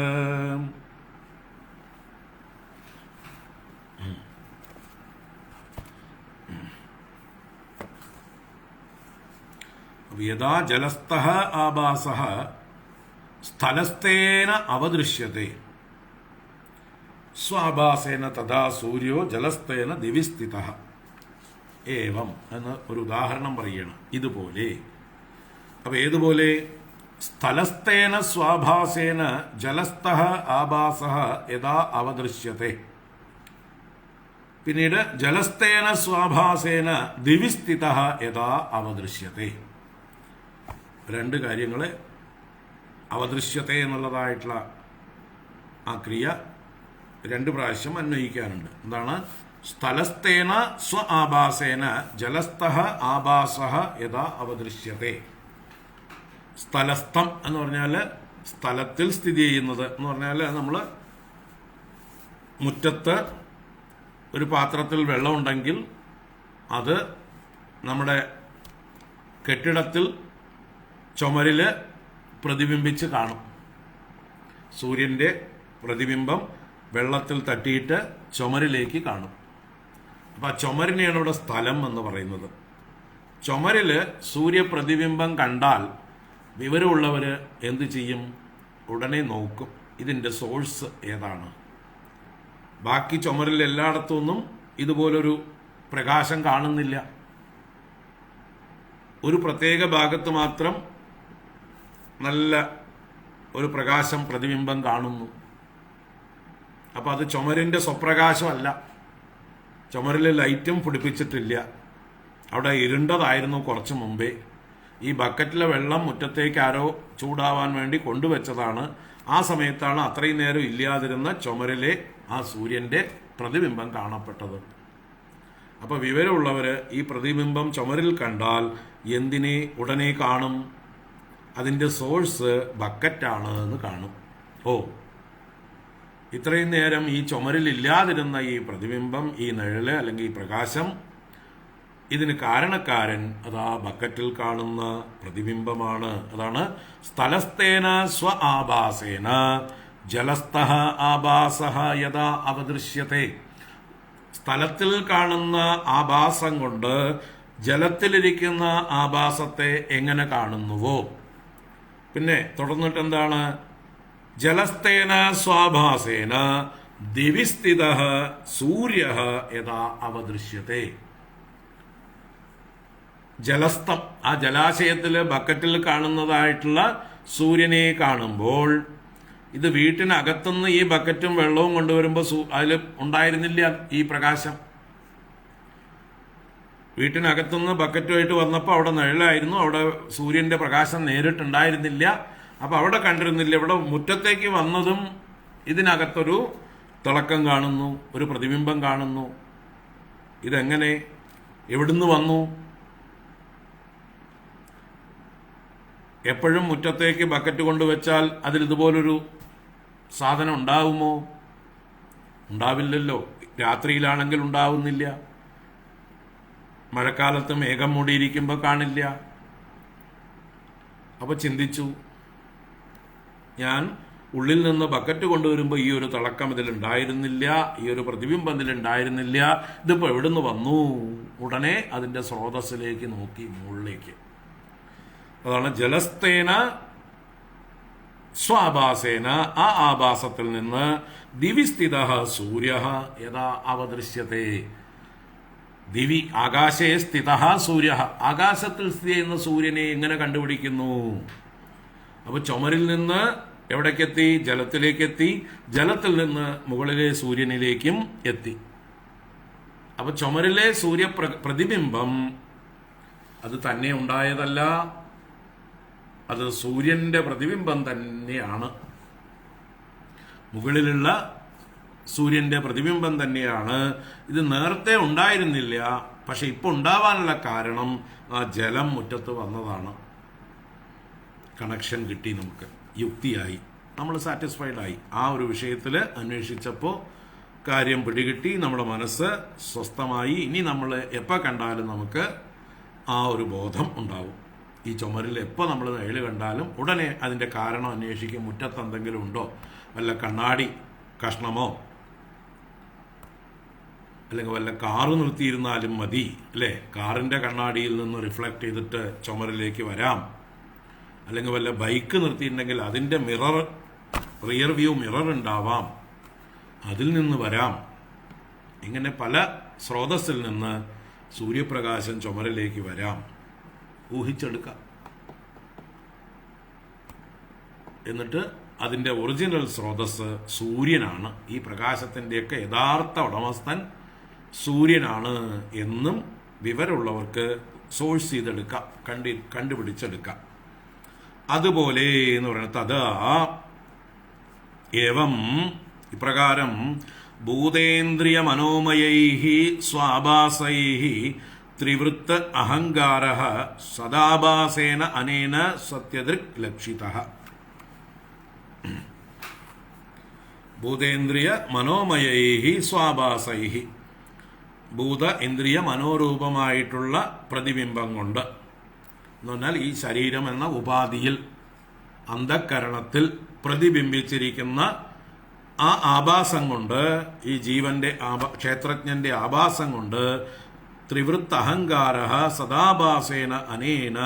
യഥാ ജലസ്ഥഃ ആഭാസഃ സ്ഥലസ്ഥേന അവദൃശ്യത്തെ സ്വാഭാസേന തഥാ സൂര്യോ ജലസ്ഥേന ദിവി സ്ഥിതഃ. ഏവം എന്ന് ഒരു ഉദാഹരണം പറയണം. ഇതുപോലെ. അപ്പൊ ഏതുപോലെ? സ്ഥലസ്ഥേന സ്വാഭാസേന ജലസ്ഥഃ ആഭാസഃ യഥാ അവദൃശ്യത്തെ. പിന്നീട് ജലസ്ഥേന സ്വാഭാസേന ദിവി സ്ഥിതഃ യഥാ അവദൃശ്യത്തെ. 2 കാര്യങ്ങളെ അവദൃശ്യത്തെ എന്നുള്ളതായിട്ടുള്ള ആ ക്രിയ 2 പ്രാവശ്യം അന്വയിക്കാനുണ്ട്. എന്താണ്? സ്ഥലസ്ഥേന സ്വ ആഭാസേന ജലസ്ഥഃ ആഭാസഃ യഥാ അവദൃശ്യത്തെ. സ്ഥലസ്ഥം എന്ന് പറഞ്ഞാൽ സ്ഥലത്തിൽ സ്ഥിതി ചെയ്യുന്നത് എന്ന് പറഞ്ഞാൽ നമ്മൾ മുറ്റത്ത് ഒരു പാത്രത്തിൽ വെള്ളമുണ്ടെങ്കിൽ അത് നമ്മുടെ കെട്ടിടത്തിൽ ചുമരിൽ പ്രതിബിംബിച്ച് കാണും. സൂര്യൻ്റെ പ്രതിബിംബം വെള്ളത്തിൽ തട്ടിയിട്ട് ചുമരിലേക്ക് കാണും. അപ്പം ആ ചുമരിനെയാണ് ഇവിടെ സ്ഥലം എന്ന് പറയുന്നത്. ചുമരിൽ സൂര്യപ്രതിബിംബം കണ്ടാൽ വിവരമുള്ളവർ എന്ത് ചെയ്യും? ഉടനെ നോക്കും ഇതിൻ്റെ സോഴ്സ് ഏതാണ്. ബാക്കി ചുമരിൽ എല്ലായിടത്തുനിന്നും ഇതുപോലൊരു പ്രകാശം കാണുന്നില്ല. ഒരു പ്രത്യേക ഭാഗത്ത് മാത്രം നല്ല ഒരു പ്രകാശം പ്രതിബിംബം കാണുന്നു. അപ്പം അത് ചുമരിൻ്റെ സ്വപ്രകാശമല്ല. ചുമരിൽ ലൈറ്റും പിടിപ്പിച്ചിട്ടില്ല. അവിടെ ഇരുണ്ടതായിരുന്നു കുറച്ച് മുമ്പേ. ഈ ബക്കറ്റിലെ വെള്ളം മുറ്റത്തേക്ക് ആരോ ചൂടാവാൻ വേണ്ടി കൊണ്ടുവച്ചതാണ്. ആ സമയത്താണ് അത്രയും നേരം ഇല്ലാതിരുന്ന ചുമരിലെ ആ സൂര്യൻ്റെ പ്രതിബിംബം കാണപ്പെട്ടത്. അപ്പോൾ വിവരമുള്ളവർ ഈ പ്രതിബിംബം ചുമരിൽ കണ്ടാൽ എന്തിനെ ഉടനെ കാണും? അതിൻ്റെ സോഴ്സ് ബക്കറ്റാണ് എന്ന് കാണും. ഓ, ഇത്രയും നേരം ഈ ചുമരിൽ ഇല്ലാതിരുന്ന ഈ പ്രതിബിംബം, ഈ നിഴല് അല്ലെങ്കിൽ ഈ പ്രകാശം, ഇതിന് കാരണക്കാരൻ അതാ ബക്കറ്റിൽ കാണുന്ന പ്രതിബിംബമാണ്. അതാണ് സ്ഥലസ്ഥേന സ്വ ആഭാസേന ജലസ്ഥഃ ആഭാസഃ യഥാ അവദൃശ്യത്തെ. സ്ഥലത്തിൽ കാണുന്ന ആഭാസം കൊണ്ട് ജലത്തിലിരിക്കുന്ന ആഭാസത്തെ എങ്ങനെ കാണുന്നുവോ. പിന്നെ തുടർന്നിട്ട് എന്താണ്? ജലസ്ഥേന സ്വാഭാസേന ദിവിസ്ഥിതഃ സൂര്യഃ യഥാ അവദൃശ്യത്തെ. ജലസ്ഥം, ആ ജലാശയത്തിൽ ബക്കറ്റിൽ കാണുന്നതായിട്ടുള്ള സൂര്യനെ കാണുമ്പോൾ ഇത് വീട്ടിനകത്തുനിന്ന് ഈ ബക്കറ്റും വെള്ളവും കൊണ്ടുവരുമ്പോൾ അതിൽ ഉണ്ടായിരുന്നില്ല ഈ പ്രകാശം. വീട്ടിനകത്തുനിന്ന് ബക്കറ്റുമായിട്ട് വന്നപ്പോൾ അവിടെ നിഴലായിരുന്നു, അവിടെ സൂര്യന്റെ പ്രകാശം നേരിട്ടുണ്ടായിരുന്നില്ല. അപ്പം അവിടെ കണ്ടിരുന്നില്ല. ഇവിടെ മുറ്റത്തേക്ക് വന്നതും ഇതിനകത്തൊരു തിളക്കം കാണുന്നു, ഒരു പ്രതിബിംബം കാണുന്നു. ഇതെങ്ങനെ, എവിടുന്ന് വന്നു? എപ്പോഴും മുറ്റത്തേക്ക് ബക്കറ്റ് കൊണ്ടുവച്ചാൽ അതിൽ ഇതുപോലൊരു സാധനം ഉണ്ടാവുമോ? ഉണ്ടാവില്ലല്ലോ. രാത്രിയിലാണെങ്കിൽ ഉണ്ടാവുന്നില്ല, മഴക്കാലത്ത് മേഘം മൂടിയിരിക്കുമ്പോൾ കാണില്ല. അപ്പോൾ ചിന്തിച്ചു, ഞാൻ ഉള്ളിൽ നിന്ന് ബക്കറ്റ് കൊണ്ടുവരുമ്പോൾ ഈ ഒരു തിളക്കം ഇതിലുണ്ടായിരുന്നില്ല, ഈ ഒരു പ്രതിബിംബം ഇതിലുണ്ടായിരുന്നില്ല, ഇതിപ്പോൾ എവിടുന്ന് വന്നു? ഉടനെ അതിൻ്റെ സ്രോതസ്സിലേക്ക് നോക്കി, മുകളിലേക്ക്. അതാണ് ജലസ്ഥേന സ്വാഭാസേന, ആ ആഭാസത്തിൽ നിന്ന് ദിവിസ്ഥിതഃ സൂര്യഃ യഥാ അവദൃശ്യത്തെ. ദിവി ആകാശേ സ്ഥിതഃ സൂര്യഃ, ആകാശത്തിൽ സ്ഥിതി ചെയ്യുന്ന സൂര്യനെ എങ്ങനെ കണ്ടുപിടിക്കുന്നു? അപ്പൊ ചുമരിൽ നിന്ന് എവിടേക്കെത്തി? ജലത്തിലേക്കെത്തി. ജലത്തിൽ നിന്ന് മുകളിലെ സൂര്യനിലേക്കും എത്തി. അപ്പൊ ചുമരിലെ പ്രതിബിംബം അത് തന്നെ ഉണ്ടായതല്ല, അത് സൂര്യന്റെ പ്രതിബിംബം തന്നെയാണ്. മുകളിലുള്ള സൂര്യന്റെ പ്രതിബിംബം തന്നെയാണ്. ഇത് നേരത്തെ ഉണ്ടായിരുന്നില്ല, പക്ഷെ ഇപ്പൊ ഉണ്ടാവാനുള്ള കാരണം ആ ജലം മുറ്റത്ത് വന്നതാണ്. കണക്ഷൻ കിട്ടി, നമുക്ക് യുക്തിയായി, നമ്മൾ സാറ്റിസ്ഫൈഡ് ആയി. ആ ഒരു വിഷയത്തിൽ അന്വേഷിച്ചപ്പോൾ കാര്യം പിടികിട്ടി, നമ്മുടെ മനസ്സ് സ്വസ്ഥമായി. ഇനി നമ്മൾ എപ്പോൾ കണ്ടാലും നമുക്ക് ആ ഒരു ബോധം ഉണ്ടാവും. ഈ ചുമരിൽ എപ്പോൾ നമ്മൾ നിഴല് കണ്ടാലും ഉടനെ അതിൻ്റെ കാരണം അന്വേഷിക്കും. മുറ്റത്ത് എന്തെങ്കിലും ഉണ്ടോ, വല്ല കണ്ണാടി കഷ്ണമോ അല്ലെങ്കിൽ വല്ല കാറ് നിർത്തിയിരുന്നാലും മതി അല്ലേ, കാറിൻ്റെ കണ്ണാടിയിൽ നിന്ന് റിഫ്ലക്റ്റ് ചെയ്തിട്ട് ചുമരിലേക്ക് വരാം. അല്ലെങ്കിൽ വല്ല ബൈക്ക് നിർത്തിയിട്ടുണ്ടെങ്കിൽ അതിൻ്റെ മിറർ, റിയർ വ്യൂ മിറർ ഉണ്ടാവാം, അതിൽ നിന്ന് വരാം. ഇങ്ങനെ പല സ്രോതസ്സിൽ നിന്ന് സൂര്യപ്രകാശം ചുമരിലേക്ക് വരാം. ഊഹിച്ചെടുക്കാം. എന്നിട്ട് അതിൻ്റെ ഒറിജിനൽ സ്രോതസ് സൂര്യനാണ്, ഈ പ്രകാശത്തിൻ്റെയൊക്കെ യഥാർത്ഥ ഉടമസ്ഥൻ സൂര്യനാണ് എന്നും വിവരമുള്ളവർക്ക് സോഴ്സ് ചെയ്തെടുക്കാം, കണ്ടുപിടിച്ചെടുക്കാം. അതുപോലെ എന്ന് പറയുന്നത് തഥാ ഏവം ഇപ്രകാരം ഭൂതേന്ദ്രിയ മനോമയൈഹി സ്വാഭാസൈഹി ത്രിവൃത്ത അഹങ്കാരഃ സദാഭാസേന അനേന സത്യദൃക് ലക്ഷിതഃ. ഭൂതേന്ദ്രിയ മനോമയൈഹി സ്വാഭാസൈഹി, ഭൂത ഇന്ദ്രിയ മനോരൂപമായിട്ടുള്ള പ്രതിബിംബം കൊണ്ട് എന്ന് പറഞ്ഞാൽ ഈ ശരീരം എന്ന ഉപാധിയിൽ അന്ധക്കരണത്തിൽ പ്രതിബിംബിച്ചിരിക്കുന്ന ആ ആഭാസം കൊണ്ട്, ഈ ജീവന്റെ ക്ഷേത്രജ്ഞന്റെ ആഭാസം കൊണ്ട് ത്രിവൃത്ത അഹങ്കാര സദാഭാസേന അനേന.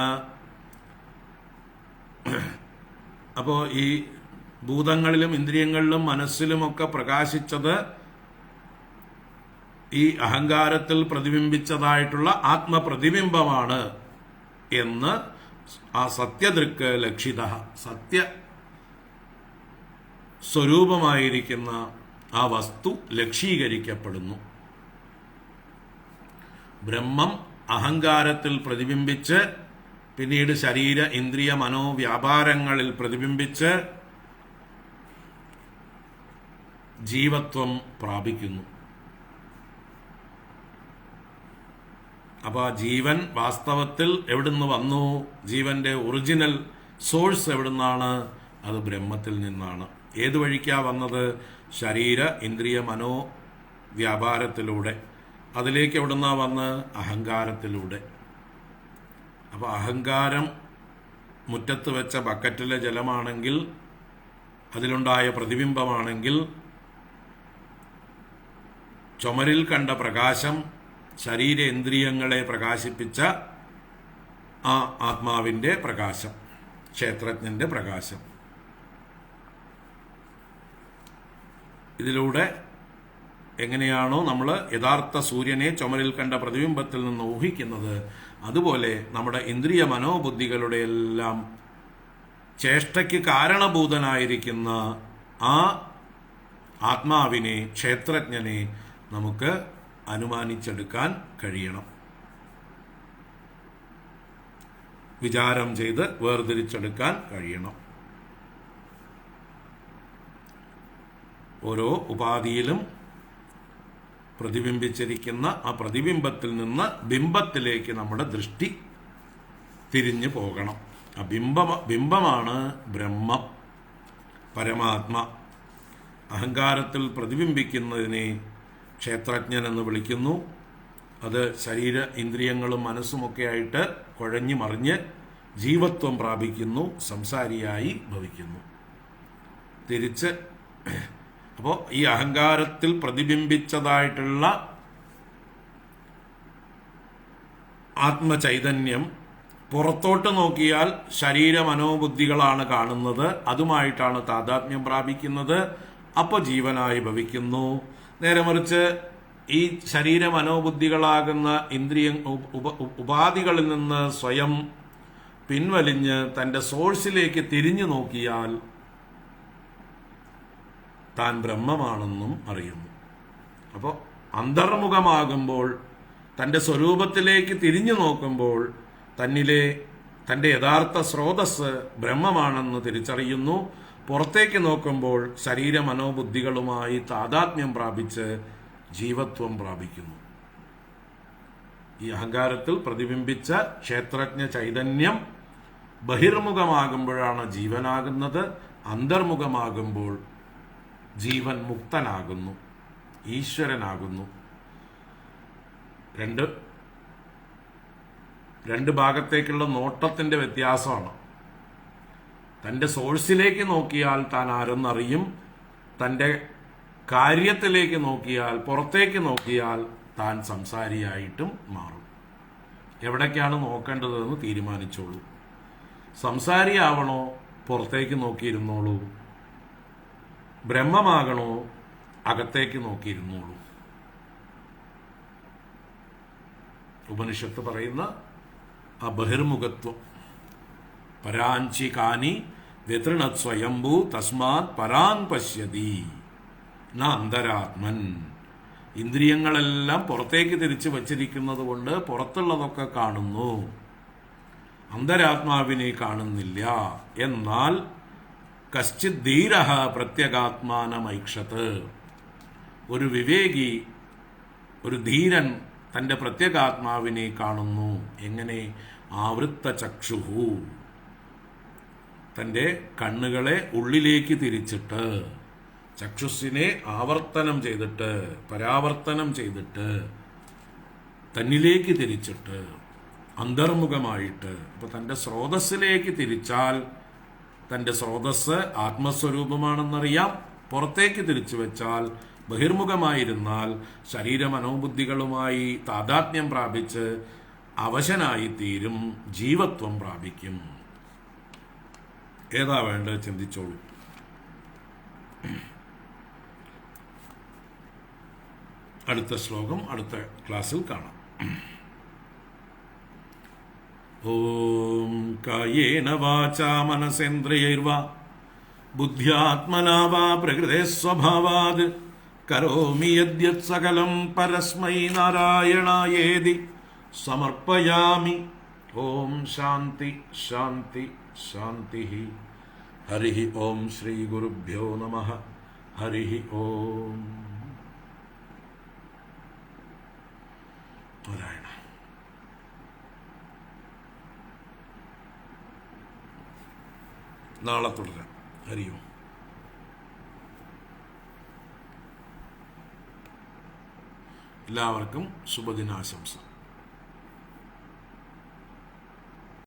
അപ്പോ ഈ ഭൂതങ്ങളിലും ഇന്ദ്രിയങ്ങളിലും മനസ്സിലുമൊക്കെ പ്രകാശിച്ചത് ഈ അഹങ്കാരത്തിൽ പ്രതിബിംബിച്ചതായിട്ടുള്ള ആത്മപ്രതിബിംബമാണ് എന്ന് ആ സത്യദൃക്ക് ലക്ഷിത, സത്യ സ്വരൂപമായിരിക്കുന്ന ആ വസ്തു ലക്ഷീകരിക്കപ്പെടുന്നു. ബ്രഹ്മം അഹങ്കാരത്തിൽ പ്രതിബിംബിച്ച് പിന്നീട് ശരീര ഇന്ദ്രിയ മനോവ്യാപാരങ്ങളിൽ പ്രതിബിംബിച്ച് ജീവത്വം പ്രാപിക്കുന്നു. അപ്പൊ ആ ജീവൻ വാസ്തവത്തിൽ എവിടുന്ന് വന്നു? ജീവന്റെ ഒറിജിനൽ സോഴ്സ് എവിടുന്നാണ്? അത് ബ്രഹ്മത്തിൽ നിന്നാണ്. ഏതു വഴിക്കാ വന്നത്? ശരീര ഇന്ദ്രിയ മനോ വ്യാപാരത്തിലൂടെ. അതിലേക്ക് എവിടുന്നാ വന്ന്? അഹങ്കാരത്തിലൂടെ. അപ്പൊ അഹങ്കാരം മുറ്റത്ത് വെച്ച ബക്കറ്റിലെ ജലമാണെങ്കിൽ, അതിലുണ്ടായ പ്രതിബിംബമാണെങ്കിൽ, ചുമരിൽ കണ്ട പ്രകാശം ശരീരേന്ദ്രിയങ്ങളെ പ്രകാശിപ്പിച്ച ആ ആത്മാവിന്റെ പ്രകാശം, ക്ഷേത്രജ്ഞന്റെ പ്രകാശം. ഇതിലൂടെ എങ്ങനെയാണോ നമ്മൾ യഥാർത്ഥ സൂര്യനെ ചുമരിൽ കണ്ട പ്രതിബിംബത്തിൽ നിന്ന് ഊഹിക്കുന്നത്, അതുപോലെ നമ്മുടെ ഇന്ദ്രിയ മനോബുദ്ധികളുടെ എല്ലാം ചേഷ്ടയ്ക്ക് കാരണഭൂതനായിരിക്കുന്ന ആ ആത്മാവിനെ, ക്ഷേത്രജ്ഞനെ നമുക്ക് അനുമാനിച്ചെടുക്കാൻ കഴിയണം. വിചാരം ചെയ്ത് വേർതിരിച്ചെടുക്കാൻ കഴിയണം. ഓരോ ഉപാധിയിലും പ്രതിബിംബിച്ചിരിക്കുന്ന ആ പ്രതിബിംബത്തിൽ നിന്ന് ബിംബത്തിലേക്ക് നമ്മുടെ ദൃഷ്ടി തിരിഞ്ഞു പോകണം. ആ ബിംബമാണ് ബ്രഹ്മം, പരമാത്മ. അഹങ്കാരത്തിൽ പ്രതിബിംബിക്കുന്നതിനെ ക്ഷേത്രജ്ഞൻ എന്ന് വിളിക്കുന്നു. അത് ശരീര ഇന്ദ്രിയങ്ങളും മനസ്സുമൊക്കെ ആയിട്ട് കുഴഞ്ഞു മറിഞ്ഞ് ജീവത്വം പ്രാപിക്കുന്നു, സംസാരിയായി ഭവിക്കുന്നു. തിരിച്ച് അപ്പോൾ ഈ അഹങ്കാരത്തിൽ പ്രതിബിംബിച്ചതായിട്ടുള്ള ആത്മചൈതന്യം പുറത്തോട്ട് നോക്കിയാൽ ശരീര മനോബുദ്ധികളാണ് കാണുന്നത്, അതുമായിട്ടാണ് താദാത്മ്യം പ്രാപിക്കുന്നത്. അപ്പോൾ ജീവനായി ഭവിക്കുന്നു. നേരെ മറിച്ച് ഈ ശരീര മനോബുദ്ധികളാകുന്ന ഇന്ദ്രിയ ഉപാധികളിൽ നിന്ന് സ്വയം പിൻവലിഞ്ഞ് തൻ്റെ സോഴ്സിലേക്ക് തിരിഞ്ഞു നോക്കിയാൽ താൻ ബ്രഹ്മമാണെന്നും അറിയുന്നു. അപ്പോൾ അന്തർമുഖമാകുമ്പോൾ, തൻ്റെ സ്വരൂപത്തിലേക്ക് തിരിഞ്ഞു നോക്കുമ്പോൾ തൻ്റെ യഥാർത്ഥ സ്രോതസ് ബ്രഹ്മമാണെന്ന് തിരിച്ചറിയുന്നു. പുറത്തേക്ക് നോക്കുമ്പോൾ ശരീര മനോബുദ്ധികളുമായി താതാത്മ്യം പ്രാപിച്ച് ജീവത്വം പ്രാപിക്കുന്നു. ഈ അഹങ്കാരത്തിൽ പ്രതിബിംബിച്ച ക്ഷേത്രജ്ഞ ചൈതന്യം ബഹിർമുഖമാകുമ്പോഴാണ് ജീവനാകുന്നത്. അന്തർമുഖമാകുമ്പോൾ ജീവൻ മുക്തനാകുന്നു, ഈശ്വരനാകുന്നു. രണ്ട് ഭാഗത്തേക്കുള്ള നോട്ടത്തിന്റെ വ്യത്യാസമാണ്. തൻ്റെ സോഴ്സിലേക്ക് നോക്കിയാൽ താൻ ആരെന്നറിയും, തൻ്റെ കാര്യത്തിലേക്ക് നോക്കിയാൽ, പുറത്തേക്ക് നോക്കിയാൽ താൻ സംസാരിയായിട്ടും മാറും. എവിടേക്കാണ് നോക്കേണ്ടതെന്ന് തീരുമാനിച്ചോളൂ. സംസാരിയാവണോ, പുറത്തേക്ക് നോക്കിയിരുന്നോളൂ. ബ്രഹ്മമാകണോ, അകത്തേക്ക് നോക്കിയിരുന്നോളൂ. ഉപനിഷത്ത് പറയുന്ന ആ ബഹിർമുഖത്വം. പരാഞ്ചികാനി വ്യതൃണത് സ്വയംഭൂ തസ്മാത് പരാൻ പശ്യതി ന അന്തരാത്മൻ. ഇന്ദ്രിയങ്ങളെല്ലാം പുറത്തേക്ക് തിരിച്ചു വച്ചിരിക്കുന്നത് കൊണ്ട് പുറത്തുള്ളതൊക്കെ കാണുന്നു, അന്തരാത്മാവിനെ കാണുന്നില്ല. എന്നാൽ കശ്ചിത് ധീരഃ പ്രത്യഗാത്മാനമൈക്ഷത്. ഒരു വിവേകി, ഒരു ധീരൻ തൻ്റെ പ്രത്യഗാത്മാവിനെ കാണുന്നു. എങ്ങനെ? ആവൃത്ത ചക്ഷുഹു, തൻ്റെ കണ്ണുകളെ ഉള്ളിലേക്ക് തിരിച്ചിട്ട്, ചക്ഷുസിനെ ആവർത്തനം ചെയ്തിട്ട്, പരാവർത്തനം ചെയ്തിട്ട്, തന്നിലേക്ക് തിരിച്ചിട്ട്, അന്തർമുഖമായിട്ട്. അപ്പൊ തൻ്റെ സ്രോതസ്സിലേക്ക് തിരിച്ചാൽ തൻ്റെ സ്രോതസ് ആത്മസ്വരൂപമാണെന്നറിയാം. പുറത്തേക്ക് തിരിച്ചു വെച്ചാൽ, ബഹിർമുഖമായിരുന്നാൽ ശരീര മനോബുദ്ധികളുമായി താതാത്മ്യം പ്രാപിച്ച് അവശനായിത്തീരും, ജീവത്വം പ്രാപിക്കും. ഏതാ വേണ്ടത് ചിന്തിച്ചോളൂ. അടുത്ത ശ്ലോകം അടുത്ത ക്ലാസ്സിൽ കാണാം. ഓം കായേന വാചാ മനസേന്ദ്രിയൈർവാ ബുദ്ധ്യാത്മനാ വാ പ്രകൃതേ സ്വഭാവാത് കരോമി യദ്യത് സകലം പരസ്മൈ നാരായണായേതി സമർപ്പയാമി. ഓം ശാന്തി ശാന്തി ശാന്തി. ഹരി ഓം ശ്രീ ഗുരുഭ്യോ നമഃ. ഹരി ഓം നാരായണ. നാളെ തുടരാം. ഹരി ഓം. എല്ലാവർക്കും ശുഭദിനാശംസ.